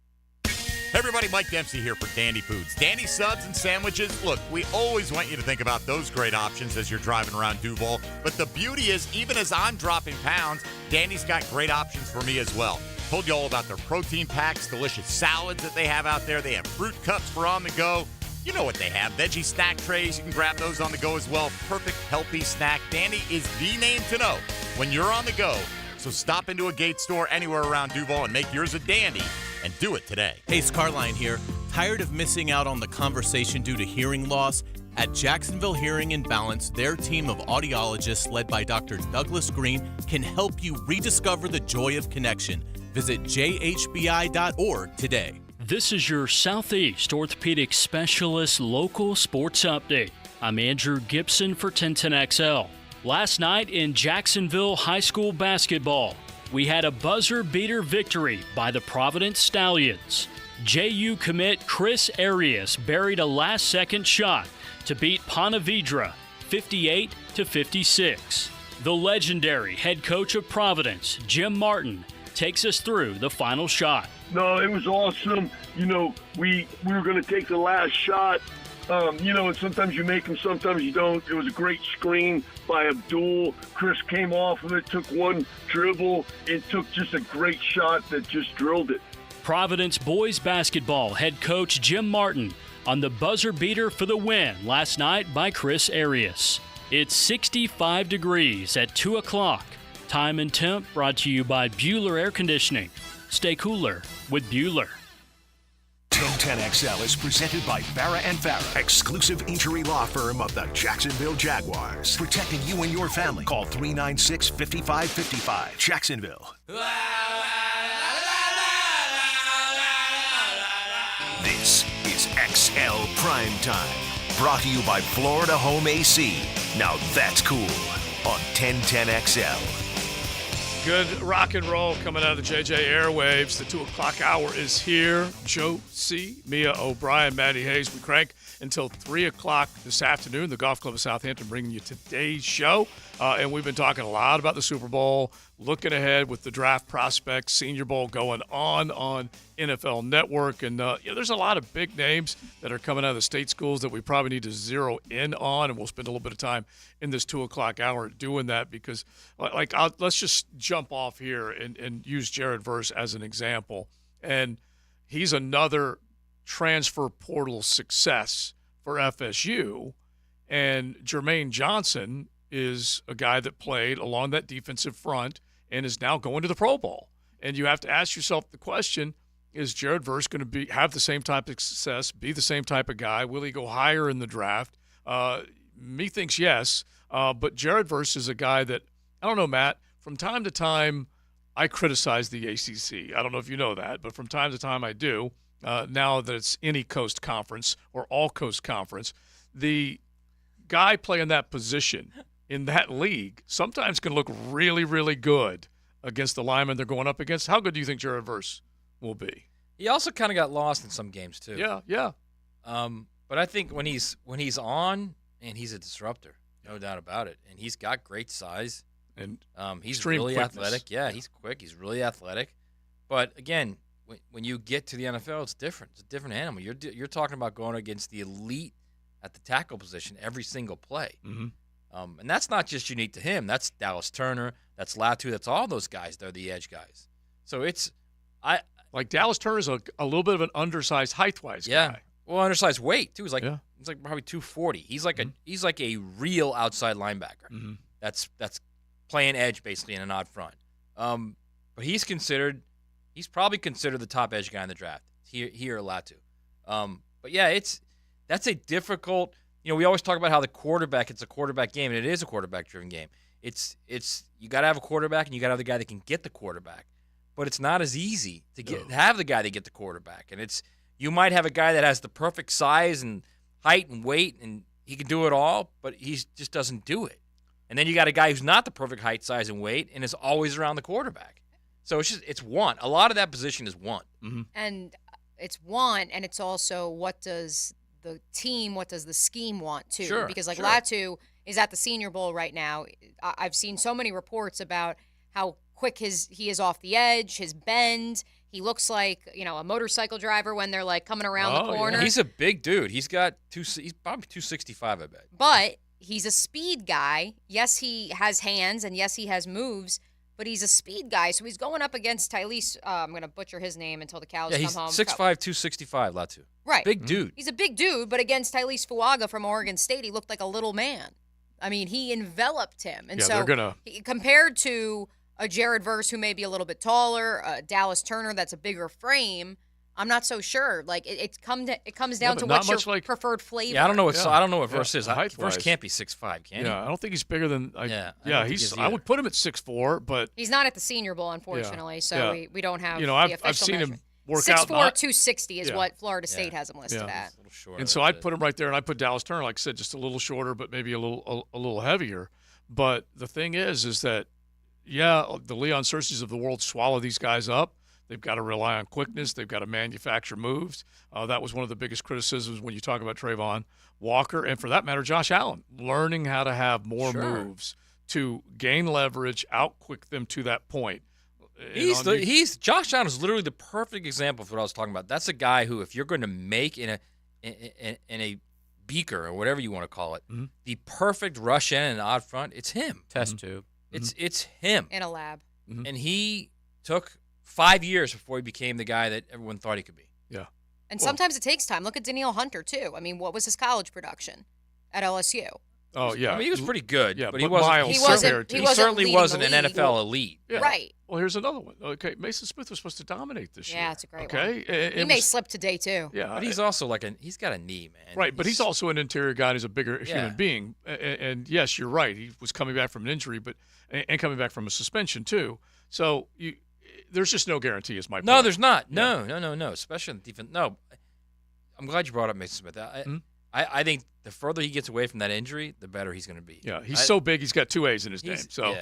Speaker 16: Hey everybody, Mike Dempsey here for Dandy Foods. Dandy subs and sandwiches. Look, we always want you to think about those great options as you're driving around Duval. But the beauty is, even as I'm dropping pounds, Dandy's got great options for me as well. Told you all about their protein packs, delicious salads that they have out there. They have fruit cups for on the go. You know what they have. Veggie snack trays. You can grab those on the go as well. Perfect, healthy snack. Dandy is the name to know when you're on the go. So stop into a Gate store anywhere around Duval and make yours a dandy, and do it today.
Speaker 18: Hey, it's Carline here.
Speaker 16: Tired of missing out on the conversation due to hearing loss? At Jacksonville Hearing and Balance, their team of audiologists led by Dr. Douglas Green can help you rediscover the joy of connection. Visit jhbi.org today.
Speaker 8: This is your Southeast Orthopedic Specialist Local Sports Update. I'm Andrew Gibson for 1010XL. Last night in Jacksonville High School basketball, we had a buzzer-beater victory by the Providence Stallions. JU commit Chris Arias buried a last-second shot to beat Ponte Vedra 58-56. The legendary head coach of Providence, Jim Martin, takes us through the final shot.
Speaker 9: No, it was awesome. You know, we were going to take the last shot. You know, and sometimes you make them, sometimes you don't. It was a great screen by Abdul. Chris came off of it, took one dribble. It took just a great shot that just drilled it.
Speaker 8: Providence boys basketball head coach Jim Martin on the buzzer beater for the win last night by Chris Arias. It's 65 degrees at 2 o'clock. Time and temp brought to you by Bueller Air Conditioning. Stay cooler with Bueller.
Speaker 4: 1010XL is presented by Farah and Farah, exclusive injury law firm of the Jacksonville Jaguars. Protecting you and your family. Call 396-5555. Jacksonville. This is XL Primetime, brought to you by Florida Home AC. Now that's cool on 1010XL.
Speaker 5: Good rock and roll coming out of the JJ airwaves. The 2 o'clock hour is here. Joe C., Mia O'Brien, Maddie Hayes. We crank until 3 o'clock this afternoon. The Golf Club of Southampton bringing you today's show. And we've been talking a lot about the Super Bowl, looking ahead with the draft prospects, Senior Bowl going on NFL Network. And there's a lot of big names that are coming out of the state schools that we probably need to zero in on. And we'll spend a little bit of time in this 2 o'clock hour doing that because, let's just jump off here and use Jared Verse as an example. And he's another transfer portal success for FSU. And Jermaine Johnson is a guy that played along that defensive front and is now going to the Pro Bowl. And you have to ask yourself the question, is Jared Verse going to have the same type of success, be the same type of guy? Will he go higher in the draft? Me thinks yes, but Jared Verse is a guy that, I don't know, Matt, from time to time I criticize the ACC. I don't know if you know that, but from time to time I do. Now that it's any coast conference or all coast conference, the guy playing that position in that league sometimes can look really, really good against the linemen they're going up against. How good do you think Jared Verse will be?
Speaker 1: He also kind of got lost in some games too.
Speaker 5: Yeah.
Speaker 1: But I think when he's on, and he's a disruptor, no doubt about it. And he's got great size,
Speaker 5: and
Speaker 1: he's really athletic. Yeah, he's quick. He's really athletic. But again, when you get to the NFL, it's different. It's a different animal. You're talking about going against the elite at the tackle position every single play.
Speaker 5: Mm-hmm.
Speaker 1: And that's not just unique to him. That's Dallas Turner. That's Latu. That's all those guys. They're the edge guys. So
Speaker 5: like Dallas Turner's a little bit of an undersized height-wise guy.
Speaker 1: Well, undersized weight too. He's like probably 240. He's like a real outside linebacker.
Speaker 5: Mm-hmm.
Speaker 1: That's playing edge basically in an odd front. But he's probably considered the top edge guy in the draft. He or Latu. But yeah, that's a difficult. We always talk about how it's a quarterback game, and it is a quarterback-driven game. It's you got to have a quarterback, and you got to have the guy that can get the quarterback. But it's not as easy to have the guy that get the quarterback. And you might have a guy that has the perfect size and height and weight, and he can do it all, but he just doesn't do it. And then you got a guy who's not the perfect height, size, and weight, and is always around the quarterback. So it's want. A lot of that position is want.
Speaker 5: Mm-hmm.
Speaker 6: And it's want, and it's also what does the scheme want too?
Speaker 1: Sure,
Speaker 6: because Latu is at the Senior Bowl right now. I've seen so many reports about how quick he is off the edge, his bend. He looks like a motorcycle driver when they're like coming around the corner.
Speaker 1: Yeah. He's a big dude. He's probably 265, I bet.
Speaker 6: But he's a speed guy. Yes, he has hands, and yes, he has moves. But he's a speed guy, so he's going up against Tylese. I'm going to butcher his name until the cows come home.
Speaker 1: He's 6'5", 265, Latu.
Speaker 6: Right.
Speaker 1: Big dude.
Speaker 6: He's a big dude, but against Tylese Fuaga from Oregon State, he looked like a little man. I mean, he enveloped him. And compared to a Jared Verse who may be a little bit taller, Dallas Turner that's a bigger frame, I'm not so sure. Like it comes down to
Speaker 5: not
Speaker 6: what's your
Speaker 5: much like-
Speaker 6: preferred flavor.
Speaker 1: Yeah, I don't know what Verse is.
Speaker 5: height-wise.
Speaker 1: Verse can't be 6'5", can he?
Speaker 5: Yeah, I don't think he's bigger than.
Speaker 1: I don't think
Speaker 5: he's.
Speaker 1: he is
Speaker 5: I would put him at 6'4", but
Speaker 6: He's not at the Senior Bowl, unfortunately, so we don't have.
Speaker 5: I've seen him work out.
Speaker 6: 6'4", 260 is what Florida State has him listed at.
Speaker 5: And so I'd put him right there, and I'd put Dallas Turner, like I said, just a little shorter, but maybe a little heavier. But the thing is that, the Leon Searcy's of the world swallow these guys up. They've got to rely on quickness. They've got to manufacture moves. That was one of the biggest criticisms when you talk about Trayvon Walker, and for that matter, Josh Allen, learning how to have more moves to gain leverage, out-quick them to that point.
Speaker 1: Josh Allen is literally the perfect example of what I was talking about. That's a guy who, if you're going to make in a beaker or whatever you want to call it, the perfect rush in and odd front, it's him.
Speaker 30: Test tube.
Speaker 1: It's him
Speaker 6: In a lab.
Speaker 1: and he took 5 years before he became the guy that everyone thought he could be.
Speaker 5: Yeah.
Speaker 6: And sometimes it takes time. Look at Danielle Hunter, too. I mean, what was his college production at LSU?
Speaker 5: Oh, yeah.
Speaker 1: I mean, he was pretty good,
Speaker 5: Yeah,
Speaker 1: but he
Speaker 5: Miles
Speaker 1: wasn't. He certainly
Speaker 6: leading
Speaker 1: wasn't
Speaker 6: the
Speaker 1: an
Speaker 6: league.
Speaker 1: NFL elite.
Speaker 5: Yeah.
Speaker 6: Right.
Speaker 5: Well, here's another one. Okay, Mason Smith was supposed to dominate this year.
Speaker 6: Yeah, it's a great
Speaker 5: one.
Speaker 6: He may slip today, too.
Speaker 5: Yeah.
Speaker 1: But he's also he's got a knee, man.
Speaker 5: Right, but he's also an interior guy. And he's a bigger human being. And yes, you're right. He was coming back from an injury, and coming back from a suspension too. So there's just no guarantee. Is my point.
Speaker 1: No, there's not. No. Especially in the defense. No, I'm glad you brought up Mason Smith. I think the further he gets away from that injury, the better he's going to be.
Speaker 5: Yeah, he's so big. He's got 2 A's in his name. So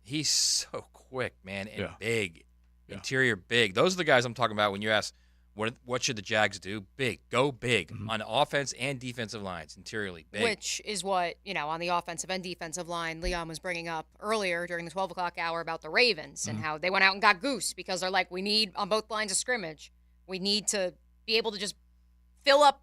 Speaker 1: he's so quick, man, and big,
Speaker 5: interior
Speaker 1: big. Those are the guys I'm talking about when you ask what should the Jags do? Big, go big on offense and defensive lines, interiorly big.
Speaker 6: Which is what, on the offensive and defensive line, Leon was bringing up earlier during the 12 o'clock hour about the Ravens and how they went out and got Goose because they're like, we need, on both lines of scrimmage, we need to be able to just fill up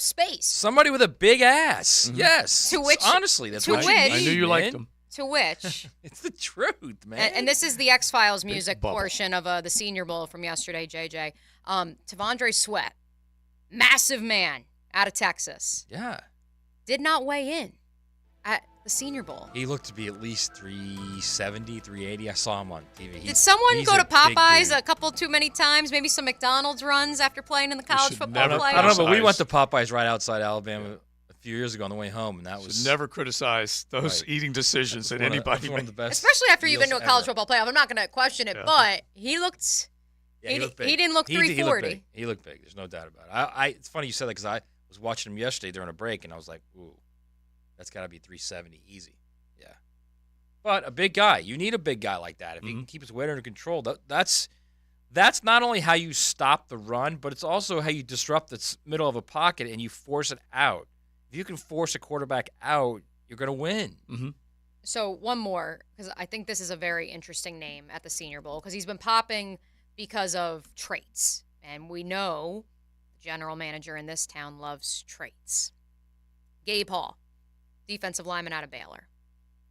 Speaker 6: space.
Speaker 1: Somebody with a big ass. Yes.
Speaker 6: To which,
Speaker 1: honestly, that's what you need.
Speaker 5: I knew you liked him.
Speaker 6: To which.
Speaker 1: It's the truth, man.
Speaker 6: And this is the X-Files music portion of the Senior Bowl from yesterday, JJ. Tavondre Sweat, massive man out of Texas.
Speaker 1: Yeah.
Speaker 6: Did not weigh in at the Senior Bowl.
Speaker 1: He looked to be at least 370, 380. I saw him on TV.
Speaker 6: Did someone go to Popeyes a couple too many times? Maybe some McDonald's runs after playing in the college football playoffs?
Speaker 1: I don't know, but we went to Popeyes right outside Alabama a few years ago on the way home, and that was
Speaker 5: never criticize those eating decisions that anybody
Speaker 1: one of the best.
Speaker 6: Especially after you've been to a college football playoff. I'm not going to question it, but he looked.
Speaker 1: Yeah, he looked big.
Speaker 6: He didn't look 340.
Speaker 1: He looked big. There's no doubt about it. It's funny you said that because I was watching him yesterday during a break, and I was like, ooh, that's got to be 370 easy. Yeah. But a big guy. You need a big guy like that. If he can keep his weight under control, that's not only how you stop the run, but it's also how you disrupt the middle of a pocket and you force it out. If you can force a quarterback out, you're going to win.
Speaker 5: Mm-hmm.
Speaker 6: So one more, because I think this is a very interesting name at the Senior Bowl, because he's been popping because of traits. And we know the general manager in this town loves traits. Gabe Hall, defensive lineman out of Baylor.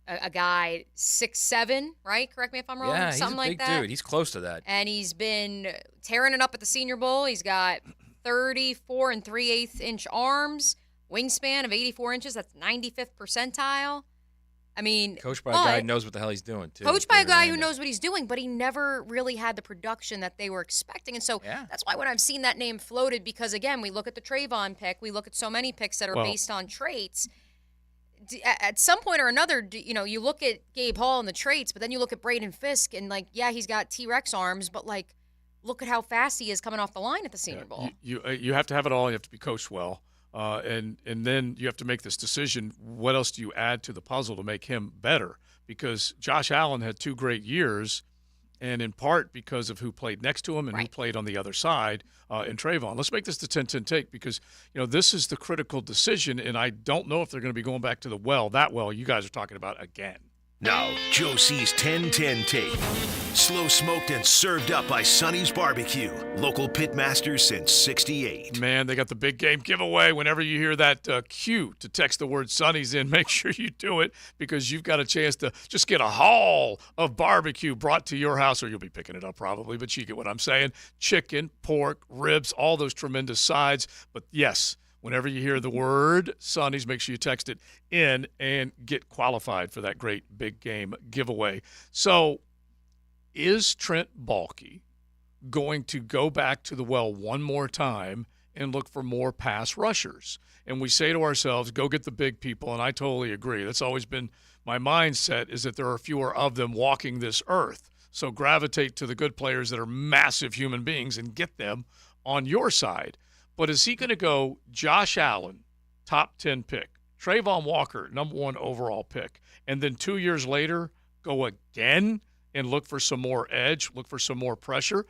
Speaker 6: A guy 6'7", right? Correct me if I'm wrong.
Speaker 1: Yeah,
Speaker 6: Something
Speaker 1: he's a
Speaker 6: like
Speaker 1: big
Speaker 6: that.
Speaker 1: dude. He's close to that.
Speaker 6: And he's been tearing it up at the Senior Bowl. He's got 34 3/8 inch arms, wingspan of 84 inches. That's 95th percentile. I mean,
Speaker 1: coached by a guy who knows what the hell he's doing, too.
Speaker 6: Coached by a guy who knows what he's doing, but he never really had the production that they were expecting. And so that's why when I've seen that name floated, because, again, we look at the Trayvon pick. We look at so many picks that are based on traits. At some point or another, you look at Gabe Hall and the traits, but then you look at Braden Fisk and, he's got T-Rex arms, but, look at how fast he is coming off the line at the Senior Bowl.
Speaker 5: You have to have it all. You have to be coached well. And then you have to make this decision, what else do you add to the puzzle to make him better? Because Josh Allen had 2 great years, and in part because of who played next to him and who played on the other side in Trayvon. Let's make this the 10-10 take because, this is the critical decision, and I don't know if they're going to be going back to that well you guys are talking about again.
Speaker 4: Now, Joe C's 10-10 take. Slow smoked and served up by Sonny's Barbecue. Local pit masters since 68.
Speaker 5: Man, they got the big game giveaway. Whenever you hear that cue to text the word Sonny's in, make sure you do it because you've got a chance to just get a haul of barbecue brought to your house, or you'll be picking it up probably, but you get what I'm saying. Chicken, pork, ribs, all those tremendous sides. But yes, whenever you hear the word Sonny's, make sure you text it in and get qualified for that great big game giveaway. So is Trent Baalke going to go back to the well one more time and look for more pass rushers. And we say to ourselves, go get the big people, and I totally agree. That's always been my mindset, is that there are fewer of them walking this earth. So gravitate to the good players that are massive human beings and get them on your side. But is he going to go Josh Allen, top 10 pick, Trayvon Walker, number 1 overall pick, and then 2 years later go again and look for some more edge, look for some more pressure?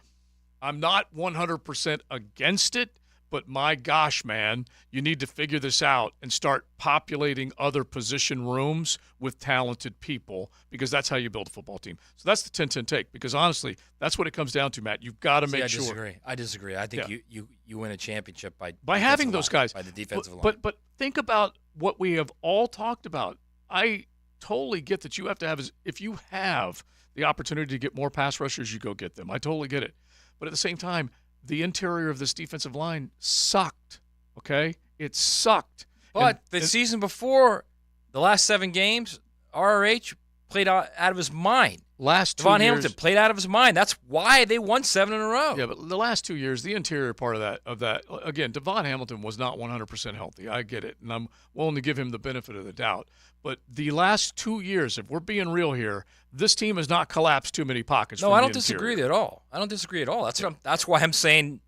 Speaker 5: I'm not 100% against it, but my gosh, man, you need to figure this out and start populating other position rooms with talented people, because that's how you build a football team. So that's the 10-10 take, because honestly, that's what it comes down to, Matt. You've got to make sure.
Speaker 1: I disagree. I think you win a championship by
Speaker 5: having those guys.
Speaker 1: By the defensive line.
Speaker 5: But think about what we have all talked about. I totally get that you have to have – if you have the opportunity to get more pass rushers, you go get them. I totally get it. But at the same time, the interior of this defensive line sucked, okay? It sucked.
Speaker 1: But the season before, the last 7 games, RRH played out of his mind.
Speaker 5: Last 2
Speaker 1: Devon
Speaker 5: years,
Speaker 1: Hamilton played out of his mind. That's why they won 7 in a row.
Speaker 5: Yeah, but the last 2 years, the interior part of that again, Devon Hamilton was not 100% healthy. I get it, and I'm willing to give him the benefit of the doubt. But the last 2 years, if we're being real here, this team has not collapsed too many pockets.
Speaker 1: No, I don't disagree at all. I don't disagree at all. That's why I'm saying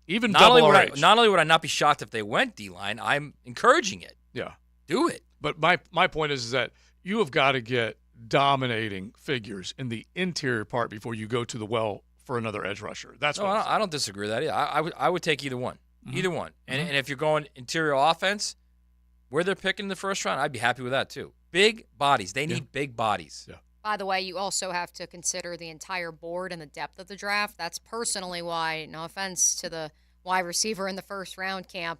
Speaker 5: even
Speaker 1: not only would I not be shocked if they went D-line, I'm encouraging it.
Speaker 5: Yeah,
Speaker 1: do it.
Speaker 5: But my point is that you have got to get dominating figures in the interior part before you go to the well for another edge rusher. That's what
Speaker 1: I don't disagree with that either. I would take either one. Mm-hmm. Either one. And if you're going interior offense, where they're picking in the first round, I'd be happy with that too. Big bodies. They need big bodies.
Speaker 5: Yeah.
Speaker 6: By the way, you also have to consider the entire board and the depth of the draft. That's personally why, no offense to the wide receiver in the first round camp,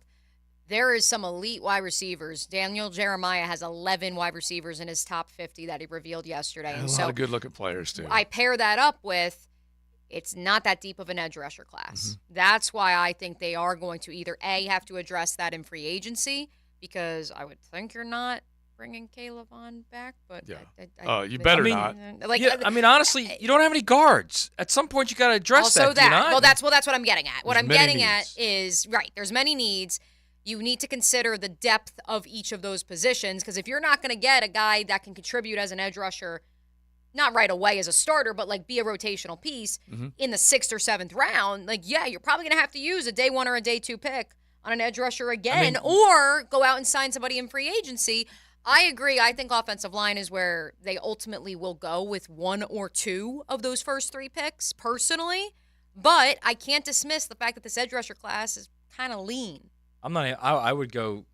Speaker 6: there is some elite wide receivers. Daniel Jeremiah has 11 wide receivers in his top 50 that he revealed yesterday.
Speaker 5: And a lot of good-looking players, too.
Speaker 6: I pair that up with it's not that deep of an edge rusher class. Mm-hmm. That's why I think they are going to either, A, have to address that in free agency, because I would think you're not bringing Caleb on back, but
Speaker 5: you better not.
Speaker 1: Honestly, you don't have any guards. At some point, you got to address
Speaker 6: also
Speaker 1: that.
Speaker 6: Well, that's what I'm getting at. What I'm getting
Speaker 5: needs.
Speaker 6: At is there's many needs. You need to consider the depth of each of those positions, because if you're not going to get a guy that can contribute as an edge rusher, not right away as a starter, but be a rotational piece in the 6th or 7th round, you're probably going to have to use a day 1 or a day 2 pick on an edge rusher again, or go out and sign somebody in free agency. I agree. I think offensive line is where they ultimately will go with 1 or 2 of those first 3 picks, personally. But I can't dismiss the fact that this edge rusher class is kind of lean.
Speaker 1: I would go,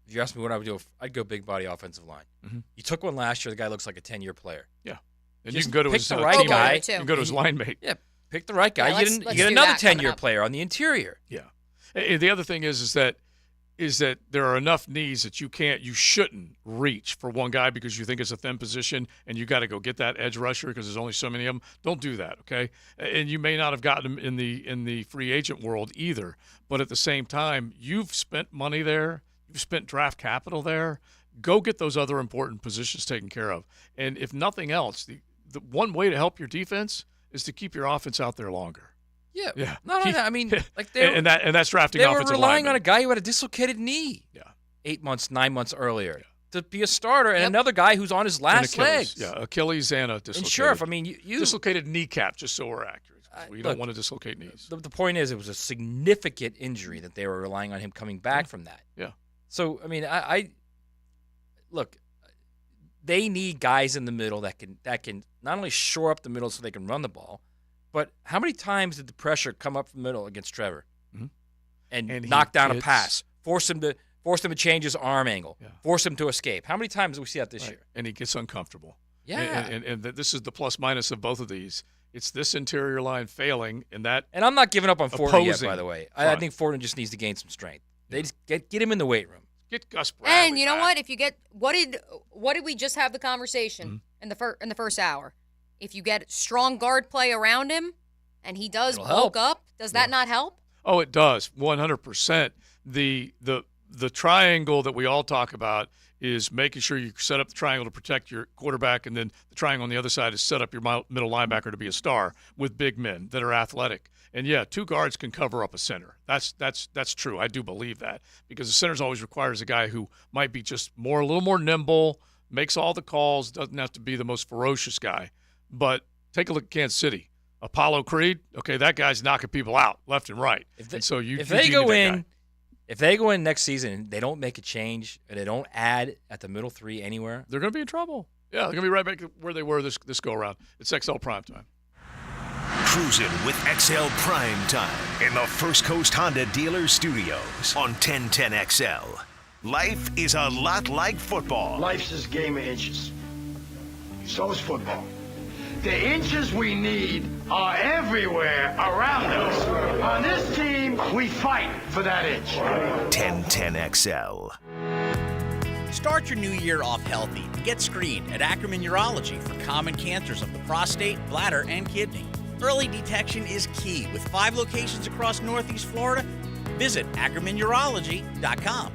Speaker 1: if you ask me what I would do, I'd go big body offensive line. Mm-hmm. You took one last year. The guy looks like a 10-year player.
Speaker 5: Yeah. And you can go to his
Speaker 1: right guy.
Speaker 5: You can go to his line mate.
Speaker 1: Yeah, pick the right guy.
Speaker 6: Yeah,
Speaker 1: you get another 10-year player on the interior.
Speaker 5: Yeah. And the other thing is that there are enough needs that you shouldn't reach for one guy because you think it's a thin position and you got to go get that edge rusher because there's only so many of them. Don't do that, okay? And you may not have gotten them in the free agent world either. But at the same time, you've spent money there. You've spent draft capital there. Go get those other important positions taken care of. And if nothing else, the one way to help your defense is to keep your offense out there longer.
Speaker 1: Yeah. No. I mean,
Speaker 5: and that's drafting
Speaker 1: they
Speaker 5: offensive
Speaker 1: were relying
Speaker 5: linemen.
Speaker 1: on a guy who had a dislocated knee.
Speaker 5: Yeah.
Speaker 1: 8 months, 9 months earlier to be a starter, and another guy who's on his last legs.
Speaker 5: Yeah, Achilles and a dislocated.
Speaker 1: And Sheriff, I mean, you
Speaker 5: dislocated kneecap, just so we're accurate. You don't want to dislocate knees.
Speaker 1: The point is, it was a significant injury that they were relying on him coming back from that.
Speaker 5: Yeah.
Speaker 1: So I mean, I look. They need guys in the middle that can not only shore up the middle so they can run the ball, but how many times did the pressure come up from the middle against Trevor and knock down a pass, force him to change his arm angle, force him to escape? How many times do we see that this year?
Speaker 5: And he gets uncomfortable.
Speaker 1: Yeah.
Speaker 5: And this is the plus minus of both of these. It's this interior line failing, and I'm
Speaker 1: not giving up on Fortner yet, by the way. I think Fortner just needs to gain some strength. They just get him in the weight room.
Speaker 5: Get Gus Bradley.
Speaker 6: And you know what? If you get what did we just have the conversation in the first hour? If you get strong guard play around him, and he does bulk up, does that not help?
Speaker 5: Oh, it does, 100%. The triangle that we all talk about is making sure you set up the triangle to protect your quarterback, and then the triangle on the other side is set up your middle linebacker to be a star with big men that are athletic. And, yeah, 2 guards can cover up a center. That's true. I do believe that because the center's always requires a guy who might be just a little more nimble, makes all the calls, doesn't have to be the most ferocious guy. But take a look at Kansas City. Apollo Creed, okay, that guy's knocking people out left and right. If they
Speaker 1: go in next season and they don't make a change and they don't add at the middle 3 anywhere,
Speaker 5: they're going to be in trouble. Yeah, they're going to be right back where they were this go-around. It's XL Primetime.
Speaker 4: Cruising with XL Primetime in the First Coast Honda Dealer Studios on 1010XL. Life is a lot like football.
Speaker 11: Life's this game of inches. So is football. The inches we need are everywhere around us. On this team, we fight for that inch.
Speaker 4: 1010XL.
Speaker 12: Start your new year off healthy and get screened at Ackerman Urology for common cancers of the prostate, bladder, and kidney. Early detection is key with 5 locations across Northeast Florida. Visit AckermanUrology.com.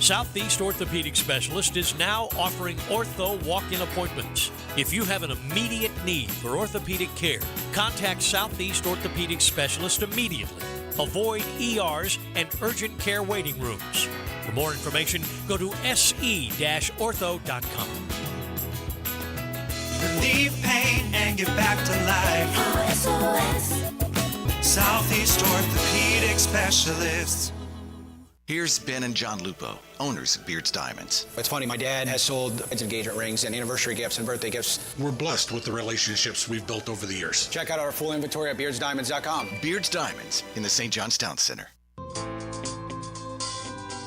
Speaker 18: Southeast Orthopedic Specialist is now offering ortho walk-in appointments. If you have an immediate need for orthopedic care, contact Southeast Orthopedic Specialist immediately. Avoid ERs and urgent care waiting rooms. For more information, go to se-ortho.com.
Speaker 27: Relieve pain and get back to life. SOS. Southeast Orthopedic Specialists.
Speaker 19: Here's Ben and John Lupo, owners of Beards Diamonds.
Speaker 20: It's funny, my dad has sold engagement rings and anniversary gifts and birthday gifts.
Speaker 21: We're blessed with the relationships we've built over the years.
Speaker 20: Check out our full inventory at beardsdiamonds.com.
Speaker 19: Beards Diamonds in the St. John's Town Center.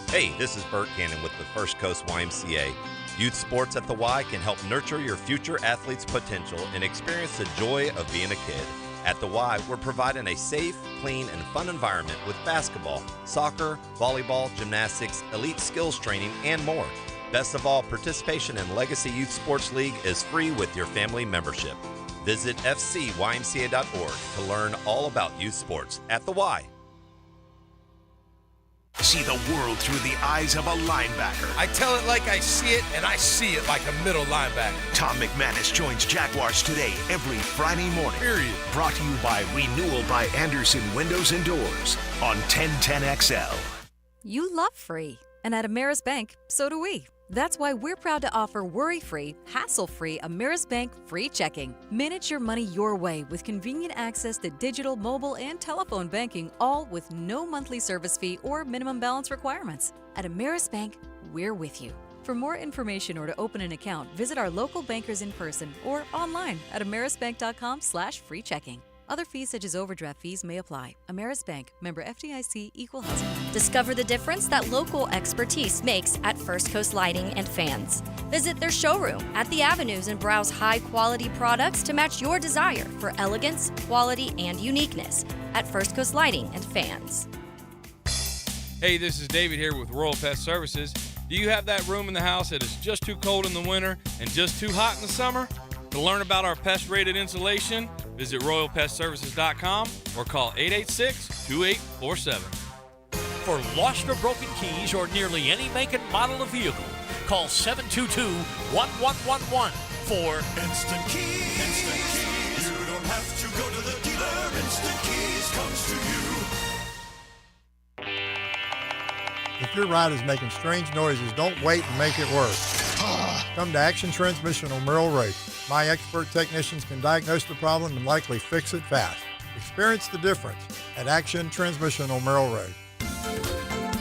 Speaker 22: Hey, this is Bert Cannon with the First Coast YMCA. Youth sports at the Y can help nurture your future athlete's potential and experience the joy of being a kid. At the Y, we're providing a safe, clean, and fun environment with basketball, soccer, volleyball, gymnastics, elite skills training, and more. Best of all, participation in Legacy Youth Sports League is free with your family membership. Visit fcymca.org to learn all about youth sports at the Y.
Speaker 4: See the world through the eyes of a linebacker.
Speaker 24: I tell it like I see it, and I see it like a middle linebacker.
Speaker 4: Tom McManus joins Jaguars Today every Friday morning.
Speaker 24: Period.
Speaker 4: Brought to you by Renewal by Anderson Windows and Doors on 1010XL.
Speaker 26: You love free, and at Ameris Bank, so do we. That's why we're proud to offer worry-free, hassle-free Ameris Bank free checking. Manage your money your way with convenient access to digital, mobile, and telephone banking, all with no monthly service fee or minimum balance requirements. At Ameris Bank, we're with you. For more information or to open an account, visit our local bankers in person or online at amerisbank.com/free checking. Other fees such as overdraft fees may apply. Ameris Bank, member FDIC, equal housing.
Speaker 28: Discover the difference that local expertise makes at First Coast Lighting and Fans. Visit their showroom at the Avenues and browse high-quality products to match your desire for elegance, quality, and uniqueness at First Coast Lighting and Fans.
Speaker 10: Hey, this is David here with Royal Pest Services. Do you have that room in the house that is just too cold in the winter and just too hot in the summer? To learn about our pest-rated insulation, visit RoyalPestServices.com or call 886-2847.
Speaker 18: For lost or broken keys or nearly any make and model of vehicle, call 722-1111 for
Speaker 27: Instant Keys. Instant Keys. You don't have to go to the dealer. Instant Keys comes to you.
Speaker 29: If your ride is making strange noises, don't wait and make it worse. Come to Action Transmission on Merrill Road. My expert technicians can diagnose the problem and likely fix it fast. Experience the difference at Action Transmission on Merrill Road.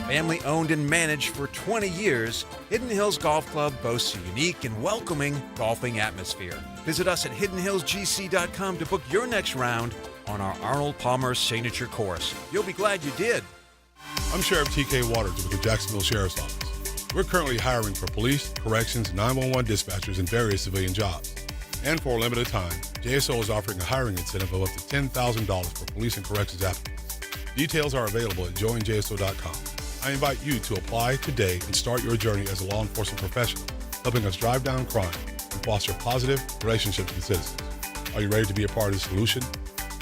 Speaker 32: Family owned and managed for 20 years, Hidden Hills Golf Club boasts a unique and welcoming golfing atmosphere. Visit us at hiddenhillsgc.com to book your next round on our Arnold Palmer signature course. You'll be glad you did.
Speaker 33: I'm Sheriff T.K. Waters with the Jacksonville Sheriff's Office. We're currently hiring for police, corrections, 911 dispatchers, and various civilian jobs. And for a limited time, JSO is offering a hiring incentive of up to $10,000 for police and corrections applicants. Details are available at joinjso.com. I invite you to apply today and start your journey as a law enforcement professional, helping us drive down crime and foster positive relationships with citizens. Are you ready to be a part of the solution?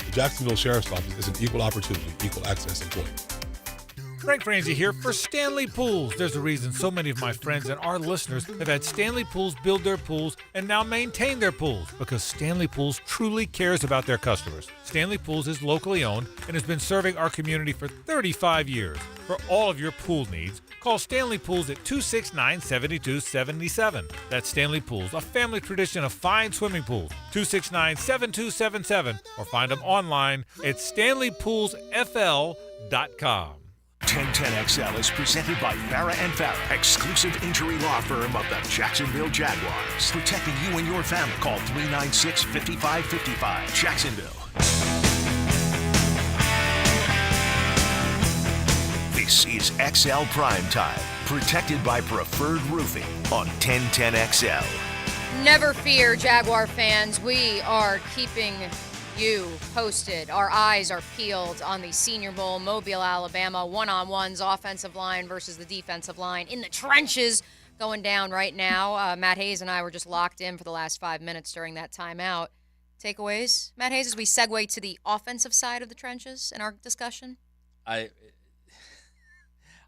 Speaker 33: The Jacksonville Sheriff's Office is an equal opportunity, equal access employer.
Speaker 2: Frank Franzi here for Stanley Pools. There's a reason so many of my friends and our listeners have had Stanley Pools build their pools and now maintain their pools because Stanley Pools truly cares about their customers. Stanley Pools is locally owned and has been serving our community for 35 years. For all of your pool needs, call Stanley Pools at 269-7277. That's Stanley Pools, a family tradition of fine swimming pools. 269-7277 or find them online at stanleypoolsfl.com.
Speaker 4: 1010XL is presented by Farah and Farah, exclusive injury law firm of the Jacksonville Jaguars. Protecting you and your family. Call 396-5555. Jacksonville. This is XL Primetime, protected by Preferred Roofing on 1010XL.
Speaker 6: Never fear, Jaguar fans. We are keeping you posted. Our eyes are peeled on the Senior Bowl, Mobile, Alabama, one-on-ones, offensive line versus the defensive line in the trenches going down right now. Matt Hayes and I were just locked in for the last 5 minutes during that timeout. Takeaways, Matt Hayes, as we segue to the offensive side of the trenches in our discussion?
Speaker 1: I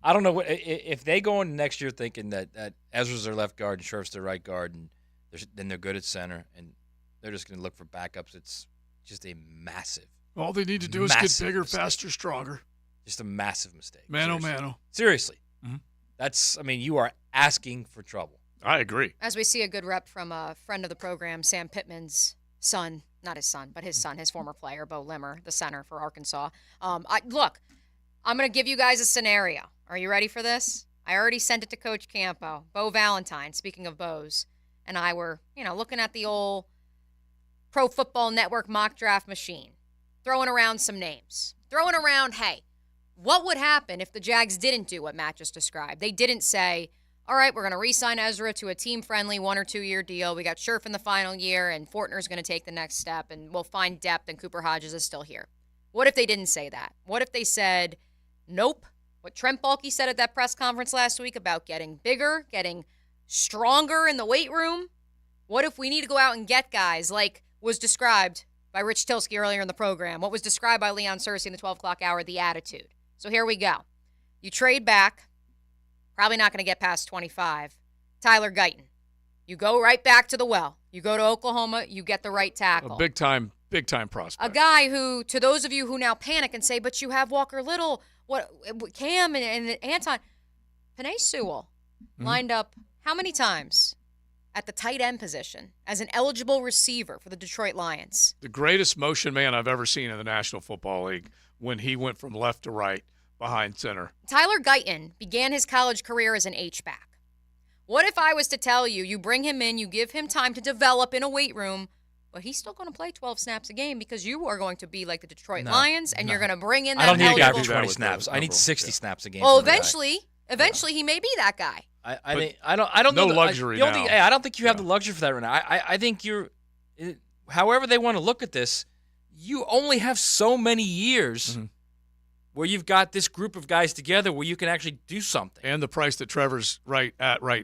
Speaker 1: don't know if they go into next year thinking that Ezra's their left guard and Scherf's their right guard, and then they're good at center, and they're just going to look for backups. It's just a massive.
Speaker 5: All they need to do is get bigger, mistake. Faster, stronger.
Speaker 1: Just a massive mistake.
Speaker 5: Mano.
Speaker 1: Seriously.
Speaker 5: Mm-hmm.
Speaker 1: You are asking for trouble.
Speaker 5: I agree.
Speaker 6: As we see a good rep from a friend of the program, Sam Pittman's son, not his son, but his son, his former player, Bo Limmer, the center for Arkansas. Look, I'm going to give you guys a scenario. Are you ready for this? I already sent it to Coach Campo. Bo Valentine, speaking of Bo's, and I were, looking at the old Pro Football Network mock draft machine, throwing around some names. Throwing around, hey, what would happen if the Jags didn't do what Matt just described? They didn't say, all right, we're going to re-sign Ezra to a team-friendly 1 or 2 year deal. We got Scherf in the final year, and Fortner's going to take the next step, and we'll find depth, and Cooper Hodges is still here. What if they didn't say that? What if they said, nope, what Trent Baalke said at that press conference last week about getting bigger, getting stronger in the weight room? What if we need to go out and get guys like was described by Rich Tilsky earlier in the program, what was described by Leon Searcy in the 12 o'clock hour, the attitude? So here we go. You trade back, probably not going to get past 25. Tyler Guyton. You go right back to the well. You go to Oklahoma, you get the right tackle.
Speaker 5: A big time prospect.
Speaker 6: A guy who, to those of you who now panic and say, but you have Walker Little, Cam and Anton. Penei Sewell lined up how many times at the tight end position as an eligible receiver for the Detroit Lions?
Speaker 5: The greatest motion man I've ever seen in the National Football League when he went from left to right behind center.
Speaker 6: Tyler Guyton began his college career as an H-back. What if I was to tell you, you bring him in, you give him time to develop in a weight room, but he's still going to play 12 snaps a game because you are going to be like the Detroit Lions, and you're going to bring in that
Speaker 1: eligible. I don't need a guy for 20
Speaker 5: with
Speaker 1: snaps. I need 60 snaps a game.
Speaker 6: Well, eventually he may be that guy.
Speaker 1: I don't
Speaker 5: no
Speaker 1: know.
Speaker 5: Luxury now.
Speaker 1: I don't think you have the luxury for that right now. I think however they want to look at this, you only have so many years where you've got this group of guys together where you can actually do something.
Speaker 5: And the price that Trevor's right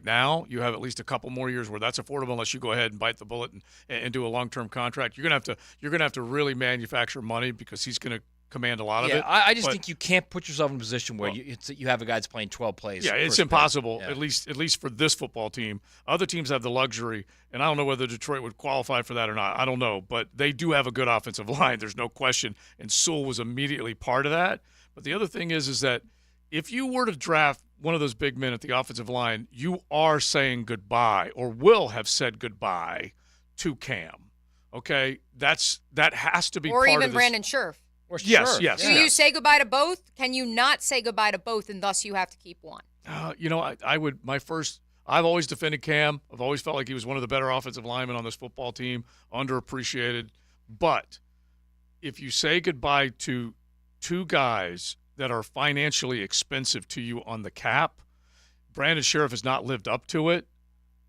Speaker 5: now, you have at least a couple more years where that's affordable unless you go ahead and bite the bullet and do a long-term contract. You're gonna have to really manufacture money because he's gonna command a lot of it.
Speaker 1: I just think you can't put yourself in a position where you have a guy that's playing 12 plays.
Speaker 5: Yeah, it's impossible, at least for this football team. Other teams have the luxury, and I don't know whether Detroit would qualify for that or not. I don't know, but they do have a good offensive line. There's no question, and Sewell was immediately part of that. But the other thing is that if you were to draft one of those big men at the offensive line, you are saying goodbye or will have said goodbye to Cam. Okay? That has to be
Speaker 6: or
Speaker 5: part
Speaker 6: even
Speaker 5: of this.
Speaker 6: Brandon Scherf.
Speaker 5: Yes.
Speaker 6: Do you say goodbye to both? Can you not say goodbye to both, and thus you have to keep one?
Speaker 5: I would. I've always defended Cam. I've always felt like he was one of the better offensive linemen on this football team, underappreciated. But if you say goodbye to two guys that are financially expensive to you on the cap, Brandon Scherf has not lived up to it,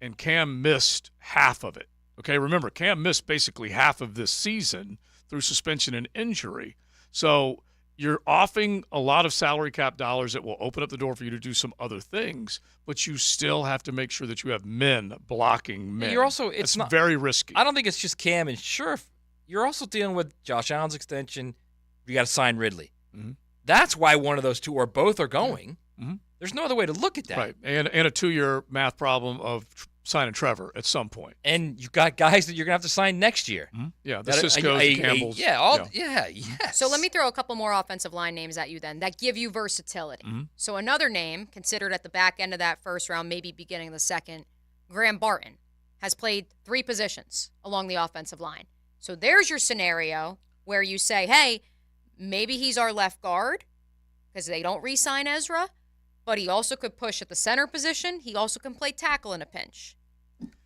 Speaker 5: and Cam missed half of it. Okay, remember, Cam missed basically half of this season through suspension and injury. So you're offering a lot of salary cap dollars that will open up the door for you to do some other things, but you still have to make sure that you have men blocking men.
Speaker 1: You're also
Speaker 5: it's not very risky.
Speaker 1: I don't think it's just Cam and Scherf. You're also dealing with Josh Allen's extension. You got to sign Ridley. That's why one of those two or both are going.
Speaker 5: Mm-hmm.
Speaker 1: There's no other way to look at that.
Speaker 5: Right, and a 2-year math problem of signing Trevor at some point.
Speaker 1: And you've got guys that you're going to have to sign next year.
Speaker 5: Mm-hmm. Yeah, the Siscos, the Campbells.
Speaker 1: Yes.
Speaker 6: So let me throw a couple more offensive line names at you then that give you versatility.
Speaker 5: Mm-hmm.
Speaker 6: So another name considered at the back end of that first round, maybe beginning of the second, Graham Barton, has played 3 positions along the offensive line. So there's your scenario where you say, hey, maybe he's our left guard because they don't re-sign Ezra, but he also could push at the center position. He also can play tackle in a pinch.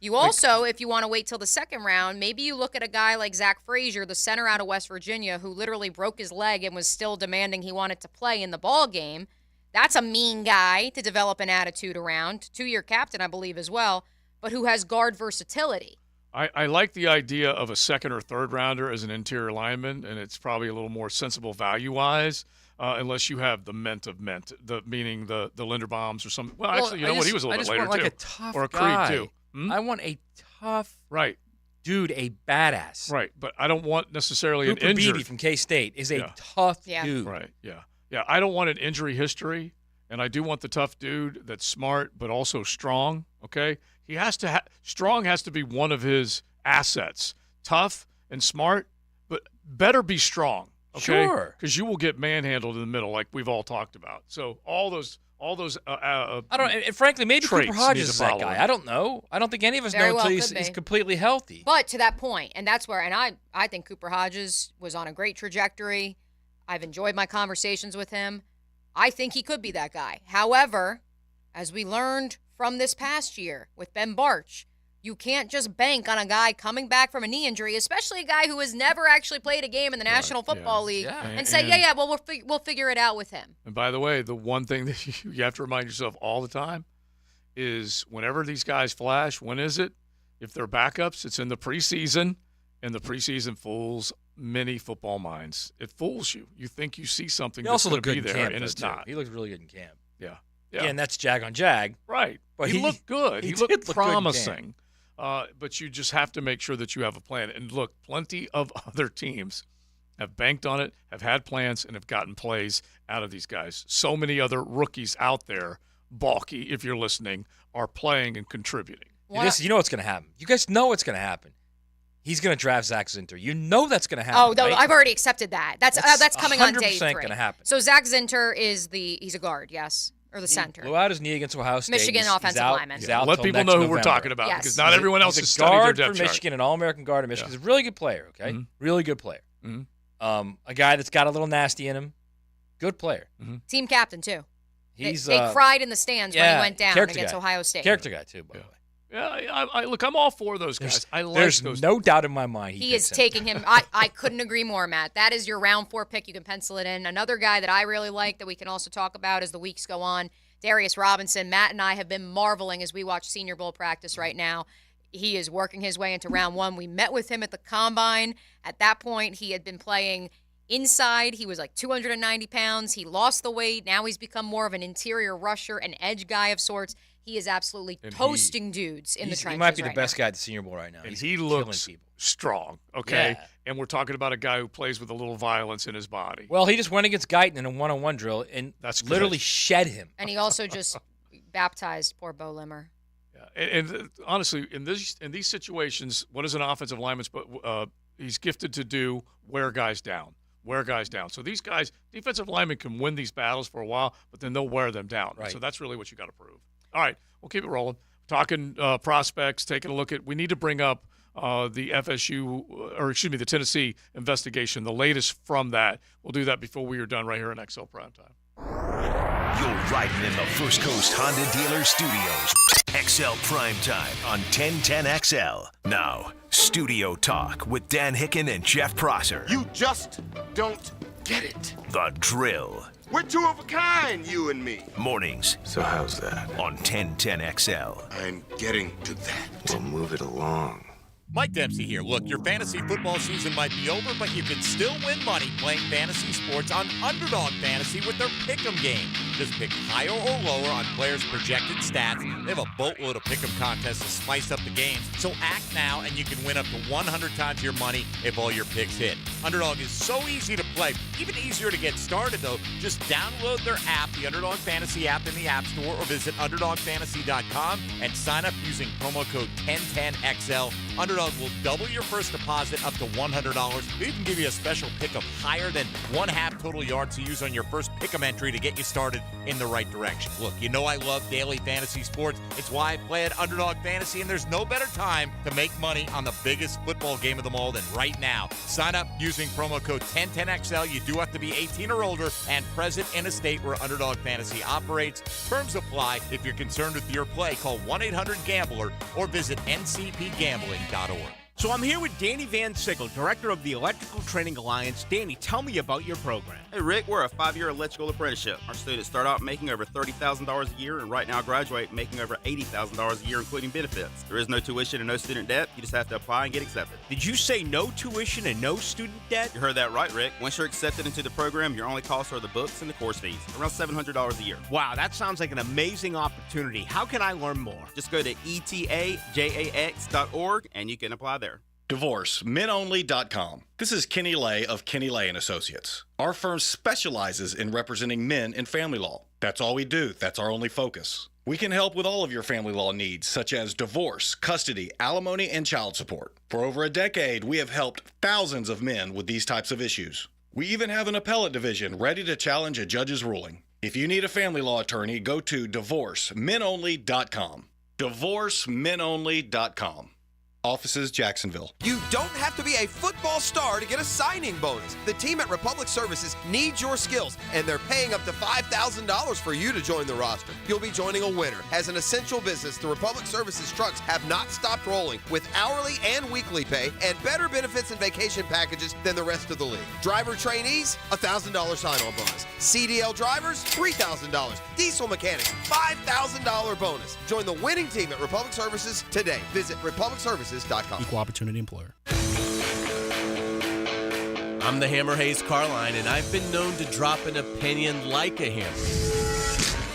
Speaker 6: You also, if you want to wait till the second round, maybe you look at a guy like Zach Frazier, the center out of West Virginia, who literally broke his leg and was still demanding he wanted to play in the ball game. That's a mean guy to develop an attitude around. 2-year captain, I believe, as well, but who has guard versatility.
Speaker 5: I like the idea of a second or third rounder as an interior lineman, and it's probably a little more sensible value-wise, unless you have the meaning the Linderbaums or something. Well, actually, you know what? He was a little bit later,
Speaker 1: too.
Speaker 5: Like
Speaker 1: a tough
Speaker 5: or a
Speaker 1: guy.
Speaker 5: Creed, too.
Speaker 1: I want a tough dude, a badass.
Speaker 5: Right, but I don't want necessarily
Speaker 1: Cooper
Speaker 5: an injury.
Speaker 1: Beebe from K-State is a tough dude.
Speaker 5: Right, yeah. I don't want an injury history, and I do want the tough dude that's smart but also strong, okay? He has to strong has to be one of his assets. Tough and smart, but better be strong, okay?
Speaker 1: Sure.
Speaker 5: Because you will get manhandled in the middle like we've all talked about. So all those
Speaker 1: I don't. And frankly, maybe Cooper Hodges is that guy. I don't know. I don't think any of us know until he's completely healthy.
Speaker 6: But to that point, and that's where, and I think Cooper Hodges was on a great trajectory. I've enjoyed my conversations with him. I think he could be that guy. However, as we learned from this past year with Ben Barch, you can't just bank on a guy coming back from a knee injury, especially a guy who has never actually played a game in the National Football League, and say, well, we'll figure it out with him.
Speaker 5: And by the way, the one thing that you have to remind yourself all the time is whenever these guys flash, when is it? If they're backups, it's in the preseason, and the preseason fools many football minds. It fools you. You think you see something that's going to be there, and it's not.
Speaker 1: He looked really good in camp.
Speaker 5: Yeah.
Speaker 1: And that's jag on jag.
Speaker 5: Right.
Speaker 1: But
Speaker 5: he looked good. He looked promising. But you just have to make sure that you have a plan. And look, plenty of other teams have banked on it, have had plans, and have gotten plays out of these guys. So many other rookies out there, Balky, if you're listening, are playing and contributing.
Speaker 1: You know what's going to happen. You guys know what's going to happen. He's going to draft Zach Zinter. You know that's going to happen.
Speaker 6: Oh,
Speaker 1: right?
Speaker 6: I've already accepted that. That's coming on day 3.
Speaker 1: 100% going to happen.
Speaker 6: So Zach Zinter he's a guard, yes, or the center.
Speaker 1: Blew out his knee against Ohio State.
Speaker 6: Michigan offensive lineman.
Speaker 1: He's out
Speaker 5: Let people know who we're talking about because not everyone else has studied their
Speaker 1: guard
Speaker 5: depth
Speaker 1: for
Speaker 5: chart.
Speaker 1: Michigan, an All-American guard in Michigan. He's a really good player, okay?
Speaker 5: Mm-hmm.
Speaker 1: Really good player.
Speaker 5: Mm-hmm.
Speaker 1: A guy that's got a little nasty in him. Good player.
Speaker 5: Mm-hmm.
Speaker 6: Team captain, too.
Speaker 1: They
Speaker 6: cried in the stands when he went down against Ohio State.
Speaker 1: Character guy, too, by the way.
Speaker 5: Yeah, look, I'm all for those guys.
Speaker 1: There's no doubt in my mind
Speaker 6: he is taking him. I couldn't agree more, Matt. That is your round 4 pick. You can pencil it in. Another guy that I really like that we can also talk about as the weeks go on, Darius Robinson. Matt and I have been marveling as we watch Senior Bowl practice right now. He is working his way into round 1. We met with him at the Combine. At that point, he had been playing inside. He was like 290 pounds. He lost the weight. Now he's become more of an interior rusher, an edge guy of sorts. He is absolutely toasting dudes in the trenches.
Speaker 1: He might be the
Speaker 6: right
Speaker 1: best
Speaker 6: now.
Speaker 1: guy at the Senior Bowl right now.
Speaker 5: And he looks strong, okay? Yeah. And we're talking about a guy who plays with a little violence in his body.
Speaker 1: Well, he just went against Guyton in a one-on-one drill and literally shed him.
Speaker 6: And he also just baptized poor Bo Limmer.
Speaker 5: Yeah. And honestly, in these situations, what is an offensive lineman? He's gifted to do wear guys down. So these guys, defensive linemen can win these battles for a while, but then they'll wear them down. Right. So that's really what you got to prove. All right, we'll keep it rolling. Talking prospects, taking a look at. We need to bring up the the Tennessee investigation, the latest from that. We'll do that before we are done right here in XL Primetime.
Speaker 4: You're riding in the First Coast Honda Dealer Studios. XL Primetime on 1010XL. Now, Studio Talk with Dan Hicken and Jeff Prosser.
Speaker 3: You just don't get it.
Speaker 4: The Drill.
Speaker 3: We're 2 of a kind, you and me.
Speaker 4: Mornings.
Speaker 3: So how's that?
Speaker 4: On 1010XL.
Speaker 3: I'm getting to that. Well, move it along.
Speaker 7: Mike Dempsey here. Look, your fantasy football season might be over, but you can still win money playing fantasy sports on Underdog Fantasy with their Pick'em game. Just pick higher or lower on players' projected stats. They have a boatload of Pick'em contests to spice up the games. So act now, and you can win up to 100 times your money if all your picks hit. Underdog is so easy to play, even easier to get started, though. Just download their app, the Underdog Fantasy app in the App Store, or visit UnderdogFantasy.com and sign up using promo code 1010XL. Underdog will double your first deposit up to $100. They even give you a special pick of higher than 1/2 total yards to use on your first pick'em entry to get you started in the right direction. Look, you know I love daily fantasy sports. It's why I play at Underdog Fantasy, and there's no better time to make money on the biggest football game of them all than right now. Sign up using promo code 1010XL. You do have to be 18 or older and present in a state where Underdog Fantasy operates. Terms apply. If you're concerned with your play, call 1-800-GAMBLER or visit ncpgambling.org.
Speaker 8: So I'm here with Danny Van Sickle, Director of the Electrical Training Alliance. Danny, tell me about your program.
Speaker 9: Hey, Rick, we're a 5-year electrical apprenticeship. Our students start out making over $30,000 a year and right now graduate making over $80,000 a year, including benefits. There is no tuition and no student debt. You just have to apply and get accepted.
Speaker 8: Did you say no tuition and no student debt?
Speaker 9: You heard that right, Rick. Once you're accepted into the program, your only costs are the books and the course fees, around $700 a year.
Speaker 8: Wow, that sounds like an amazing opportunity. How can I learn more?
Speaker 9: Just go to etajax.org and you can apply there.
Speaker 11: DivorceMenOnly.com. This is Kenny Lay of Kenny Lay & Associates. Our firm specializes in representing men in family law. That's all we do. That's our only focus. We can help with all of your family law needs, such as divorce, custody, alimony, and child support. For over a decade, we have helped thousands of men with these types of issues. We even have an appellate division ready to challenge a judge's ruling. If you need a family law attorney, go to DivorceMenOnly.com. DivorceMenOnly.com. Offices, Jacksonville.
Speaker 13: You don't have to be a football star to get a signing bonus. The team at Republic Services needs your skills, and they're paying up to $5,000 for you to join the roster. You'll be joining a winner. As an essential business, the Republic Services trucks have not stopped rolling with hourly and weekly pay and better benefits and vacation packages than the rest of the league. Driver trainees, $1,000 sign-on bonus. CDL drivers, $3,000. Diesel mechanics, $5,000 bonus. Join the winning team at Republic Services today. Visit republicservices.com.
Speaker 14: Equal opportunity employer.
Speaker 15: I'm the Hammer Hayes Carline, and I've been known to drop an opinion like a hammer.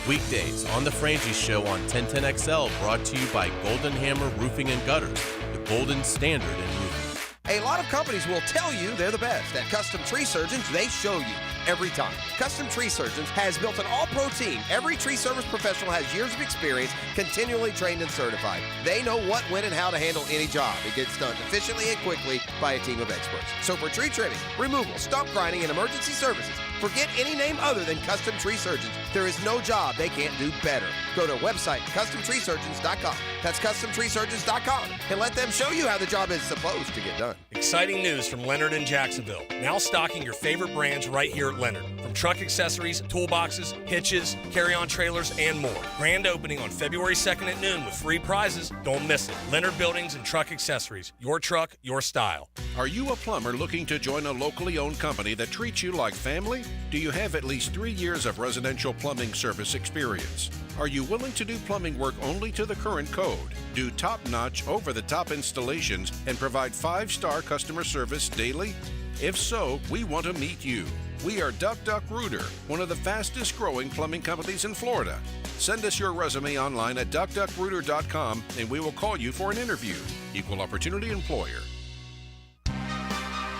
Speaker 15: Weekdays on The Frangie Show on 1010XL, brought to you by Golden Hammer Roofing and Gutters, the golden standard in roofing.
Speaker 13: A lot of companies will tell you they're the best. At Custom Tree Surgeons, they show you every time. Custom Tree Surgeons has built an all-pro team. Every tree service professional has years of experience, continually trained and certified. They know what, when, and how to handle any job. It gets done efficiently and quickly by a team of experts. So for tree trimming, removal, stump grinding, and emergency services, forget any name other than Custom Tree Surgeons. There is no job they can't do better. Go to website CustomTreeSurgeons.com. That's CustomTreeSurgeons.com, and let them show you how the job is supposed to get done.
Speaker 16: Exciting news from Leonard in Jacksonville. Now stocking your favorite brands right here at Leonard. From truck accessories, toolboxes, hitches, carry-on trailers, and more. Grand opening on February 2nd at noon with free prizes. Don't miss it. Leonard Buildings and Truck Accessories. Your truck, your style.
Speaker 17: Are you a plumber looking to join a locally owned company that treats you like family? Do you have at least 3 years of residential plumbing service experience? Are you willing to do plumbing work only to the current code? Do top-notch, over-the-top installations and provide 5-star customer service daily? If so, we want to meet you. We are Duck Duck Rooter, one of the fastest growing plumbing companies in Florida. Send us your resume online at duckduckrooter.com and we will call you for an interview. Equal opportunity employer.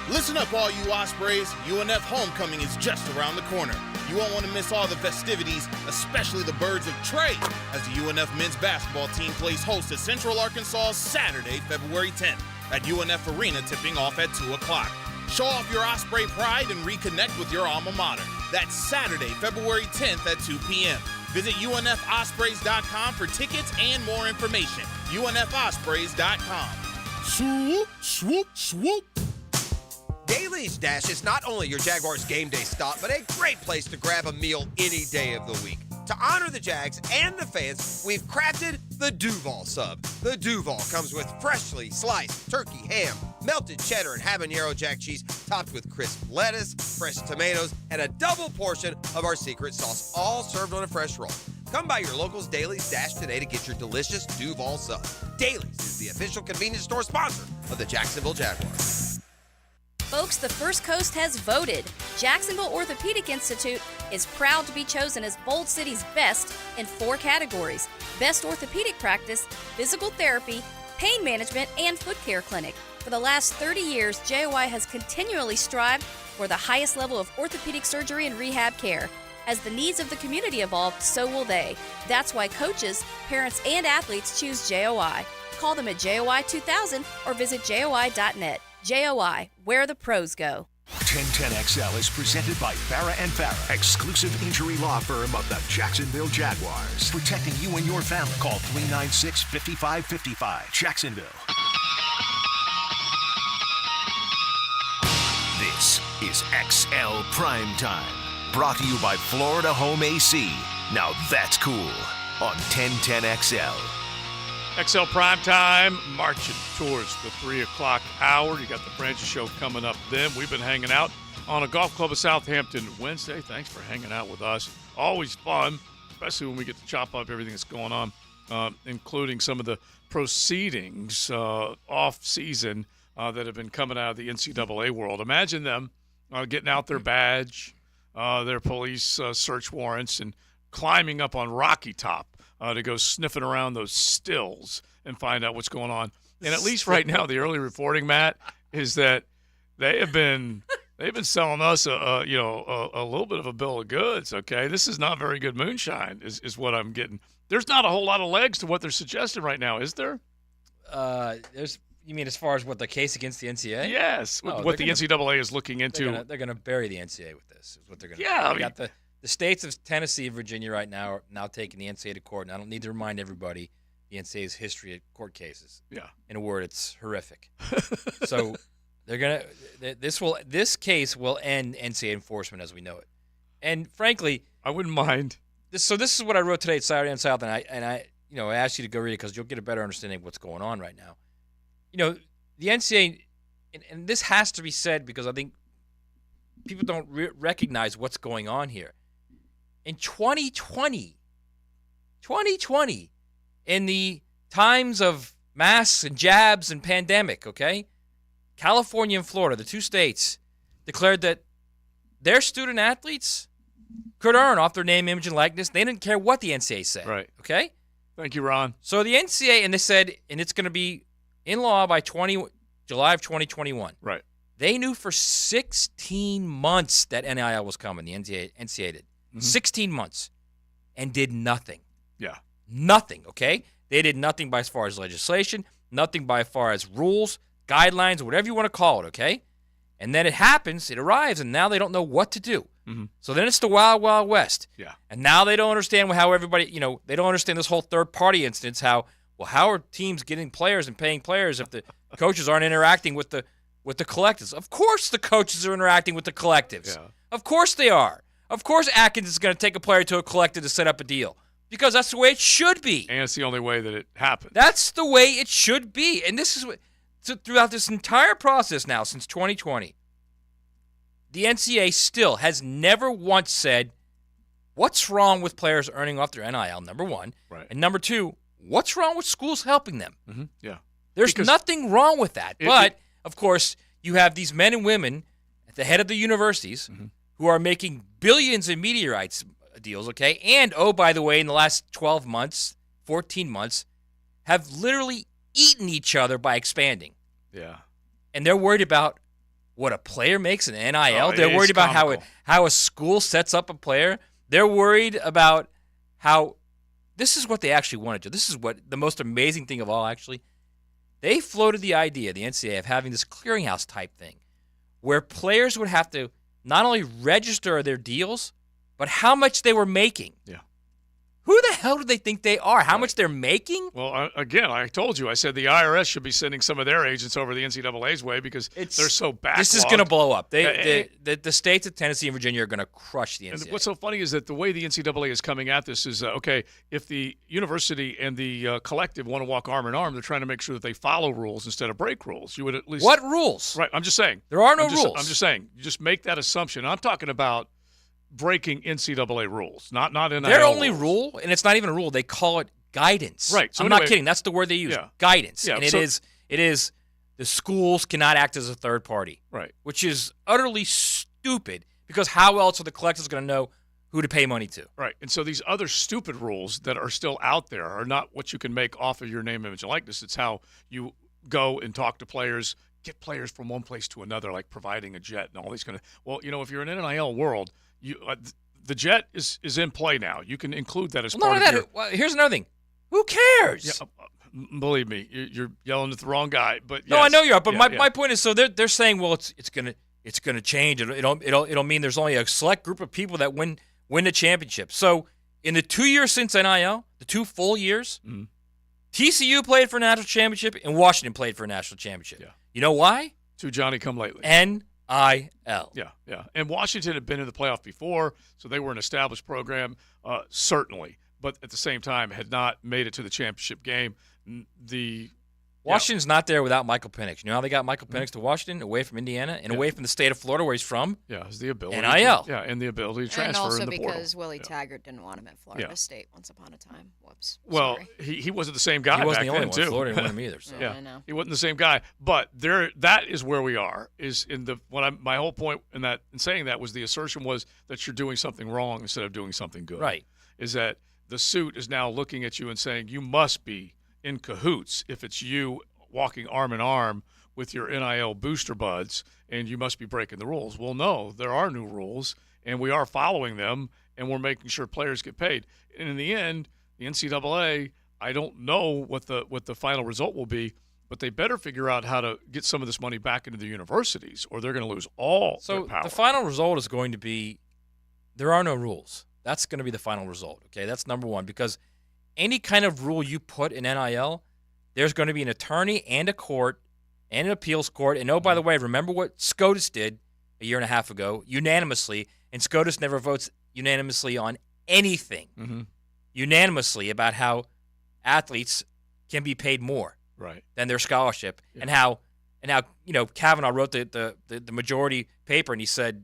Speaker 23: Listen up, all you Ospreys. UNF homecoming is just around the corner. You won't want to miss all the festivities, especially the Birds of Trey, as the UNF men's basketball team plays host to Central Arkansas Saturday, February 10th at UNF Arena, tipping off at 2 o'clock. Show off your Osprey pride and reconnect with your alma mater. That's Saturday, February 10th at 2 p.m. Visit UNFOspreys.com for tickets and more information. UNFOspreys.com. Swoop, swoop, swoop.
Speaker 13: Daly's Dash is not only your Jaguars game day stop, but a great place to grab a meal any day of the week. To honor the Jags and the fans, we've crafted the Duval Sub. The Duval comes with freshly sliced turkey, ham, melted cheddar, and habanero jack cheese, topped with crisp lettuce, fresh tomatoes, and a double portion of our secret sauce, all served on a fresh roll. Come by your Locals Dailies Dash today to get your delicious Duval sub. Dailies is the official convenience store sponsor of the Jacksonville Jaguars.
Speaker 10: Folks, the First Coast has voted. Jacksonville Orthopedic Institute is proud to be chosen as Bold City's best in 4 categories: Best Orthopedic Practice, Physical Therapy, Pain Management, and Foot Care Clinic. For the last 30 years, JOI has continually strived for the highest level of orthopedic surgery and rehab care. As the needs of the community evolve, so will they. That's why coaches, parents, and athletes choose JOI. Call them at JOI 2000 or visit JOI.net. JOI, where the pros go.
Speaker 4: 1010XL is presented by Farah & Farah, exclusive injury law firm of the Jacksonville Jaguars. Protecting you and your family. Call 396-5555. Jacksonville. This is XL Primetime, brought to you by Florida Home AC. Now that's cool on 1010XL.
Speaker 5: XL Primetime, marching towards the 3 o'clock hour. You got the Francis Show coming up then. We've been hanging out on a Golf Club of Southampton Wednesday. Thanks for hanging out with us. Always fun, especially when we get to chop up everything that's going on, including some of the proceedings off-season that have been coming out of the NCAA world. Imagine them getting out their badge, their police search warrants, and climbing up on Rocky Top to go sniffing around those stills and find out what's going on. And at least right now, the early reporting, Matt, is that they've been selling us a little bit of a bill of goods. Okay, this is not very good moonshine, is what I'm getting. There's not a whole lot of legs to what they're suggesting right now, is there?
Speaker 1: You mean as far as what the case against the NCAA?
Speaker 5: Yes, what the NCAA is looking into.
Speaker 1: They're going to bury the NCAA with this. Is what they're going to.
Speaker 5: Yeah,
Speaker 1: do. Got the states of Tennessee and Virginia right now are now taking the NCAA to court, and I don't need to remind everybody the NCAA's history of court cases.
Speaker 5: Yeah.
Speaker 1: In a word, it's horrific. So they're gonna. This case will end NCAA enforcement as we know it. And frankly,
Speaker 5: I wouldn't mind.
Speaker 1: This is what I wrote today at Saturday on South, and I asked you to go read it because you'll get a better understanding of what's going on right now. The NCAA, and this has to be said because I think people don't recognize what's going on here. In 2020, in the times of masks and jabs and pandemic, okay, California and Florida, the 2 states, declared that their student athletes could earn off their name, image, and likeness. They didn't care what the NCAA said.
Speaker 5: Right.
Speaker 1: Okay?
Speaker 5: Thank you, Ron.
Speaker 1: So the NCAA, and they said, and it's going to be in law by July of 2021.
Speaker 5: Right.
Speaker 1: They knew for 16 months that NIL was coming, the NCAA did. 16 months, and did nothing.
Speaker 5: Yeah.
Speaker 1: Nothing, okay? They did nothing by as far as legislation, nothing by as far as rules, guidelines, whatever you want to call it, okay? And then it happens, it arrives, and now they don't know what to do.
Speaker 5: Mm-hmm.
Speaker 1: So then it's the wild, wild west.
Speaker 5: Yeah.
Speaker 1: And now they don't understand how everybody, they don't understand this whole third-party instance, how are teams getting players and paying players if the coaches aren't interacting with the collectives? Of course the coaches are interacting with the collectives.
Speaker 5: Yeah.
Speaker 1: Of course they are. Of course Atkins is going to take a player to a collective to set up a deal because that's the way it should be.
Speaker 5: And it's the only way that it happens.
Speaker 1: That's the way it should be. And this is what throughout this entire process now since 2020, the NCAA still has never once said, what's wrong with players earning off their NIL, number one.
Speaker 5: Right.
Speaker 1: And number two, what's wrong with schools helping them?
Speaker 5: Mm-hmm. Yeah.
Speaker 1: There's nothing wrong with that. But, of course, you have these men and women at the head of the universities who are making billions in media rights deals, okay? And, oh, by the way, in the last 12 months, 14 months, have literally eaten each other by expanding.
Speaker 5: Yeah.
Speaker 1: And they're worried about what a player makes in NIL.
Speaker 5: Oh,
Speaker 1: they're worried about how a school sets up a player. They're worried about how this is what they actually want to do. This is what the most amazing thing of all, actually. They floated the idea, the NCAA, of having this clearinghouse type thing where players would have to not only register their deals, but how much they were making.
Speaker 5: Yeah.
Speaker 1: Who the hell do they think they are? How much they're making?
Speaker 5: Well, again, I told you. I said the IRS should be sending some of their agents over the NCAA's way because they're so backlogged.
Speaker 1: This is going to blow up. The states of Tennessee and Virginia are going to crush the NCAA.
Speaker 5: And what's so funny is that the way the NCAA is coming at this is, okay, if the university and the collective want to walk arm in arm, they're trying to make sure that they follow rules instead of break rules. You would at least –
Speaker 1: What rules?
Speaker 5: Right. I'm just saying.
Speaker 1: There are no rules.
Speaker 5: I'm just saying. You just make that assumption. I'm talking about breaking NCAA rules, not NIL
Speaker 1: Their only
Speaker 5: rules.
Speaker 1: rule, and it's not even a rule, they call it guidance.
Speaker 5: Right. So
Speaker 1: I'm
Speaker 5: anyway,
Speaker 1: not kidding. That's the word they use.
Speaker 5: Yeah.
Speaker 1: Guidance.
Speaker 5: Yeah,
Speaker 1: And
Speaker 5: so-
Speaker 1: it is the schools cannot act as a third party.
Speaker 5: Right.
Speaker 1: Which is utterly stupid because how else are the collectors going to know who to pay money to?
Speaker 5: Right. And so these other stupid rules that are still out there are not what you can make off of your name, image, and likeness. It's how you go and talk to players, get players from one place to another, like providing a jet and all these kind of. Well, if you're in an NIL world, the jet is in play now. You can include that as
Speaker 1: Well,
Speaker 5: part
Speaker 1: not
Speaker 5: of
Speaker 1: only
Speaker 5: your.
Speaker 1: that, well, here's another thing. Who cares?
Speaker 5: Yeah, believe me, you're yelling at the wrong guy. But
Speaker 1: No, I
Speaker 5: yes.
Speaker 1: know you are. But
Speaker 5: Yeah,
Speaker 1: my point is, so they're saying, well, it's gonna change. It'll mean there's only a select group of people that win the championship. So in the 2 years since NIL, the 2 full years, TCU played for a national championship and Washington played for a national championship.
Speaker 5: Yeah.
Speaker 1: You know why?
Speaker 5: To Johnny come lately.
Speaker 1: NIL.
Speaker 5: Yeah. And Washington had been in the playoff before, so they were an established program, certainly. But at the same time, had not made it to the championship game.
Speaker 1: Washington's not there without Michael Penix. You know how they got Michael Penix to Washington, away from Indiana, and away from the state of Florida where he's from?
Speaker 5: Yeah, it's the ability.
Speaker 1: NIL.
Speaker 5: And the ability to transfer
Speaker 6: and also
Speaker 5: in the portal.
Speaker 6: because Willie Taggart didn't want him at Florida
Speaker 5: Yeah.
Speaker 6: State once upon a time. Whoops.
Speaker 5: Well,
Speaker 6: Sorry.
Speaker 5: he wasn't the same guy.
Speaker 1: He wasn't
Speaker 5: back
Speaker 1: the only
Speaker 5: then,
Speaker 1: one.
Speaker 5: too.
Speaker 1: Florida didn't want him either. So.
Speaker 5: Yeah,
Speaker 6: I know.
Speaker 5: he wasn't the same guy. But that is where we are. My whole point in saying that was the assertion was that you're doing something wrong instead of doing something good.
Speaker 1: Right.
Speaker 5: Is that the suit is now looking at you and saying you must be in cahoots if it's you walking arm in arm with your NIL booster buds, and you must be breaking the rules. Well, no, there are new rules, and we are following them, and we're making sure players get paid. And in the end, the NCAA, I don't know what the final result will be, but they better figure out how to get some of this money back into the universities, or they're going to lose all their power.
Speaker 1: The final result is going to be there are no rules. That's going to be the final result. Okay, that's number one, because any kind of rule you put in NIL, there's going to be an attorney and a court and an appeals court. And oh, by the way, remember what SCOTUS did a year and a half ago unanimously, and SCOTUS never votes unanimously on anything unanimously about how athletes can be paid more than their scholarship, and how Kavanaugh wrote the majority paper, and he said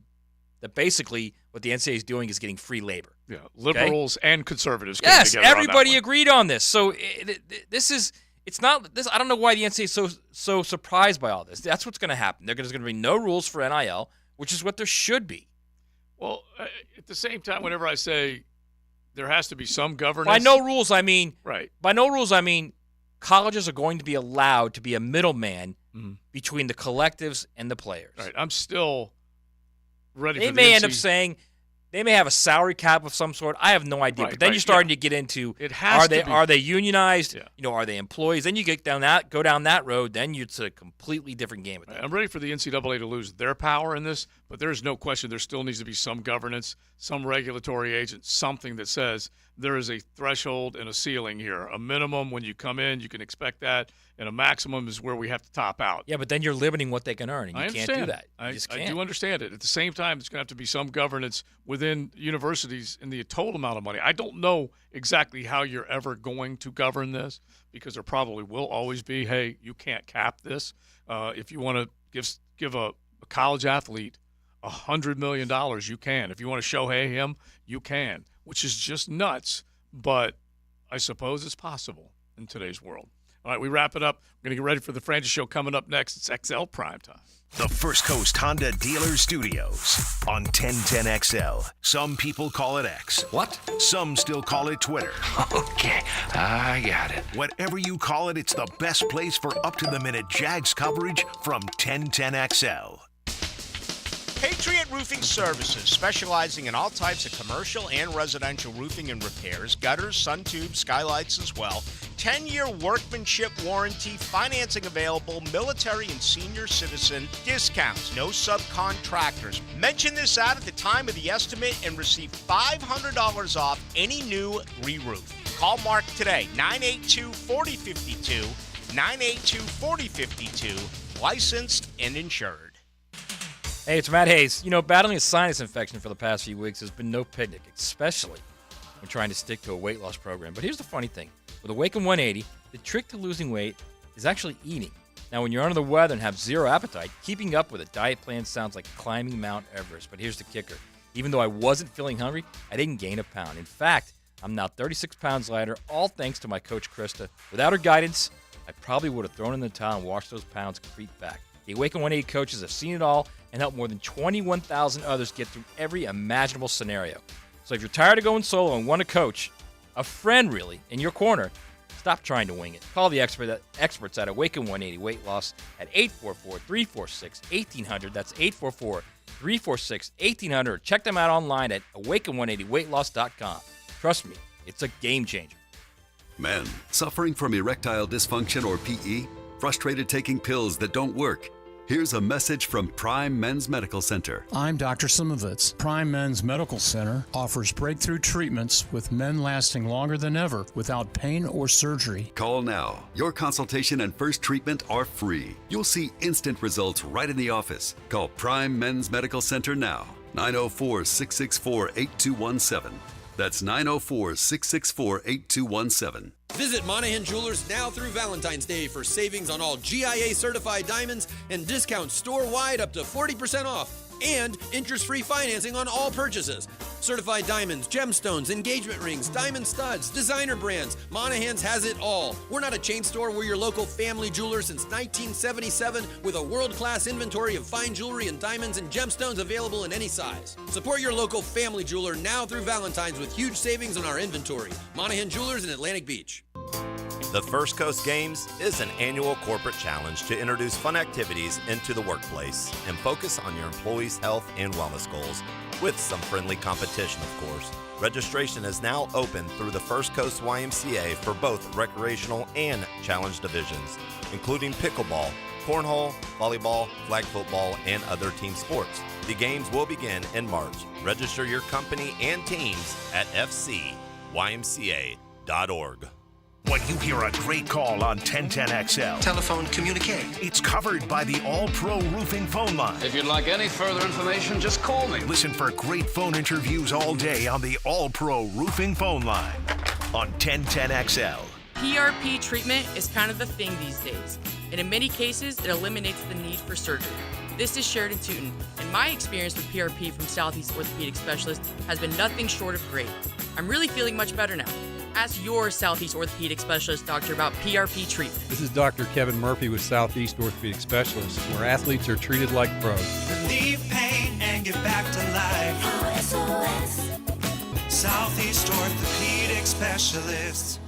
Speaker 1: that basically what the NCAA is doing is getting free labor.
Speaker 5: Yeah, liberals and conservatives.
Speaker 1: Yes,
Speaker 5: together on that
Speaker 1: everybody
Speaker 5: one.
Speaker 1: agreed on this. So this is. It's not this. I don't know why the NCAA is so surprised by all this. That's what's going to happen. There's going to be no rules for NIL, which is what there should be.
Speaker 5: Well, at the same time, whenever I say there has to be some governance,
Speaker 1: By no rules, I mean
Speaker 5: right.
Speaker 1: By no rules, I mean colleges are going to be allowed to be a middleman between the collectives and the players.
Speaker 5: Right. I'm still ready.
Speaker 1: They
Speaker 5: for
Speaker 1: may
Speaker 5: the
Speaker 1: end up saying. They may have a salary cap of some sort. I have no idea.
Speaker 5: Right,
Speaker 1: but then
Speaker 5: right,
Speaker 1: you're starting to get into
Speaker 5: It has to be.
Speaker 1: are they unionized? Yeah. Are they employees? Then you go down that road. Then it's a completely different game. At that.
Speaker 5: I'm ready for the NCAA to lose their power in this, but there's no question there still needs to be some governance, some regulatory agent, something that says there is a threshold and a ceiling here. A minimum when you come in, you can expect that, and a maximum is where we have to top out.
Speaker 1: Yeah, but then you're limiting what they can earn, and you can't do that. You just
Speaker 5: I
Speaker 1: can't.
Speaker 5: do understand it. At the same time, there's going to have to be some governance within universities in the total amount of money. I don't know exactly how you're ever going to govern this, because there probably will always be, hey, you can't cap this. If you want to give a college athlete $100 million, you can. If you want to Shohei him, you can, which is just nuts, but I suppose it's possible in today's world. All right, we wrap it up. We're going to get ready for the Francis Show coming up next. It's XL Primetime.
Speaker 4: The First Coast Honda Dealer Studios on 1010XL. Some people call it X.
Speaker 3: What?
Speaker 4: Some still call it Twitter.
Speaker 3: Okay, I got it.
Speaker 4: Whatever you call it, it's the best place for up-to-the-minute Jags coverage from 1010XL.
Speaker 8: Patriot Roofing Services, specializing in all types of commercial and residential roofing and repairs, gutters, sun tubes, skylights as well. 10-year workmanship warranty, financing available, military and senior citizen discounts, no subcontractors. Mention this ad at the time of the estimate and receive $500 off any new re-roof. Call Mark today, 982-4052, 982-4052, licensed and insured.
Speaker 1: Hey, it's Matt Hayes. Battling a sinus infection for the past few weeks has been no picnic, especially when trying to stick to a weight loss program. But here's the funny thing. With Awaken 180, the trick to losing weight is actually eating. Now, when you're under the weather and have zero appetite, keeping up with a diet plan sounds like climbing Mount Everest. But here's the kicker. Even though I wasn't feeling hungry, I didn't gain a pound. In fact, I'm now 36 pounds lighter, all thanks to my coach, Krista. Without her guidance, I probably would have thrown in the towel and watched those pounds creep back. The Awaken 180 coaches have seen it all and helped more than 21,000 others get through every imaginable scenario. So if you're tired of going solo and want a coach, a friend really, in your corner, stop trying to wing it. Call the experts at Awaken 180 Weight Loss at 844-346-1800. That's 844-346-1800. Check them out online at awaken180weightloss.com. Trust me, it's a game changer.
Speaker 12: Men, suffering from erectile dysfunction or PE? Frustrated taking pills that don't work? Here's a message from Prime Men's Medical Center.
Speaker 14: I'm Dr. Simovitz. Prime Men's Medical Center offers breakthrough treatments with men lasting longer than ever without pain or surgery.
Speaker 12: Call now. Your consultation and first treatment are free. You'll see instant results right in the office. Call Prime Men's Medical Center now. 904-664-8217. That's 904-664-8217.
Speaker 13: Visit Monahan Jewelers now through Valentine's Day for savings on all GIA certified diamonds and discounts store-wide up to 40% off. And interest-free financing on all purchases. Certified diamonds, gemstones, engagement rings, diamond studs, designer brands. Monahan's has it all. We're not a chain store. We're your local family jeweler since 1977 with a world-class inventory of fine jewelry and diamonds and gemstones available in any size. Support your local family jeweler now through Valentine's with huge savings on our inventory. Monahan Jewelers in Atlantic Beach.
Speaker 7: The First Coast Games is an annual corporate challenge to introduce fun activities into the workplace and focus on your employees' health and wellness goals, with some friendly competition, of course. Registration is now open through the First Coast YMCA for both recreational and challenge divisions, including pickleball, cornhole, volleyball, flag football, and other team sports. The games will begin in March. Register your company and teams at fcymca.org.
Speaker 4: When you hear a great call on 1010XL, telephone communique, it's covered by the All-Pro Roofing phone line.
Speaker 3: If you'd like any further information, just call me.
Speaker 4: Listen for great phone interviews all day on the All-Pro Roofing phone line on 1010XL.
Speaker 18: PRP treatment is kind of the thing these days, and in many cases, it eliminates the need for surgery. This is Sheridan Tootin, and my experience with PRP from Southeast Orthopedic Specialist has been nothing short of great. I'm really feeling much better now. Ask your Southeast Orthopedic Specialist doctor about PRP treatment.
Speaker 19: This is Dr. Kevin Murphy with Southeast Orthopedic Specialists, where athletes are treated like pros.
Speaker 27: Relieve pain and get back to life. SOS. Southeast Orthopedic Specialists.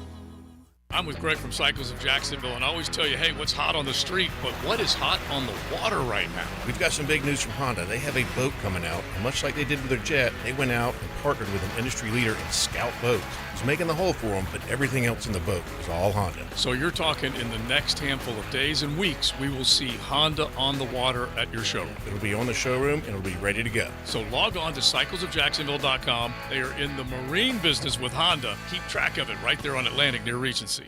Speaker 5: I'm with Greg from Cycles of Jacksonville, and I always tell you, hey, what's hot on the street, but what is hot on the water right now?
Speaker 23: We've got some big news from Honda. They have a boat coming out, and much like they did with their jet, they went out and partnered with an industry leader in Scout Boats. He's making the hull for them, but everything else in the boat is all Honda.
Speaker 5: So you're talking in the next handful of days and weeks, we will see Honda on the water at your showroom.
Speaker 23: It'll be on the showroom, and it'll be ready to go.
Speaker 5: So log on to cyclesofjacksonville.com. They are in the marine business with Honda. Keep track of it right there on Atlantic near Regency.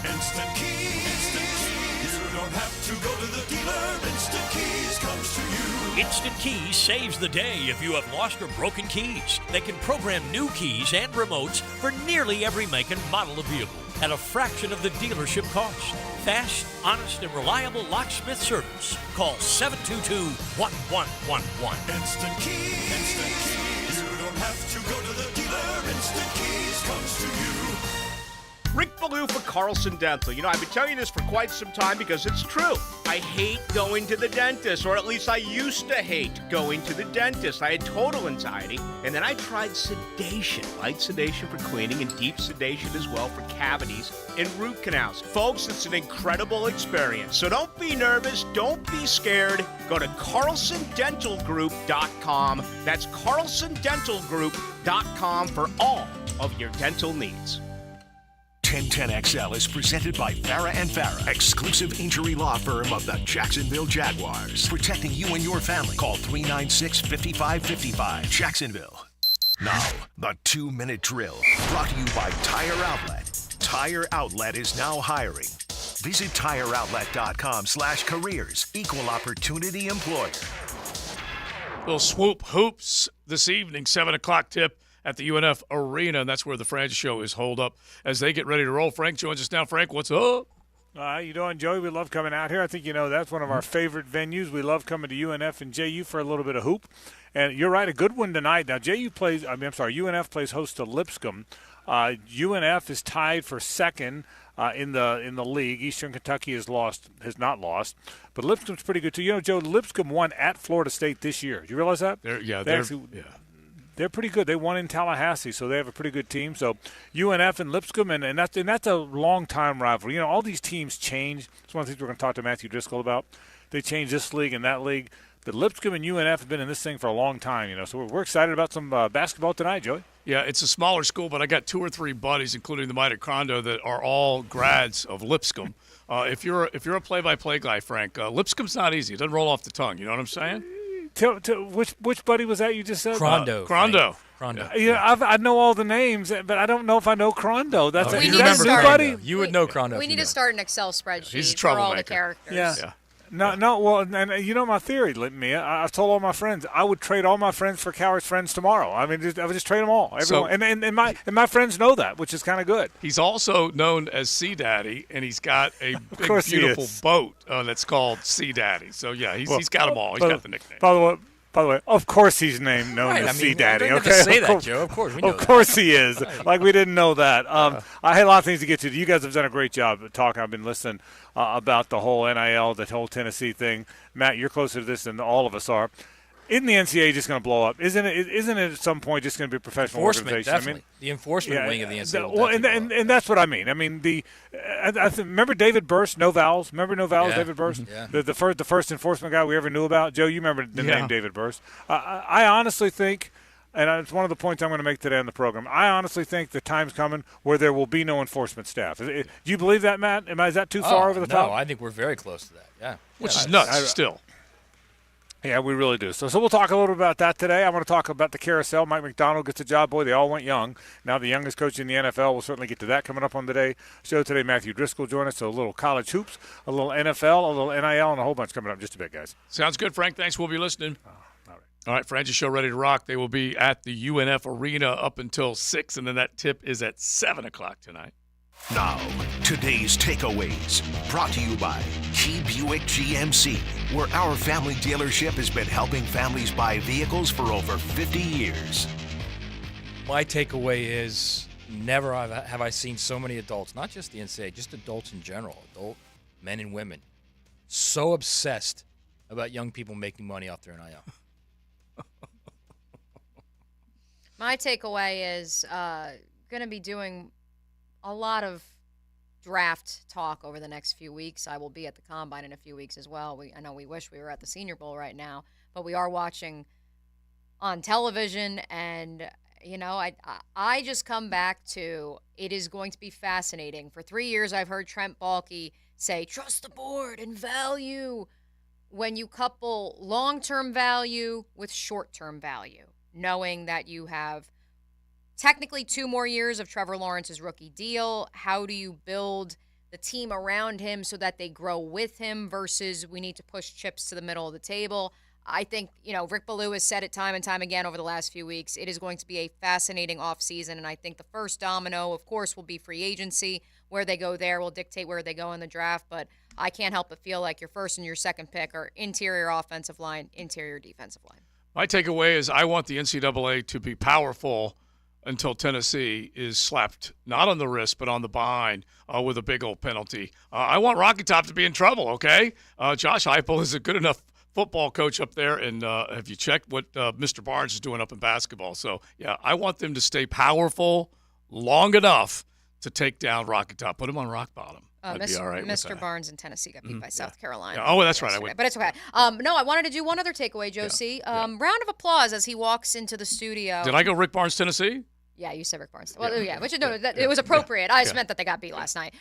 Speaker 27: Instant Keys. You don't have to go to the dealer. Instant Keys comes to you.
Speaker 20: Instant Keys saves the day if you have lost or broken keys. They can program new keys and remotes for nearly every make and model of vehicle at a fraction of the dealership cost. Fast, honest, and reliable locksmith service. Call 722-1111.
Speaker 27: Instant Keys. Instant Keys. You don't have to go to the dealer. Instant Keys comes to you.
Speaker 8: Rick Ballou for Carlson Dental. You know, I've been telling you this for quite some time because it's true. I hate going to the dentist, or at least I used to hate going to the dentist. I had total anxiety, and then I tried sedation, light sedation for cleaning and deep sedation as well for cavities and root canals. Folks, it's an incredible experience. So don't be nervous. Don't be scared. Go to carlsondentalgroup.com. That's carlsondentalgroup.com for all of your dental needs.
Speaker 4: 1010XL is presented by Farah & Farah, exclusive injury law firm of the Jacksonville Jaguars. Protecting you and your family. Call 396-5555. Jacksonville. Now, the 2-minute drill. Brought to you by Tire Outlet. Tire Outlet is now hiring. Visit TireOutlet.com/careers. Equal opportunity employer.
Speaker 5: Little swoop hoops this evening, 7 o'clock tip at the UNF Arena, and that's where the Francis Show is holed up as they get ready to roll. Frank joins us now. Frank, what's up?
Speaker 2: How you doing, Joey? We love coming out here. I think that's one of our favorite venues. We love coming to UNF and JU for a little bit of hoop. And you're right, a good one tonight. Now, UNF plays host to Lipscomb. UNF is tied for second in the league. Eastern Kentucky has not lost, but Lipscomb's pretty good too. Joe, Lipscomb won at Florida State this year. Do you realize that? They're pretty good. They won in Tallahassee, so they have a pretty good team. So UNF and Lipscomb, and that's a long-time rivalry. All these teams change. That's one of the things we're going to talk to Matthew Driscoll about. They change this league and that league. But Lipscomb and UNF have been in this thing for a long time, So we're excited about some basketball tonight, Joey.
Speaker 5: Yeah, it's a smaller school, but I got 2 or 3 buddies, including the Mike Crondo, that are all grads of Lipscomb. If you're a play-by-play guy, Frank, Lipscomb's not easy. It doesn't roll off the tongue. You know what I'm saying?
Speaker 2: Which buddy was that you just said?
Speaker 5: Crondo.
Speaker 2: I know all the names, but I don't know if I know Crondo. That's
Speaker 1: a
Speaker 2: new buddy.
Speaker 1: You would know Crondo.
Speaker 6: We need to start an Excel spreadsheet
Speaker 5: He's a
Speaker 6: for all the
Speaker 5: troublemaker.
Speaker 6: characters.
Speaker 2: Yeah. No. Well, and my theory, Mia. I've told all my friends I would trade all my friends for Cowart's friends tomorrow. I mean, I would just trade them all. Everyone, and my friends know that, which is kind of good.
Speaker 5: He's also known as Sea Daddy, and he's got a big, beautiful boat that's called Sea Daddy. So yeah, he's got them all. He's got the nickname.
Speaker 2: By the way, of course he's known as Sea Daddy.
Speaker 1: Okay, say that, Joe. Of course we know that.
Speaker 2: Of course he is. Like we didn't know that. I had a lot of things to get to. You guys have done a great job talking. I've been listening about the whole NIL, the whole Tennessee thing. Matt, you're closer to this than all of us are. Isn't the NCAA just going to blow up? Isn't it at some point just going to be a professional organization?
Speaker 1: Definitely. The enforcement wing of the NCAA.
Speaker 2: And that's what I mean. I mean, remember David Burst, No Vowels? Remember No Vowels, David Burst?
Speaker 1: Yeah.
Speaker 2: The first enforcement guy we ever knew about? Joe, you remember the name David Burst. I honestly think, and it's one of the points I'm going to make today on the program, I honestly think the time's coming where there will be no enforcement staff. Do you believe that, Matt? Is that too far over the top?
Speaker 1: No, I think we're very close to that, yeah.
Speaker 5: Which is nuts still.
Speaker 2: Yeah, we really do. So we'll talk a little bit about that today. I want to talk about the carousel. Mike McDonald gets a job. Boy, they all went young. Now the youngest coach in the NFL. We'll certainly get to that coming up on today's show today. Matthew Driscoll join us. So a little college hoops, a little NFL, a little NIL, and a whole bunch coming up in just a bit, guys.
Speaker 5: Sounds good, Frank. Thanks. We'll be listening. All right, Francis Show ready to rock. They will be at the UNF Arena up until 6, and then that tip is at 7 o'clock tonight.
Speaker 4: Now, today's takeaways, brought to you by Key Buick GMC, where our family dealership has been helping families buy vehicles for over 50 years.
Speaker 1: My takeaway is never have I seen so many adults, not just the NCAA, just adults in general, adult men and women, so obsessed about young people making money off their NIL.
Speaker 6: My takeaway is going to be doing a lot of draft talk over the next few weeks. I will be at the Combine in a few weeks as well. I know we wish we were at the Senior Bowl right now, but we are watching on television, and I just come back to it is going to be fascinating. For 3 years, I've heard Trent Baalke say, trust the board and value. When you couple long-term value with short-term value, knowing that you have technically 2 more years of Trevor Lawrence's rookie deal, how do you build the team around him so that they grow with him versus we need to push chips to the middle of the table? I think, Rick Ballou has said it time and time again over the last few weeks. It is going to be a fascinating offseason, and I think the first domino, of course, will be free agency. Where they go there will dictate where they go in the draft, but I can't help but feel like your first and your second pick are interior offensive line, interior defensive line.
Speaker 5: My takeaway is I want the NCAA to be powerful until Tennessee is slapped not on the wrist but on the behind with a big old penalty. I want Rocky Top to be in trouble, okay? Josh Heupel is a good enough football coach up there, and have you checked what Mr. Barnes is doing up in basketball? So, yeah, I want them to stay powerful long enough to take down Rocky Top. Put him on rock bottom. I'd be all right with that.
Speaker 6: Mr. Barnes in Tennessee got beat by South Carolina.
Speaker 5: Yeah. Oh, that's right. I would.
Speaker 6: But it's okay. No, I wanted to do one other takeaway, Josie. Round of applause as he walks into the studio.
Speaker 5: Did I go Rick Barnes, Tennessee?
Speaker 6: Yeah, you said Rick Barnes. Well, yeah, but it was appropriate. I just meant that they got beat last night.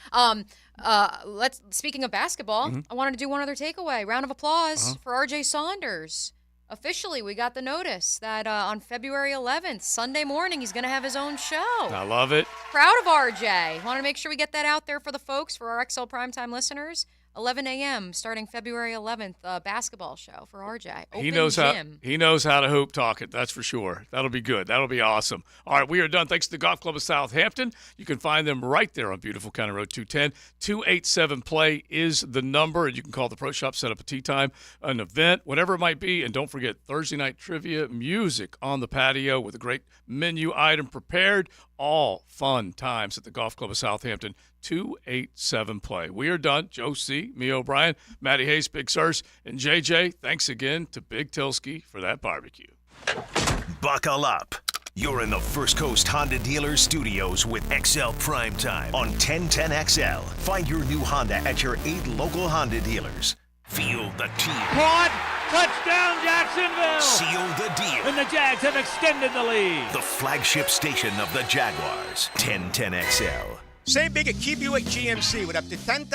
Speaker 6: Speaking of basketball, I wanted to do one other takeaway. Round of applause for R.J. Saunders. Officially, we got the notice that on February 11th, Sunday morning, he's going to have his own show.
Speaker 5: I love it.
Speaker 6: Proud of RJ. Want to make sure we get that out there for the folks, for our XL Primetime listeners. 11 a.m. starting February 11th, basketball show for RJ. Open
Speaker 5: He knows
Speaker 6: gym.
Speaker 5: how to hoop talk it, that's for sure. That'll be good. That'll be awesome. All right, we are done. Thanks to the Golf Club of Southampton. You can find them right there on beautiful County Road 210. 287-PLAY is the number, and you can call the Pro Shop, set up a tee time, an event, whatever it might be. And don't forget, Thursday night trivia, music on the patio with a great menu item prepared. All fun times at the Golf Club of Southampton. 287-PLAY. We are done. Joe C., me O'Brien, Matty Hayes, Big Sirs, and JJ. Thanks again to Big Tilsky for that barbecue.
Speaker 4: Buckle up. You're in the First Coast Honda Dealer Studios with XL Primetime on 1010XL. Find your new Honda at your 8 local Honda dealers. Feel the team.
Speaker 9: Caught! Touchdown, Jacksonville!
Speaker 4: Seal the deal.
Speaker 9: And the Jags have extended the lead.
Speaker 4: The flagship station of the Jaguars. 1010XL.
Speaker 8: Save big at Key Buick GMC with up to $10,000